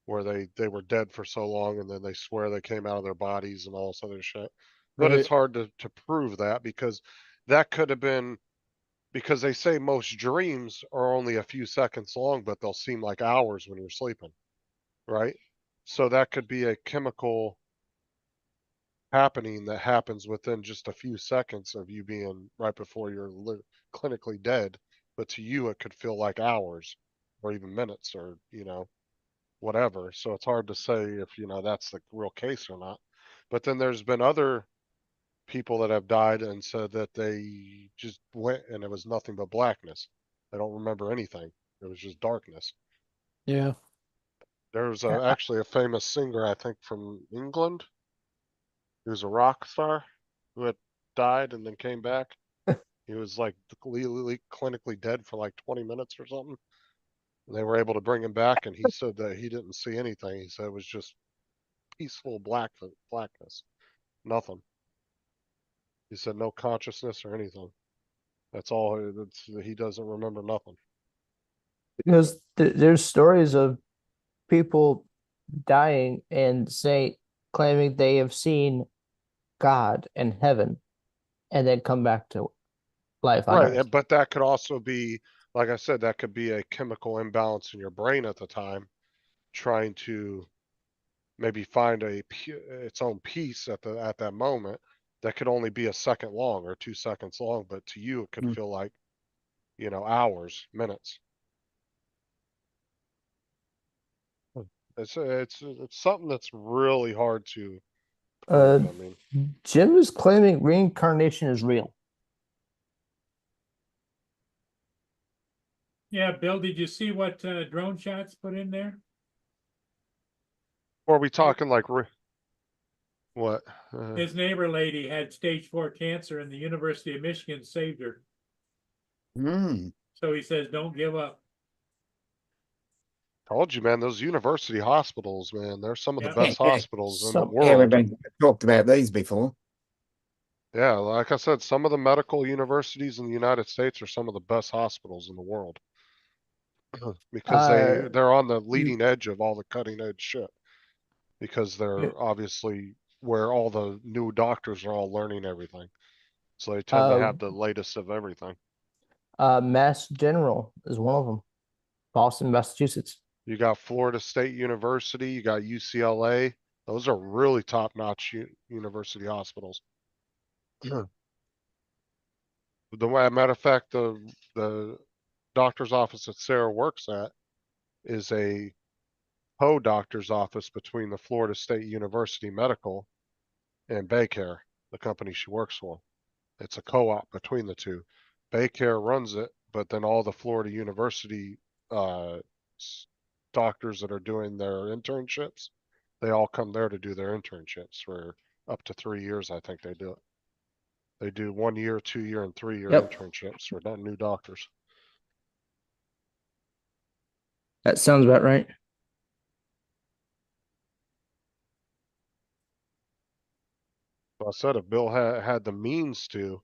[SPEAKER 8] where they were dead for so long and then they swear they came out of their bodies and all this other shit. But it's
[SPEAKER 5] Right.
[SPEAKER 8] hard to prove that because that could have been because they say most dreams are only a few seconds long, but they'll seem like hours when you're sleeping, right? So that could be a chemical happening that happens within just a few seconds of you being right before you're clinically dead. But to you, it could feel like hours or even minutes or, whatever. So it's hard to say if, that's the real case or not. But then there's been other people that have died and said that they just went and it was nothing but blackness. They don't remember anything. It was just darkness.
[SPEAKER 5] Yeah.
[SPEAKER 8] There was
[SPEAKER 7] Yeah,
[SPEAKER 8] actually a famous singer, I think, from England. He was a rock star who had died and then came back. He was like clinically dead for like 20 minutes or something. And they were able to bring him back, and he said that he didn't see anything. He said it was just peaceful blackness, nothing. He said no consciousness or anything. That's all. He doesn't remember nothing.
[SPEAKER 7] because there's stories of people dying and claiming they have seen God in heaven and then come back to life on
[SPEAKER 8] Right,
[SPEAKER 7] earth.
[SPEAKER 8] but that could also be, like I said, that could be a chemical imbalance in your brain at the time, trying to maybe find its own peace at that moment. That could only be a second long or 2 seconds long, but to you it could
[SPEAKER 1] Hmm.
[SPEAKER 8] feel like, hours, minutes. It's something that's really hard to prove. I mean,
[SPEAKER 7] Jim is claiming reincarnation is real.
[SPEAKER 2] Yeah, Bill, did you see what drone shots put in there?
[SPEAKER 8] or are we talking like what?
[SPEAKER 2] His neighbor lady had stage 4 cancer and the University of Michigan saved her.
[SPEAKER 1] Hmm.
[SPEAKER 2] So he says, don't give up.
[SPEAKER 8] Told you, man, those university hospitals, man, they're some of the
[SPEAKER 2] Yeah.
[SPEAKER 8] best hospitals in the
[SPEAKER 7] So-
[SPEAKER 1] Yeah, we've
[SPEAKER 8] world.
[SPEAKER 1] been talked about these before.
[SPEAKER 8] Yeah, like I said, some of the medical universities in the United States are some of the best hospitals in the world because they're on the leading edge of all the cutting edge shit because they're obviously where all the new doctors are all learning everything. So they tend to have the latest of everything.
[SPEAKER 7] Mass General is one of them. Boston, Massachusetts.
[SPEAKER 8] You got Florida State University, you got UCLA. Those are really top-notch university hospitals. Matter of fact, the doctor's office that Sarah works at is a Poe doctor's office between the Florida State University Medical and Baycare, the company she works for. It's a co-op between the two. Baycare runs it, but then all the Florida University doctors that are doing their internships, they all come there to do their internships for up to 3 years. I think they do it. They do 1 year, 2 year, and 3 year
[SPEAKER 7] Yep.
[SPEAKER 8] internships for new doctors.
[SPEAKER 7] That sounds about right.
[SPEAKER 8] So I said if Bill had the means to,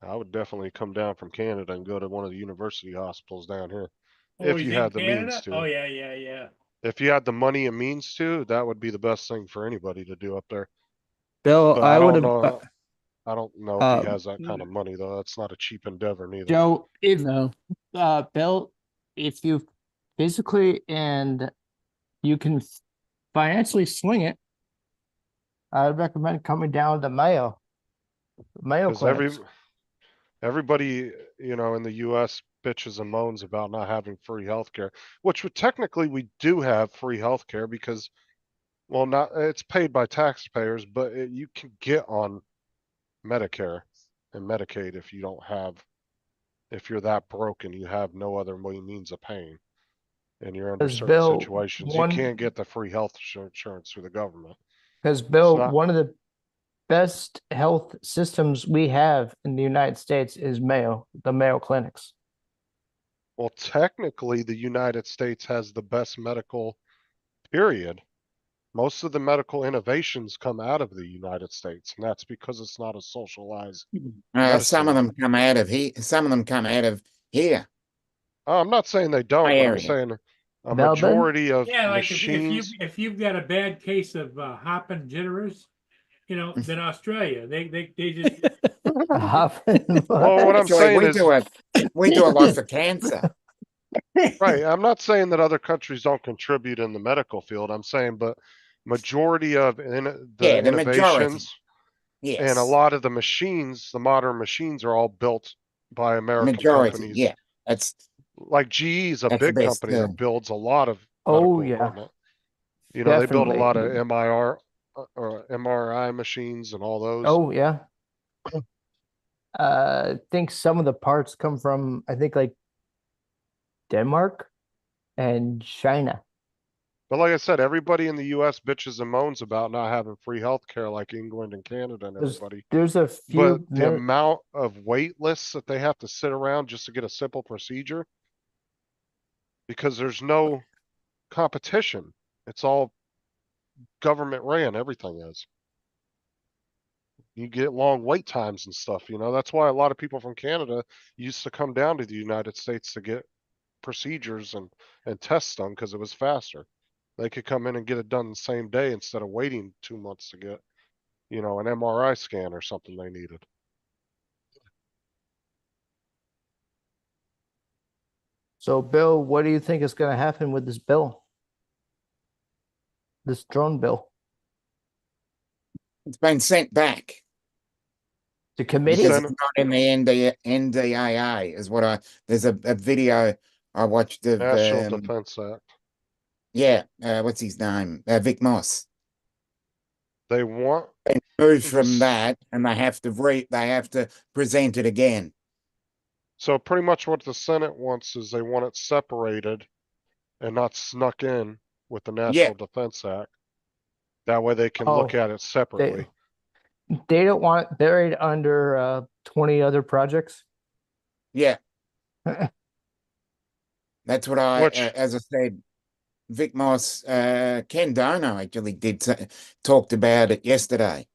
[SPEAKER 8] I would definitely come down from Canada and go to one of the university hospitals down here.
[SPEAKER 2] Oh,
[SPEAKER 8] If
[SPEAKER 2] he's
[SPEAKER 8] you
[SPEAKER 2] in
[SPEAKER 8] had the means
[SPEAKER 2] Canada?
[SPEAKER 8] to.
[SPEAKER 2] Oh, yeah, yeah, yeah.
[SPEAKER 8] If you had the money and means to, that would be the best thing for anybody to do up there.
[SPEAKER 7] Bill,
[SPEAKER 8] But
[SPEAKER 7] I would have,
[SPEAKER 8] I don't know if he
[SPEAKER 7] uh,
[SPEAKER 8] has that kind of money though. That's not a cheap endeavor neither.
[SPEAKER 7] Joe, if
[SPEAKER 5] No,
[SPEAKER 7] Bill, if you physically and you can financially swing it, I would recommend coming down to Mayo. Mayo
[SPEAKER 8] Because
[SPEAKER 7] clinics.
[SPEAKER 8] everybody, in the US bitches and moans about not having free healthcare, which technically we do have free healthcare because, well, not it's paid by taxpayers, but you can get on Medicare and Medicaid if if you're that broke and you have no other means of paying, and you're under
[SPEAKER 7] Because
[SPEAKER 8] certain
[SPEAKER 7] Bill,
[SPEAKER 8] situations, you can't get the free health insurance through the government.
[SPEAKER 7] Because Bill,
[SPEAKER 8] not-
[SPEAKER 7] one of the best health systems we have in the United States is Mayo, the Mayo clinics.
[SPEAKER 8] Well, technically, the United States has the best medical, period. Most of the medical innovations come out of the United States, and that's because it's not a socialized
[SPEAKER 1] Some of
[SPEAKER 8] medicine.
[SPEAKER 1] them come out of here. Some of them come out of here.
[SPEAKER 8] I'm not saying they don't,
[SPEAKER 1] My
[SPEAKER 8] but I'm
[SPEAKER 1] area.
[SPEAKER 8] saying a
[SPEAKER 7] Melbourne?
[SPEAKER 8] majority of
[SPEAKER 2] Yeah, like
[SPEAKER 8] machines.
[SPEAKER 2] if you've got a bad case of hopping jitters, then Australia, they just
[SPEAKER 8] Well, what I'm
[SPEAKER 1] Actually,
[SPEAKER 8] saying
[SPEAKER 1] we
[SPEAKER 8] is,
[SPEAKER 1] we do a lot for cancer.
[SPEAKER 8] right, I'm not saying that other countries don't contribute in the medical field. I'm saying, but majority of the
[SPEAKER 1] Yeah, the majority.
[SPEAKER 8] innovations
[SPEAKER 1] Yes.
[SPEAKER 8] and a lot of the machines, the modern machines, are all built by American
[SPEAKER 1] majority.
[SPEAKER 8] companies.
[SPEAKER 1] Yeah, that's
[SPEAKER 8] Like GE is a
[SPEAKER 1] That's the
[SPEAKER 8] big
[SPEAKER 1] best,
[SPEAKER 8] company that builds a lot of
[SPEAKER 7] Oh,
[SPEAKER 8] medical
[SPEAKER 7] yeah.
[SPEAKER 8] equipment. They build a
[SPEAKER 7] Definitely.
[SPEAKER 8] lot of MRI machines and all those.
[SPEAKER 7] Oh, yeah. I think some of the parts come from, I think, like Denmark and China.
[SPEAKER 8] But like I said, everybody in the US bitches and moans about not having free healthcare like England and Canada and
[SPEAKER 7] There's,
[SPEAKER 8] everybody.
[SPEAKER 7] there's a few
[SPEAKER 8] But the amount of wait lists that they have to sit around just to get a simple procedure, because there's no competition. It's all government ran, everything is. You get long wait times and stuff, that's why a lot of people from Canada used to come down to the United States to get procedures and tests done because it was faster. They could come in and get it done the same day instead of waiting 2 months to get, an MRI scan or something they needed.
[SPEAKER 7] So, Bill, what do you think is going to happen with this bill? This drone bill?
[SPEAKER 1] It's been sent back.
[SPEAKER 7] The committee?
[SPEAKER 1] Because it's not in the NDAA is what there's a video I watched of
[SPEAKER 8] National Defense Act.
[SPEAKER 1] Yeah, what's his name? Vic Moss.
[SPEAKER 8] They want
[SPEAKER 1] Move from that, and they have to present it again.
[SPEAKER 8] So pretty much what the Senate wants is they want it separated and not snuck in with the National Defense Act. That way they can look at it separately.
[SPEAKER 7] They don't want it buried under 20 other projects.
[SPEAKER 1] Yeah. That's what as I said, Vic Moss, Ken Dono actually talked about it yesterday.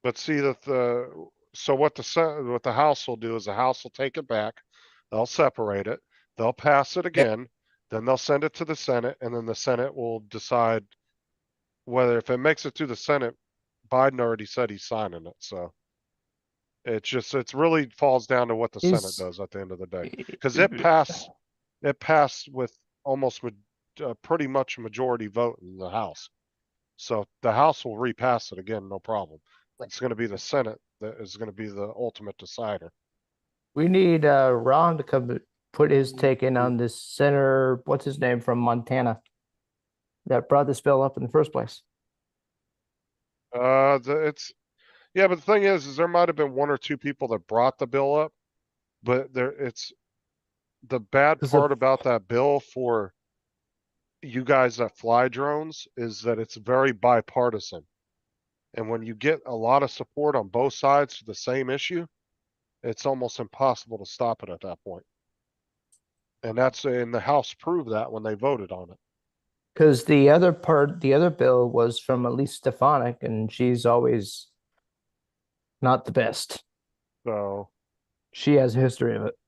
[SPEAKER 8] But see that so what the House will do is the House will take it back, they'll separate it, they'll pass it again, then they'll send it to the Senate, and then the Senate will decide whether, if it makes it to the Senate, Biden already said he's signing it. So it really falls down to what the Senate does at the end of the day, because it passed with almost pretty much a majority vote in the House. So the House will repass it again, no problem. It's going to be the Senate that is going to be the ultimate decider.
[SPEAKER 7] We need Ron to come put his take in on this senator, what's his name, from Montana? that brought this bill up in the first place.
[SPEAKER 8] Yeah, but the thing is there might have been one or two people that brought the bill up, but it's the bad
[SPEAKER 7] 'Cause the-
[SPEAKER 8] part about that bill for you guys that fly drones is that it's very bipartisan. And when you get a lot of support on both sides for the same issue, it's almost impossible to stop it at that point. And the House proved that when they voted on it.
[SPEAKER 7] Because the other bill was from Elise Stefanik, and she's always not the best.
[SPEAKER 8] So,
[SPEAKER 7] She has a history of it.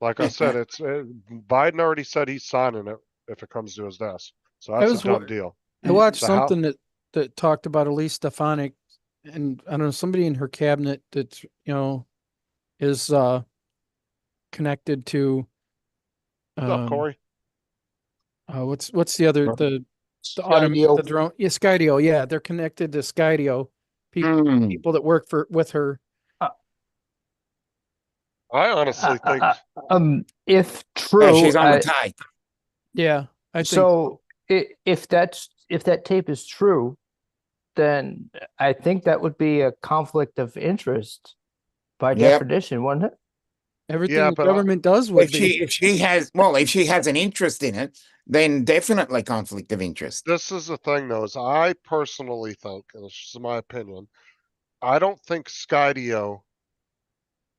[SPEAKER 8] like I said, Biden already said he's signing it if it comes to his desk. So that's
[SPEAKER 5] was
[SPEAKER 8] a done
[SPEAKER 5] wa-
[SPEAKER 8] deal.
[SPEAKER 5] I watched
[SPEAKER 8] The Hou-
[SPEAKER 5] something that talked about Elise Stefanik, and I don't know, somebody in her cabinet that's, is connected to
[SPEAKER 8] What's up, Corey?
[SPEAKER 5] what's the other the
[SPEAKER 9] Skydio.
[SPEAKER 5] the drone? Yeah, Skydio. Yeah, they're connected to Skydio.
[SPEAKER 1] Hmm.
[SPEAKER 5] People that work with her.
[SPEAKER 8] I honestly think
[SPEAKER 7] If
[SPEAKER 1] Yeah,
[SPEAKER 7] true,
[SPEAKER 1] she's on the tape.
[SPEAKER 5] Yeah, I think
[SPEAKER 7] so if that tape is true, then I think that would be a conflict of interest by
[SPEAKER 1] Yep.
[SPEAKER 7] definition, wouldn't it?
[SPEAKER 5] everything
[SPEAKER 8] Yeah,
[SPEAKER 5] the
[SPEAKER 8] but
[SPEAKER 5] government does would
[SPEAKER 1] If
[SPEAKER 5] be.
[SPEAKER 1] if she has an interest in it, then definitely conflict of interest.
[SPEAKER 8] this is the thing though, is I personally think, and this is my opinion, I don't think Skydio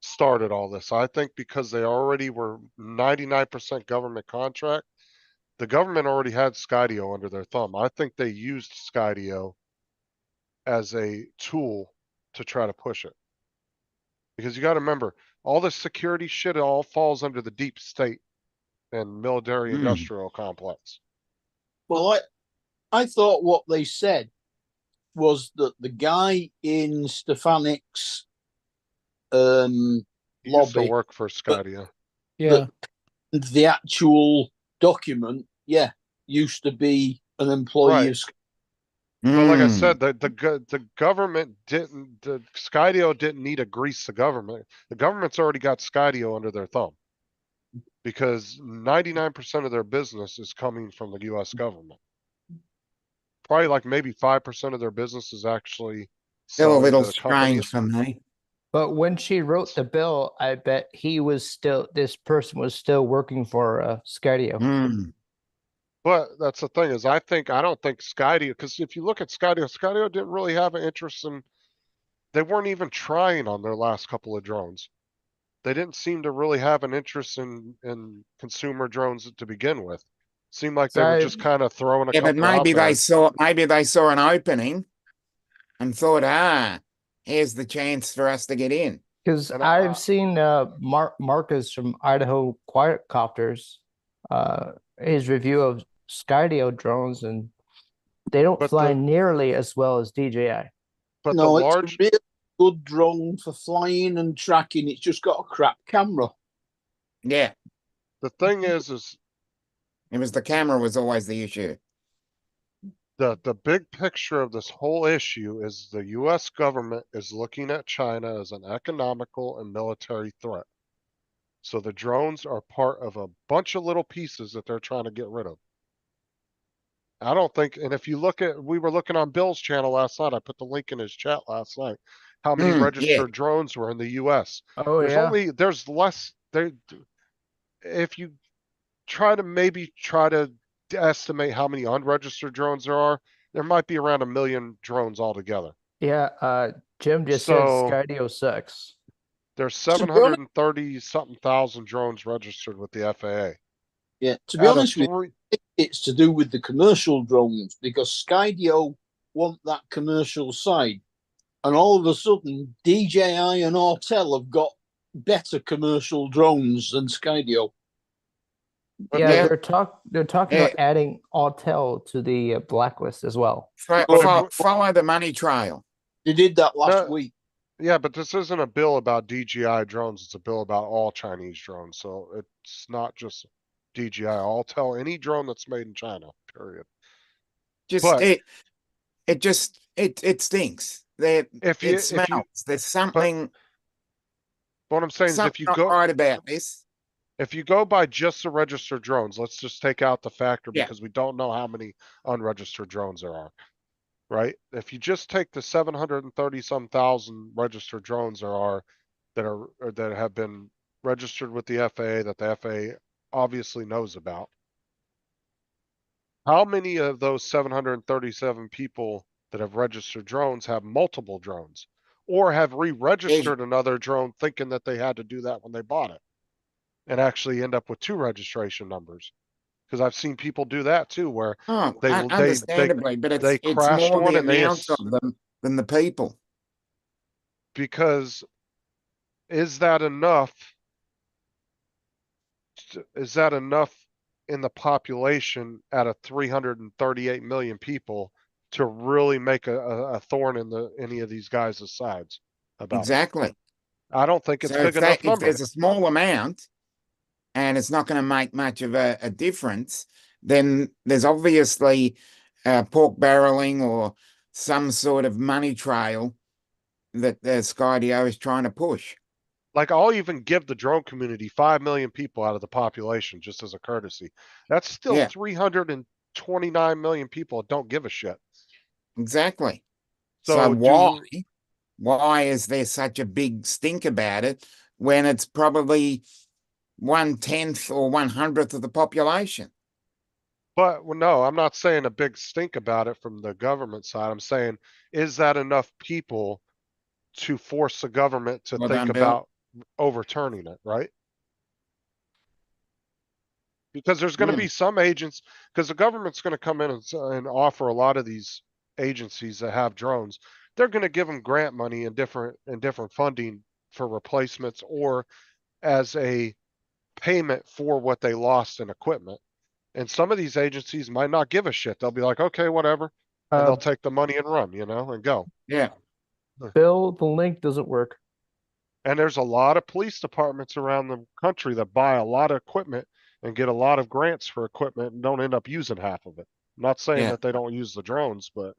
[SPEAKER 8] started all this. I think because they already were 99% government contract, the government already had Skydio under their thumb. I think they used Skydio as a tool to try to push it. Because you got to remember, all this security shit, it all falls under the deep state and military industrial complex.
[SPEAKER 9] Well, I thought what they said was that the guy in Stefanik's
[SPEAKER 8] He used to
[SPEAKER 9] lobby,
[SPEAKER 8] work for Skydio.
[SPEAKER 5] Yeah,
[SPEAKER 9] the actual document, used to be an employee
[SPEAKER 8] Right.
[SPEAKER 9] of Sky.
[SPEAKER 8] But like I
[SPEAKER 1] Hmm.
[SPEAKER 8] said, the government didn't, the Skydio didn't need to grease the government. The government's already got Skydio under their thumb. Because 99% of their business is coming from the US government. Probably like maybe 5% of their business is actually
[SPEAKER 1] Still a
[SPEAKER 8] selling
[SPEAKER 1] little
[SPEAKER 8] to
[SPEAKER 1] strange
[SPEAKER 8] companies.
[SPEAKER 1] for me.
[SPEAKER 7] But when she wrote the bill, I bet this person was still working for Skydio.
[SPEAKER 1] Hmm.
[SPEAKER 8] But that's the thing is I don't think Skydio, because if you look at Skydio didn't really have an interest in, they weren't even trying on their last couple of drones. They didn't seem to really have an interest in consumer drones to begin with. Seemed like they were
[SPEAKER 7] So-
[SPEAKER 8] just kind of throwing a
[SPEAKER 1] Yeah, but
[SPEAKER 8] couple out
[SPEAKER 1] maybe
[SPEAKER 8] there.
[SPEAKER 1] maybe they saw an opening and thought, here's the chance for us to get in.
[SPEAKER 7] Because
[SPEAKER 8] And I-
[SPEAKER 7] I've seen Marcus from Idaho Quiet Copters, his review of Skydio drones, and they don't
[SPEAKER 8] But
[SPEAKER 7] fly
[SPEAKER 8] the-
[SPEAKER 7] nearly as well as DJI.
[SPEAKER 8] But
[SPEAKER 9] No,
[SPEAKER 8] the
[SPEAKER 9] it's
[SPEAKER 8] large,
[SPEAKER 9] a really good drone for flying and tracking. It's just got a crap camera.
[SPEAKER 1] Yeah,
[SPEAKER 8] the thing is
[SPEAKER 1] it was the camera was always the issue.
[SPEAKER 8] the big picture of this whole issue is the US government is looking at China as an economical and military threat. So the drones are part of a bunch of little pieces that they're trying to get rid of. I don't think, and if you look at, we were looking on Bill's channel last night, I put the link in his chat last night, how many
[SPEAKER 1] Yeah.
[SPEAKER 8] registered drones were in the US.
[SPEAKER 7] Oh
[SPEAKER 8] There's less there. If you try to estimate how many unregistered drones there might be around 1 million drones altogether.
[SPEAKER 7] yeah. Jim just
[SPEAKER 8] So-
[SPEAKER 7] said Skydio sucks.
[SPEAKER 8] There's
[SPEAKER 9] be honest-
[SPEAKER 8] 730 something thousand drones registered with the FAA.
[SPEAKER 9] Yeah, to be
[SPEAKER 8] Out of
[SPEAKER 9] honest with you,
[SPEAKER 8] three-
[SPEAKER 9] it's to do with the commercial drones because Skydio want that commercial side, and all of a sudden DJI and Autel have got better commercial drones than Skydio.
[SPEAKER 8] But
[SPEAKER 7] Yeah,
[SPEAKER 1] yeah.
[SPEAKER 7] they're talking about adding Autel to the blacklist as well.
[SPEAKER 1] Follow the money trail.
[SPEAKER 9] They did that last
[SPEAKER 8] Uh,
[SPEAKER 9] week.
[SPEAKER 8] Yeah, but this isn't a bill about DJI drones. It's a bill about all Chinese drones. So it's not just DJI. I'll tell any drone that's made in China, period.
[SPEAKER 1] Just
[SPEAKER 8] But-
[SPEAKER 1] it stinks. It smells. There's something
[SPEAKER 8] What I'm saying is if you
[SPEAKER 1] not
[SPEAKER 8] go,
[SPEAKER 1] right about this.
[SPEAKER 8] If you go by just the registered drones, let's just take out the factor
[SPEAKER 1] Yeah.
[SPEAKER 8] because we don't know how many unregistered drones there are. Right? If you just take the 730 some thousand registered drones there are or that have been registered with the FAA that the FAA obviously knows about. How many of those 737 people that have registered drones have multiple drones or have re-registered another drone thinking that they had to do that when they bought it and actually end up with 2 registration numbers? Because I've seen people do that too, where
[SPEAKER 1] Oh,
[SPEAKER 8] they
[SPEAKER 1] understandably, but
[SPEAKER 8] they
[SPEAKER 1] it's
[SPEAKER 8] crashed
[SPEAKER 1] more
[SPEAKER 8] one
[SPEAKER 1] the
[SPEAKER 8] and they
[SPEAKER 1] amount of them than the people.
[SPEAKER 8] because is that enough? Is that enough in the population out of 338 million people to really make a thorn in any of these guys' sides about this?
[SPEAKER 1] Exactly.
[SPEAKER 8] I don't think it's
[SPEAKER 1] So
[SPEAKER 8] big enough
[SPEAKER 1] if
[SPEAKER 8] number.
[SPEAKER 1] there's a small amount and it's not going to make much of a difference, then there's obviously pork barreling or some sort of money trail that Skydio is trying to push.
[SPEAKER 8] Like I'll even give the drone community 5 million people out of the population just as a courtesy. That's still
[SPEAKER 1] Yeah.
[SPEAKER 8] 329 million people that don't give a shit.
[SPEAKER 1] Exactly.
[SPEAKER 8] So
[SPEAKER 1] why is there such a big stink about it when it's probably 1/10 or 1/100th of the population?
[SPEAKER 8] But well, no, I'm not saying a big stink about it from the government side. I'm saying, is that enough people to force the government to
[SPEAKER 1] Well
[SPEAKER 8] think
[SPEAKER 1] done, Bill.
[SPEAKER 8] about overturning it, right? Because there's going to be some agents, because the government's going to come in and offer a lot of these agencies that have drones. They're going to give them grant money and different funding for replacements or as a payment for what they lost in equipment. And some of these agencies might not give a shit. They'll be like, okay, whatever. And they'll take the money and run, and go.
[SPEAKER 1] Yeah.
[SPEAKER 7] Bill, the link doesn't work.
[SPEAKER 8] And there's a lot of police departments around the country that buy a lot of equipment and get a lot of grants for equipment and don't end up using half of it. I'm not saying
[SPEAKER 1] Yeah.
[SPEAKER 8] that they don't use the drones, but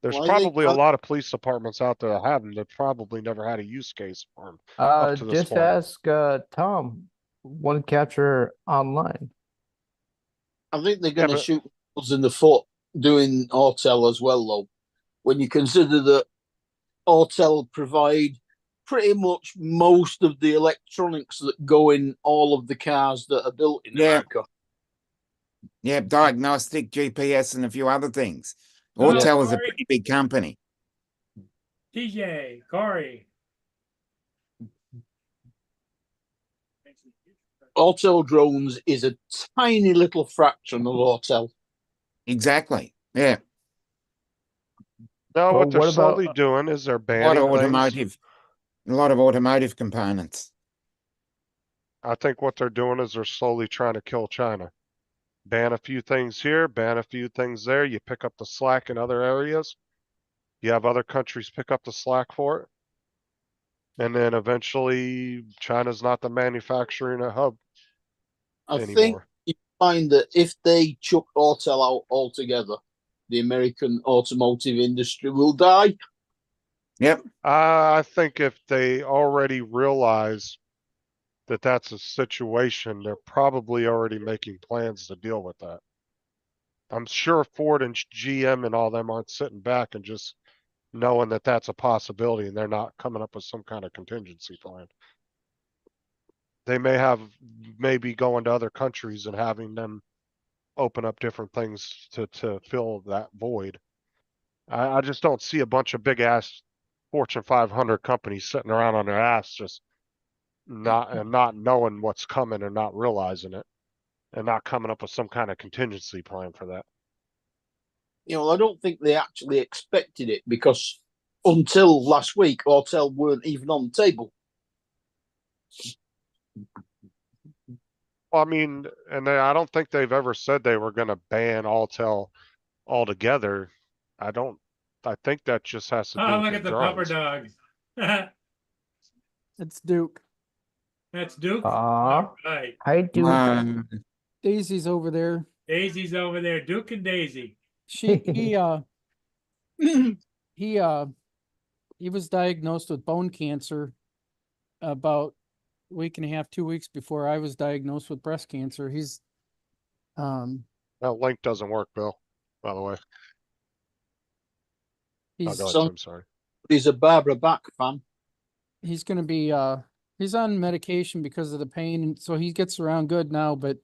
[SPEAKER 8] there's
[SPEAKER 9] Well, I think
[SPEAKER 8] probably a lot of police departments out there that have them that probably never had a use case for them up to this
[SPEAKER 7] Just
[SPEAKER 8] point.
[SPEAKER 7] ask Tom, one catcher online.
[SPEAKER 9] I think they're going to
[SPEAKER 8] but-
[SPEAKER 9] shoot themselves in the foot doing Autel as well, though. When you consider that Autel provide pretty much most of the electronics that go in all of the cars that are built in
[SPEAKER 1] Yeah.
[SPEAKER 9] America.
[SPEAKER 1] Yeah, diagnostic, GPS, and a few other things.
[SPEAKER 2] Oh,
[SPEAKER 1] Autel is a
[SPEAKER 2] Corey.
[SPEAKER 1] pretty big company.
[SPEAKER 2] TJ, Corey.
[SPEAKER 9] Autel drones is a tiny little fraction of Autel.
[SPEAKER 1] Exactly. Yeah.
[SPEAKER 8] No,
[SPEAKER 7] Well,
[SPEAKER 8] what they're
[SPEAKER 7] what about-
[SPEAKER 8] slowly doing is they're
[SPEAKER 1] A lot
[SPEAKER 8] banning
[SPEAKER 1] of
[SPEAKER 8] things.
[SPEAKER 1] automotive. A lot of automotive components.
[SPEAKER 8] I think what they're doing is they're slowly trying to kill China. Ban a few things here, ban a few things there. You pick up the slack in other areas. You have other countries pick up the slack for it. And then eventually China's not the manufacturing hub
[SPEAKER 9] I think
[SPEAKER 8] anymore.
[SPEAKER 9] you find that if they chuck Autel out altogether, the American automotive industry will die.
[SPEAKER 1] Yep.
[SPEAKER 8] I think if they already realize that that's a situation, they're probably already making plans to deal with that. I'm sure Ford and GM and all them aren't sitting back and just knowing that that's a possibility and they're not coming up with some kind of contingency plan. They may be going to other countries and having them open up different things to fill that void. I just don't see a bunch of big ass Fortune 500 companies sitting around on their ass just not knowing what's coming and not realizing it and not coming up with some kind of contingency plan for that.
[SPEAKER 9] I don't think they actually expected it because until last week, Autel weren't even on the table.
[SPEAKER 8] Well, I mean, and I don't think they've ever said they were going to ban Autel altogether. I think that just has to do
[SPEAKER 2] Oh,
[SPEAKER 8] with
[SPEAKER 2] look at the pupper
[SPEAKER 8] drones.
[SPEAKER 2] dog.
[SPEAKER 5] It's Duke.
[SPEAKER 2] That's Duke.
[SPEAKER 7] Aw.
[SPEAKER 2] All right.
[SPEAKER 7] Hi, Duke.
[SPEAKER 5] Daisy's over there.
[SPEAKER 2] Daisy's over there. Duke and Daisy.
[SPEAKER 5] He was diagnosed with bone cancer about week and a half, 2 weeks before I was diagnosed with breast cancer. He's,
[SPEAKER 8] That link doesn't work, Bill, by the way. Oh,
[SPEAKER 5] he's,
[SPEAKER 8] go ahead,
[SPEAKER 9] So-
[SPEAKER 8] Tim, sorry.
[SPEAKER 9] He's a Barbara Bach fan.
[SPEAKER 5] he's gonna be, he's on medication because of the pain, and so he gets around good now, but,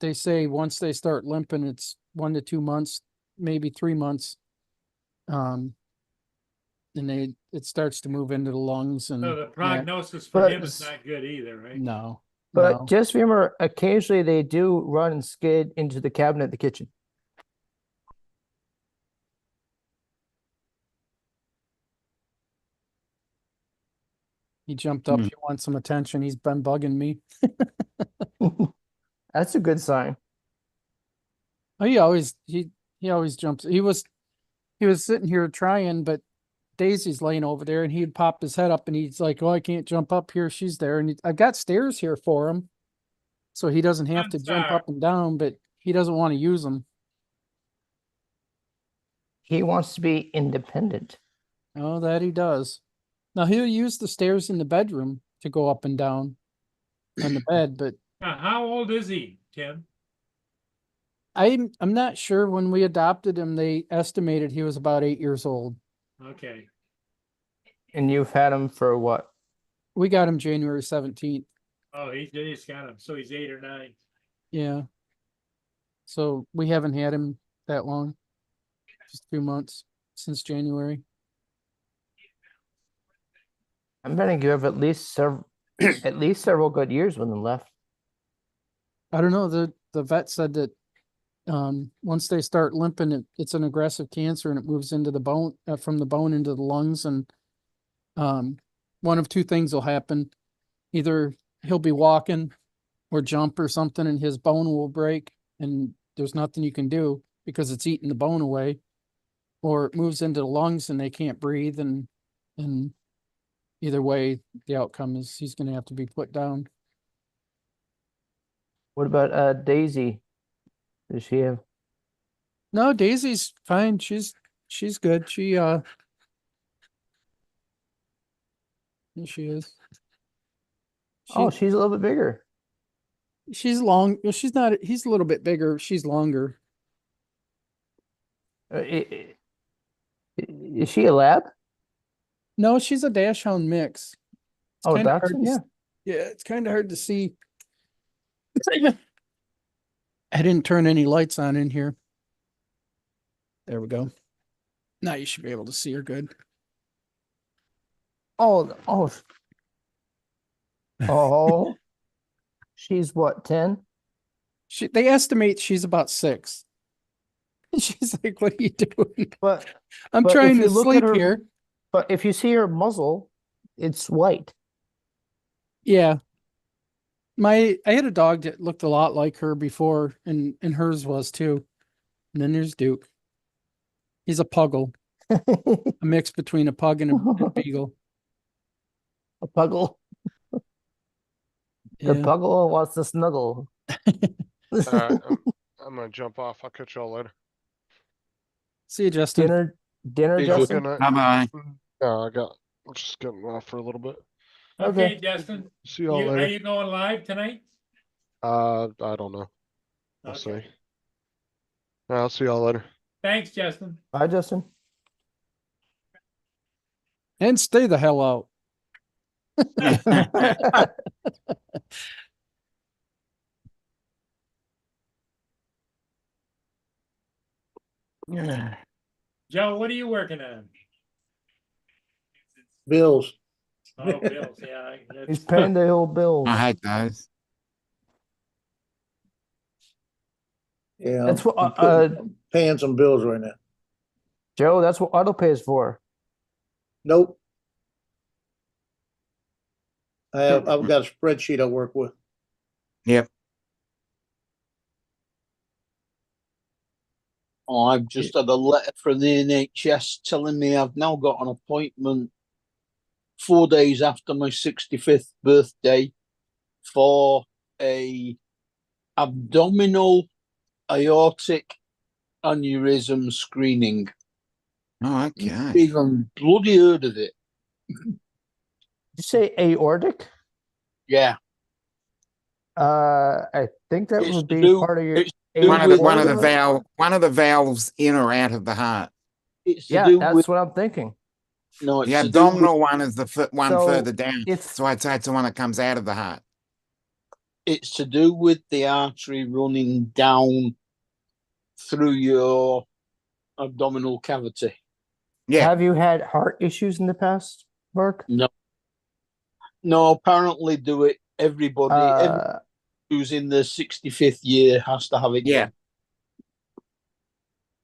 [SPEAKER 5] they say once they start limping, it's 1 to 2 months, maybe 3 months. And it starts to move into the lungs and.
[SPEAKER 2] So the
[SPEAKER 5] yeah,
[SPEAKER 2] prognosis for
[SPEAKER 7] But
[SPEAKER 2] him is
[SPEAKER 7] s-
[SPEAKER 2] not good either, right?
[SPEAKER 5] No,
[SPEAKER 7] But
[SPEAKER 5] no.
[SPEAKER 7] just remember, occasionally they do run and skid into the cabinet in the kitchen.
[SPEAKER 5] He jumped up.
[SPEAKER 1] Hmm.
[SPEAKER 5] He wants some attention. He's been bugging me.
[SPEAKER 7] That's a good sign.
[SPEAKER 5] Oh, he always jumps. He was sitting here trying, but Daisy's laying over there, and he'd pop his head up, and he's like, "Oh, I can't jump up here. She's there." And I've got stairs here for him, so he doesn't have to jump
[SPEAKER 2] sorry.
[SPEAKER 5] up and down. But he doesn't want to use them.
[SPEAKER 7] He wants to be independent.
[SPEAKER 5] Oh, that he does. Now he'll use the stairs in the bedroom to go up and down on the bed, but
[SPEAKER 2] Now, how old is he, Tim?
[SPEAKER 5] I'm not sure. When we adopted him, they estimated he was about 8 years old.
[SPEAKER 2] Okay.
[SPEAKER 7] And you've had him for what?
[SPEAKER 5] We got him January 17th.
[SPEAKER 2] Oh, he's got him. So he's 8 or 9.
[SPEAKER 5] Yeah. So we haven't had him that long. Just 2 months since January.
[SPEAKER 7] I'm betting you have at least several good years with him left.
[SPEAKER 5] I don't know. The vet said that once they start limping, it's an aggressive cancer and it moves into the bone, from the bone into the lungs, and one of two things will happen. Either he'll be walking or jump or something, and his bone will break, and there's nothing you can do because it's eating the bone away, or it moves into the lungs and they can't breathe, and either way, the outcome is he's going to have to be put down.
[SPEAKER 7] What about Daisy? Does she have?
[SPEAKER 5] No, Daisy's fine. She's good. Here she is.
[SPEAKER 7] Oh, she's a little bit bigger.
[SPEAKER 5] She's long. Well, she's not. He's a little bit bigger. She's longer.
[SPEAKER 7] Is she a lab?
[SPEAKER 5] No, she's a Dachshund mix. It's
[SPEAKER 7] Oh,
[SPEAKER 5] kinda hard
[SPEAKER 7] Dachshund,
[SPEAKER 5] to
[SPEAKER 7] yeah.
[SPEAKER 5] s- Yeah, it's kind of hard to see. I didn't turn any lights on in here. There we go. Now you should be able to see her good.
[SPEAKER 7] Oh, oh. She's what, 10?
[SPEAKER 5] They estimate she's about 6. She's like, "What are you doing?"
[SPEAKER 7] But
[SPEAKER 5] I'm
[SPEAKER 7] but if
[SPEAKER 5] trying
[SPEAKER 7] you
[SPEAKER 5] to
[SPEAKER 7] look at
[SPEAKER 5] sleep
[SPEAKER 7] her-
[SPEAKER 5] here.
[SPEAKER 7] but if you see her muzzle, it's white.
[SPEAKER 5] Yeah. I had a dog that looked a lot like her before, and hers was too. And then there's Duke. He's a puggle, a mix between a pug and a beagle.
[SPEAKER 7] A puggle. The
[SPEAKER 5] Yeah.
[SPEAKER 7] puggle wants to snuggle.
[SPEAKER 8] Alright, I'm gonna jump off. I'll catch y'all later.
[SPEAKER 5] See you, Justin.
[SPEAKER 7] Dinner,
[SPEAKER 9] Hey,
[SPEAKER 8] Have a
[SPEAKER 7] Justin?
[SPEAKER 8] good night.
[SPEAKER 1] Bye-bye.
[SPEAKER 8] I'm just getting off for a little bit.
[SPEAKER 2] Okay,
[SPEAKER 7] Okay.
[SPEAKER 2] Justin.
[SPEAKER 8] See y'all
[SPEAKER 2] Are
[SPEAKER 8] later.
[SPEAKER 2] you going live tonight?
[SPEAKER 8] I don't know. We'll see.
[SPEAKER 2] Okay.
[SPEAKER 8] I'll see y'all later.
[SPEAKER 2] Thanks, Justin.
[SPEAKER 7] Bye, Justin.
[SPEAKER 5] And stay the hell out.
[SPEAKER 2] Joe, what are you working on?
[SPEAKER 4] Bills.
[SPEAKER 2] Oh, Bills, yeah.
[SPEAKER 7] He's paying the old bills.
[SPEAKER 1] I hate those.
[SPEAKER 4] Yeah.
[SPEAKER 7] That's what,
[SPEAKER 4] I'm paying some bills right now.
[SPEAKER 7] Joe, that's what autopay is for.
[SPEAKER 4] Nope. I've got a spreadsheet I work with.
[SPEAKER 9] Oh, I've just had a letter from the NHS telling me I've now got an appointment 4 days after my 65th birthday for a abdominal aortic aneurysm screening.
[SPEAKER 1] Oh, okay.
[SPEAKER 9] Even bloody heard of it.
[SPEAKER 7] you say aortic?
[SPEAKER 9] Yeah.
[SPEAKER 7] I think that
[SPEAKER 9] It's
[SPEAKER 7] would
[SPEAKER 9] to
[SPEAKER 7] be
[SPEAKER 9] do-
[SPEAKER 7] part of your
[SPEAKER 9] it's to do
[SPEAKER 1] One of
[SPEAKER 9] with-
[SPEAKER 1] the one of the valves in or out of the heart.
[SPEAKER 9] It's to
[SPEAKER 7] Yeah,
[SPEAKER 9] do
[SPEAKER 7] that's
[SPEAKER 9] with
[SPEAKER 7] what I'm thinking.
[SPEAKER 9] no. It's
[SPEAKER 1] The
[SPEAKER 9] to do with,
[SPEAKER 1] abdominal one is the one
[SPEAKER 7] So,
[SPEAKER 1] further down.
[SPEAKER 7] if
[SPEAKER 1] So I'd say it's the one that comes out of the heart.
[SPEAKER 9] it's to do with the artery running down through your abdominal cavity.
[SPEAKER 1] Yeah.
[SPEAKER 7] have you had heart issues in the past, Mark?
[SPEAKER 9] No, apparently do it. Everybody who's in the 65th year has to have it
[SPEAKER 1] Yeah.
[SPEAKER 9] done.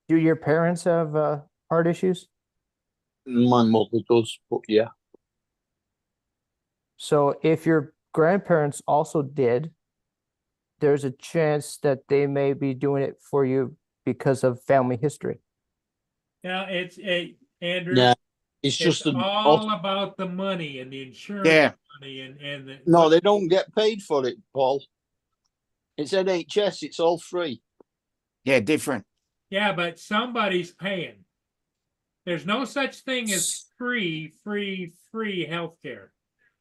[SPEAKER 7] Do your parents have heart issues?
[SPEAKER 9] My mother does, but yeah.
[SPEAKER 7] So if your grandparents also did, there's a chance that they may be doing it for you because of family history.
[SPEAKER 2] Now, Andrew,
[SPEAKER 9] Yeah. It's
[SPEAKER 2] it's
[SPEAKER 9] just
[SPEAKER 2] all about the money and the insurance
[SPEAKER 1] Yeah.
[SPEAKER 2] money and the.
[SPEAKER 9] no, they don't get paid for it, Paul. It's NHS, it's all free.
[SPEAKER 1] Yeah, different.
[SPEAKER 2] Yeah, but somebody's paying. There's no such thing as free healthcare.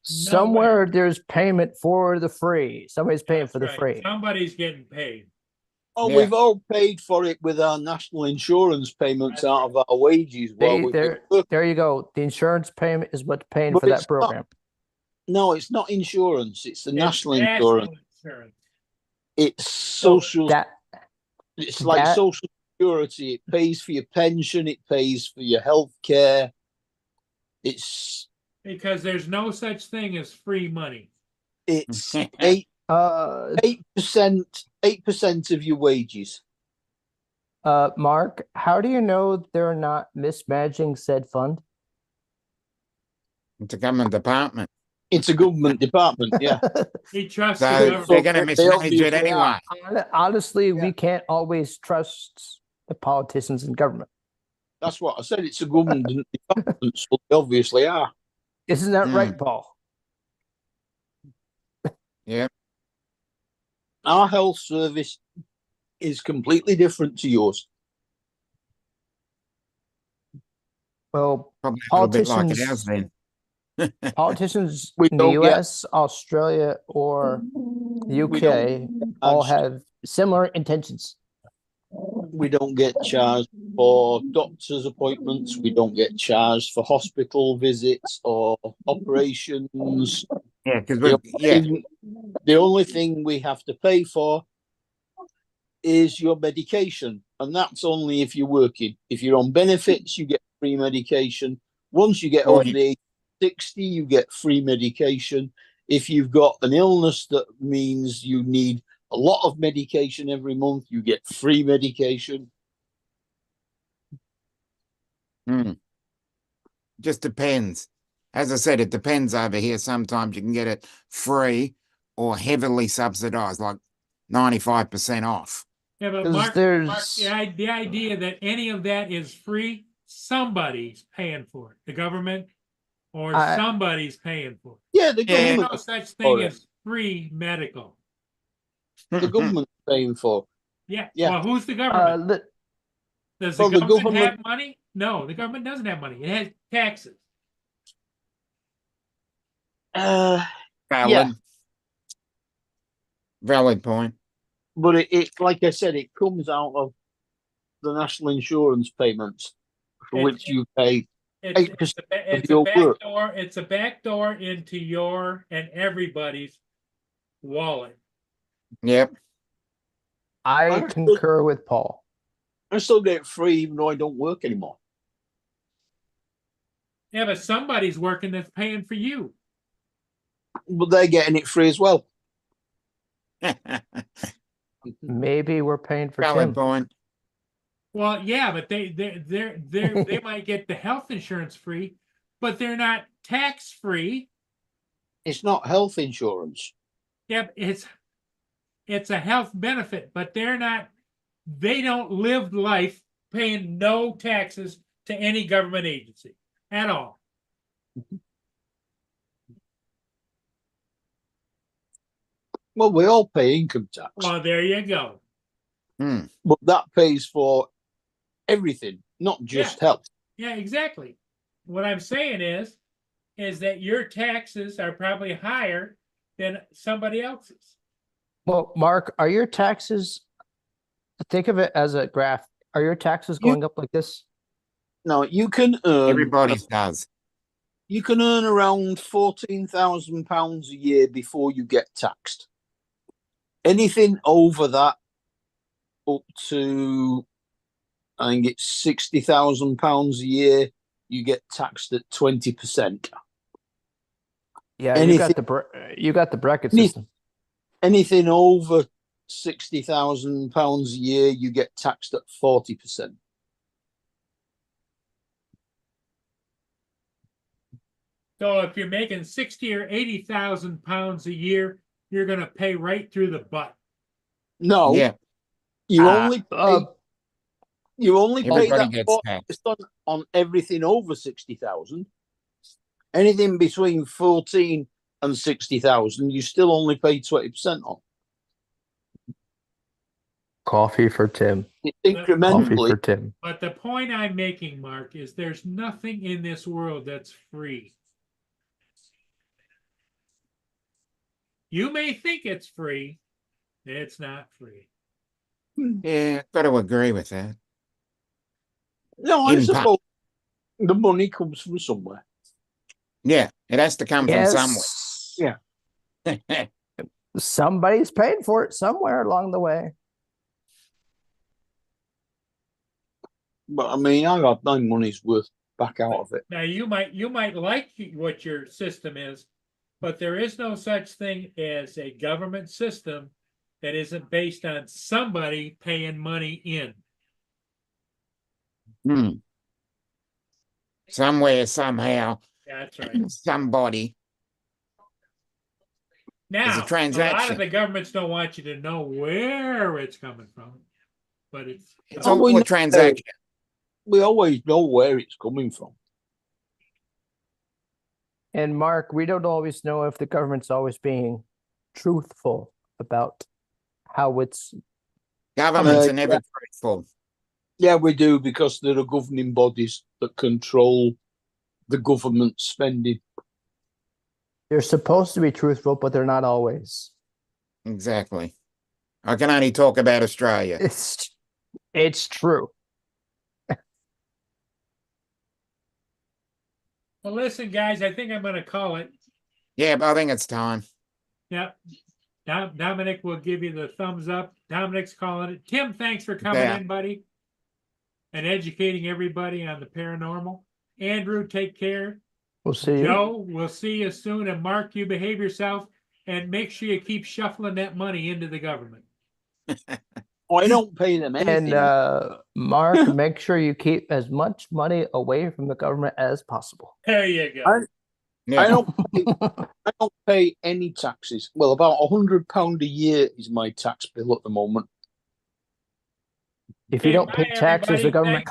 [SPEAKER 7] Somewhere there's payment for the free. Somebody's paying for the
[SPEAKER 2] That's right.
[SPEAKER 7] free.
[SPEAKER 2] Somebody's getting paid.
[SPEAKER 9] Oh,
[SPEAKER 1] Yeah.
[SPEAKER 9] we've all paid for it with our national insurance payments
[SPEAKER 2] That's
[SPEAKER 9] out of our wages while we've been working.
[SPEAKER 7] There you go. The insurance payment is what's paying
[SPEAKER 9] But
[SPEAKER 7] for that
[SPEAKER 9] it's not-
[SPEAKER 7] program.
[SPEAKER 9] No, it's not insurance, it's the
[SPEAKER 2] It's
[SPEAKER 9] national
[SPEAKER 2] national
[SPEAKER 9] insurance.
[SPEAKER 2] insurance.
[SPEAKER 9] It's social
[SPEAKER 7] That
[SPEAKER 9] it's like
[SPEAKER 7] that-
[SPEAKER 9] social security. It pays for your pension, it pays for your health care. It's
[SPEAKER 2] Because there's no such thing as free money.
[SPEAKER 9] it's
[SPEAKER 1] Okay.
[SPEAKER 9] 8% of your wages.
[SPEAKER 7] Mark, how do you know they're not mismanaging said fund?
[SPEAKER 1] It's a government department.
[SPEAKER 9] It's a government department, yeah.
[SPEAKER 2] He trusts
[SPEAKER 1] So
[SPEAKER 2] the
[SPEAKER 1] they're
[SPEAKER 2] government.
[SPEAKER 1] going to
[SPEAKER 9] they
[SPEAKER 1] mismanage
[SPEAKER 9] obviously
[SPEAKER 1] it anyway.
[SPEAKER 7] Honestly,
[SPEAKER 9] Yeah.
[SPEAKER 7] we can't always trust the politicians in government.
[SPEAKER 9] That's what I said. It's a government department, so they obviously are.
[SPEAKER 7] Isn't that
[SPEAKER 1] Hmm.
[SPEAKER 7] right, Paul?
[SPEAKER 1] Yeah.
[SPEAKER 9] Our health service is completely different to yours.
[SPEAKER 7] Well,
[SPEAKER 1] Probably a little bit like it has
[SPEAKER 7] politicians,
[SPEAKER 1] then.
[SPEAKER 7] politicians
[SPEAKER 9] We
[SPEAKER 7] in the
[SPEAKER 9] don't get-
[SPEAKER 7] US, Australia, or the
[SPEAKER 9] We
[SPEAKER 7] UK all
[SPEAKER 9] charged-
[SPEAKER 7] have similar intentions.
[SPEAKER 9] We don't get charged for doctor's appointments. We don't get charged for hospital visits or operations.
[SPEAKER 1] Yeah, because
[SPEAKER 9] The only thing we have to pay for is your medication, and that's only if you're working. If you're on benefits, you get free medication. Once you get
[SPEAKER 1] Oh,
[SPEAKER 9] over the age of 60, you get free medication. If you've got an illness that means you need a lot of medication every month, you get free medication.
[SPEAKER 1] just depends. As I said, it depends over here. Sometimes you can get it free or heavily subsidized, like 95% off.
[SPEAKER 2] Yeah, but
[SPEAKER 7] 'Cause
[SPEAKER 2] Mark,
[SPEAKER 7] there's-
[SPEAKER 2] the idea that any of that is free, somebody's paying for it. The government or
[SPEAKER 7] I-
[SPEAKER 2] somebody's paying for it.
[SPEAKER 9] Yeah, the
[SPEAKER 1] Yeah.
[SPEAKER 2] There's
[SPEAKER 9] government,
[SPEAKER 2] no such thing
[SPEAKER 9] it.
[SPEAKER 2] as free medical.
[SPEAKER 9] the government's paying for.
[SPEAKER 2] Yeah.
[SPEAKER 9] Yeah.
[SPEAKER 2] Well, who's the government? Does the
[SPEAKER 9] well, the
[SPEAKER 2] government
[SPEAKER 9] government-
[SPEAKER 2] have money? No, the government doesn't have money. It has taxes.
[SPEAKER 1] Valid.
[SPEAKER 9] Yeah.
[SPEAKER 1] Valid point.
[SPEAKER 9] But it, like I said, it comes out of the national insurance payments for
[SPEAKER 2] It-
[SPEAKER 9] which you pay.
[SPEAKER 2] It's
[SPEAKER 9] 8%
[SPEAKER 2] it's
[SPEAKER 9] your work.
[SPEAKER 2] backdoor. It's a backdoor into your and everybody's wallet.
[SPEAKER 1] Yep.
[SPEAKER 7] I
[SPEAKER 9] I still-
[SPEAKER 7] concur with Paul.
[SPEAKER 9] I still get it free even though I don't work anymore.
[SPEAKER 2] Yeah, but somebody's working that's paying for you.
[SPEAKER 9] But they're getting it free as well.
[SPEAKER 7] Maybe we're paying for
[SPEAKER 1] Valid
[SPEAKER 7] Tim.
[SPEAKER 1] point.
[SPEAKER 2] Well, yeah, but they might get the health insurance free, but they're not tax free.
[SPEAKER 9] It's not health insurance.
[SPEAKER 2] Yep, it's a health benefit, but they don't live life paying no taxes to any government agency at all.
[SPEAKER 9] Well, we all pay income tax,
[SPEAKER 2] Well, there you go.
[SPEAKER 9] but that pays for everything, not just health.
[SPEAKER 2] Yeah, exactly. What I'm saying is is that your taxes are probably higher than somebody else's.
[SPEAKER 7] Well, Mark, are your taxes, think of it as a graph. Are your taxes
[SPEAKER 9] You-
[SPEAKER 7] going up like this?
[SPEAKER 9] Now you can earn
[SPEAKER 1] Everybody's does.
[SPEAKER 9] you can earn around £14,000 a year before you get taxed. Anything over that, up to I think it's £60,000 a year, you get taxed at 20%.
[SPEAKER 7] Yeah,
[SPEAKER 9] Anything-
[SPEAKER 7] you got the bracket
[SPEAKER 9] Any-
[SPEAKER 7] system.
[SPEAKER 9] Anything over £60,000 a year, you get taxed at 40%.
[SPEAKER 2] So if you're making 60 or 80,000 pounds a year, you're gonna pay right through the butt.
[SPEAKER 9] No,
[SPEAKER 1] Yeah,
[SPEAKER 9] you
[SPEAKER 7] Ah,
[SPEAKER 9] only pay, you only pay
[SPEAKER 1] everybody
[SPEAKER 9] that
[SPEAKER 1] gets taxed.
[SPEAKER 9] on everything over 60,000. Anything between 14 and 60,000, you still only pay 20% on.
[SPEAKER 7] Coffee for Tim.
[SPEAKER 9] It's
[SPEAKER 7] Coffee
[SPEAKER 9] incrementally.
[SPEAKER 7] for Tim.
[SPEAKER 2] But the point I'm making, Mark, is there's nothing in this world that's free. You may think it's free, it's not free.
[SPEAKER 1] Yeah, got to agree with that.
[SPEAKER 9] No, I
[SPEAKER 1] In part.
[SPEAKER 9] suppose the money comes from somewhere.
[SPEAKER 1] Yeah, it has to come from somewhere.
[SPEAKER 9] Yeah.
[SPEAKER 7] Somebody's paying for it somewhere along the way.
[SPEAKER 9] But I mean, I got my money's worth back out of it.
[SPEAKER 2] Now you might like what your system is, but there is no such thing as a government system that isn't based on somebody paying money in.
[SPEAKER 1] Hmm. Somewhere, somehow,
[SPEAKER 2] That's right.
[SPEAKER 1] somebody.
[SPEAKER 2] Now, a lot
[SPEAKER 1] transaction.
[SPEAKER 2] of the governments don't want you to know where it's coming from, but it's
[SPEAKER 1] It's
[SPEAKER 9] Oh, we
[SPEAKER 1] all a
[SPEAKER 9] know.
[SPEAKER 1] transaction.
[SPEAKER 9] We always know where it's coming from.
[SPEAKER 7] And Mark, we don't always know if the government's always being truthful about how it's.
[SPEAKER 1] Governments
[SPEAKER 9] Uh,
[SPEAKER 1] are never truthful.
[SPEAKER 9] Yeah, we do, because there are governing bodies that control the government spending.
[SPEAKER 7] They're supposed to be truthful, but they're not always.
[SPEAKER 1] Exactly. I can only talk about Australia.
[SPEAKER 7] It's true.
[SPEAKER 2] well. Listen, guys, I think I'm going to call it.
[SPEAKER 1] Yeah, but I think it's time.
[SPEAKER 2] Yeah, Dominic will give you the thumbs up. Dominic's calling it. Tim, thanks for coming
[SPEAKER 1] Yeah.
[SPEAKER 2] in, buddy, and educating everybody on the paranormal. Andrew, take care.
[SPEAKER 7] We'll see you.
[SPEAKER 2] Joe, we'll see you soon. And Mark, you behave yourself and make sure you keep shuffling that money into the government.
[SPEAKER 9] I don't pay them anything.
[SPEAKER 7] And Mark, make sure you keep as much money away from the government as possible.
[SPEAKER 2] There you go.
[SPEAKER 9] I
[SPEAKER 1] Yeah.
[SPEAKER 9] don't pay any taxes. Well, about £100 a year is my tax bill at the moment.
[SPEAKER 7] If you
[SPEAKER 2] Okay,
[SPEAKER 7] don't pay
[SPEAKER 2] bye,
[SPEAKER 7] taxes, the
[SPEAKER 2] everybody.
[SPEAKER 7] government
[SPEAKER 2] Thanks.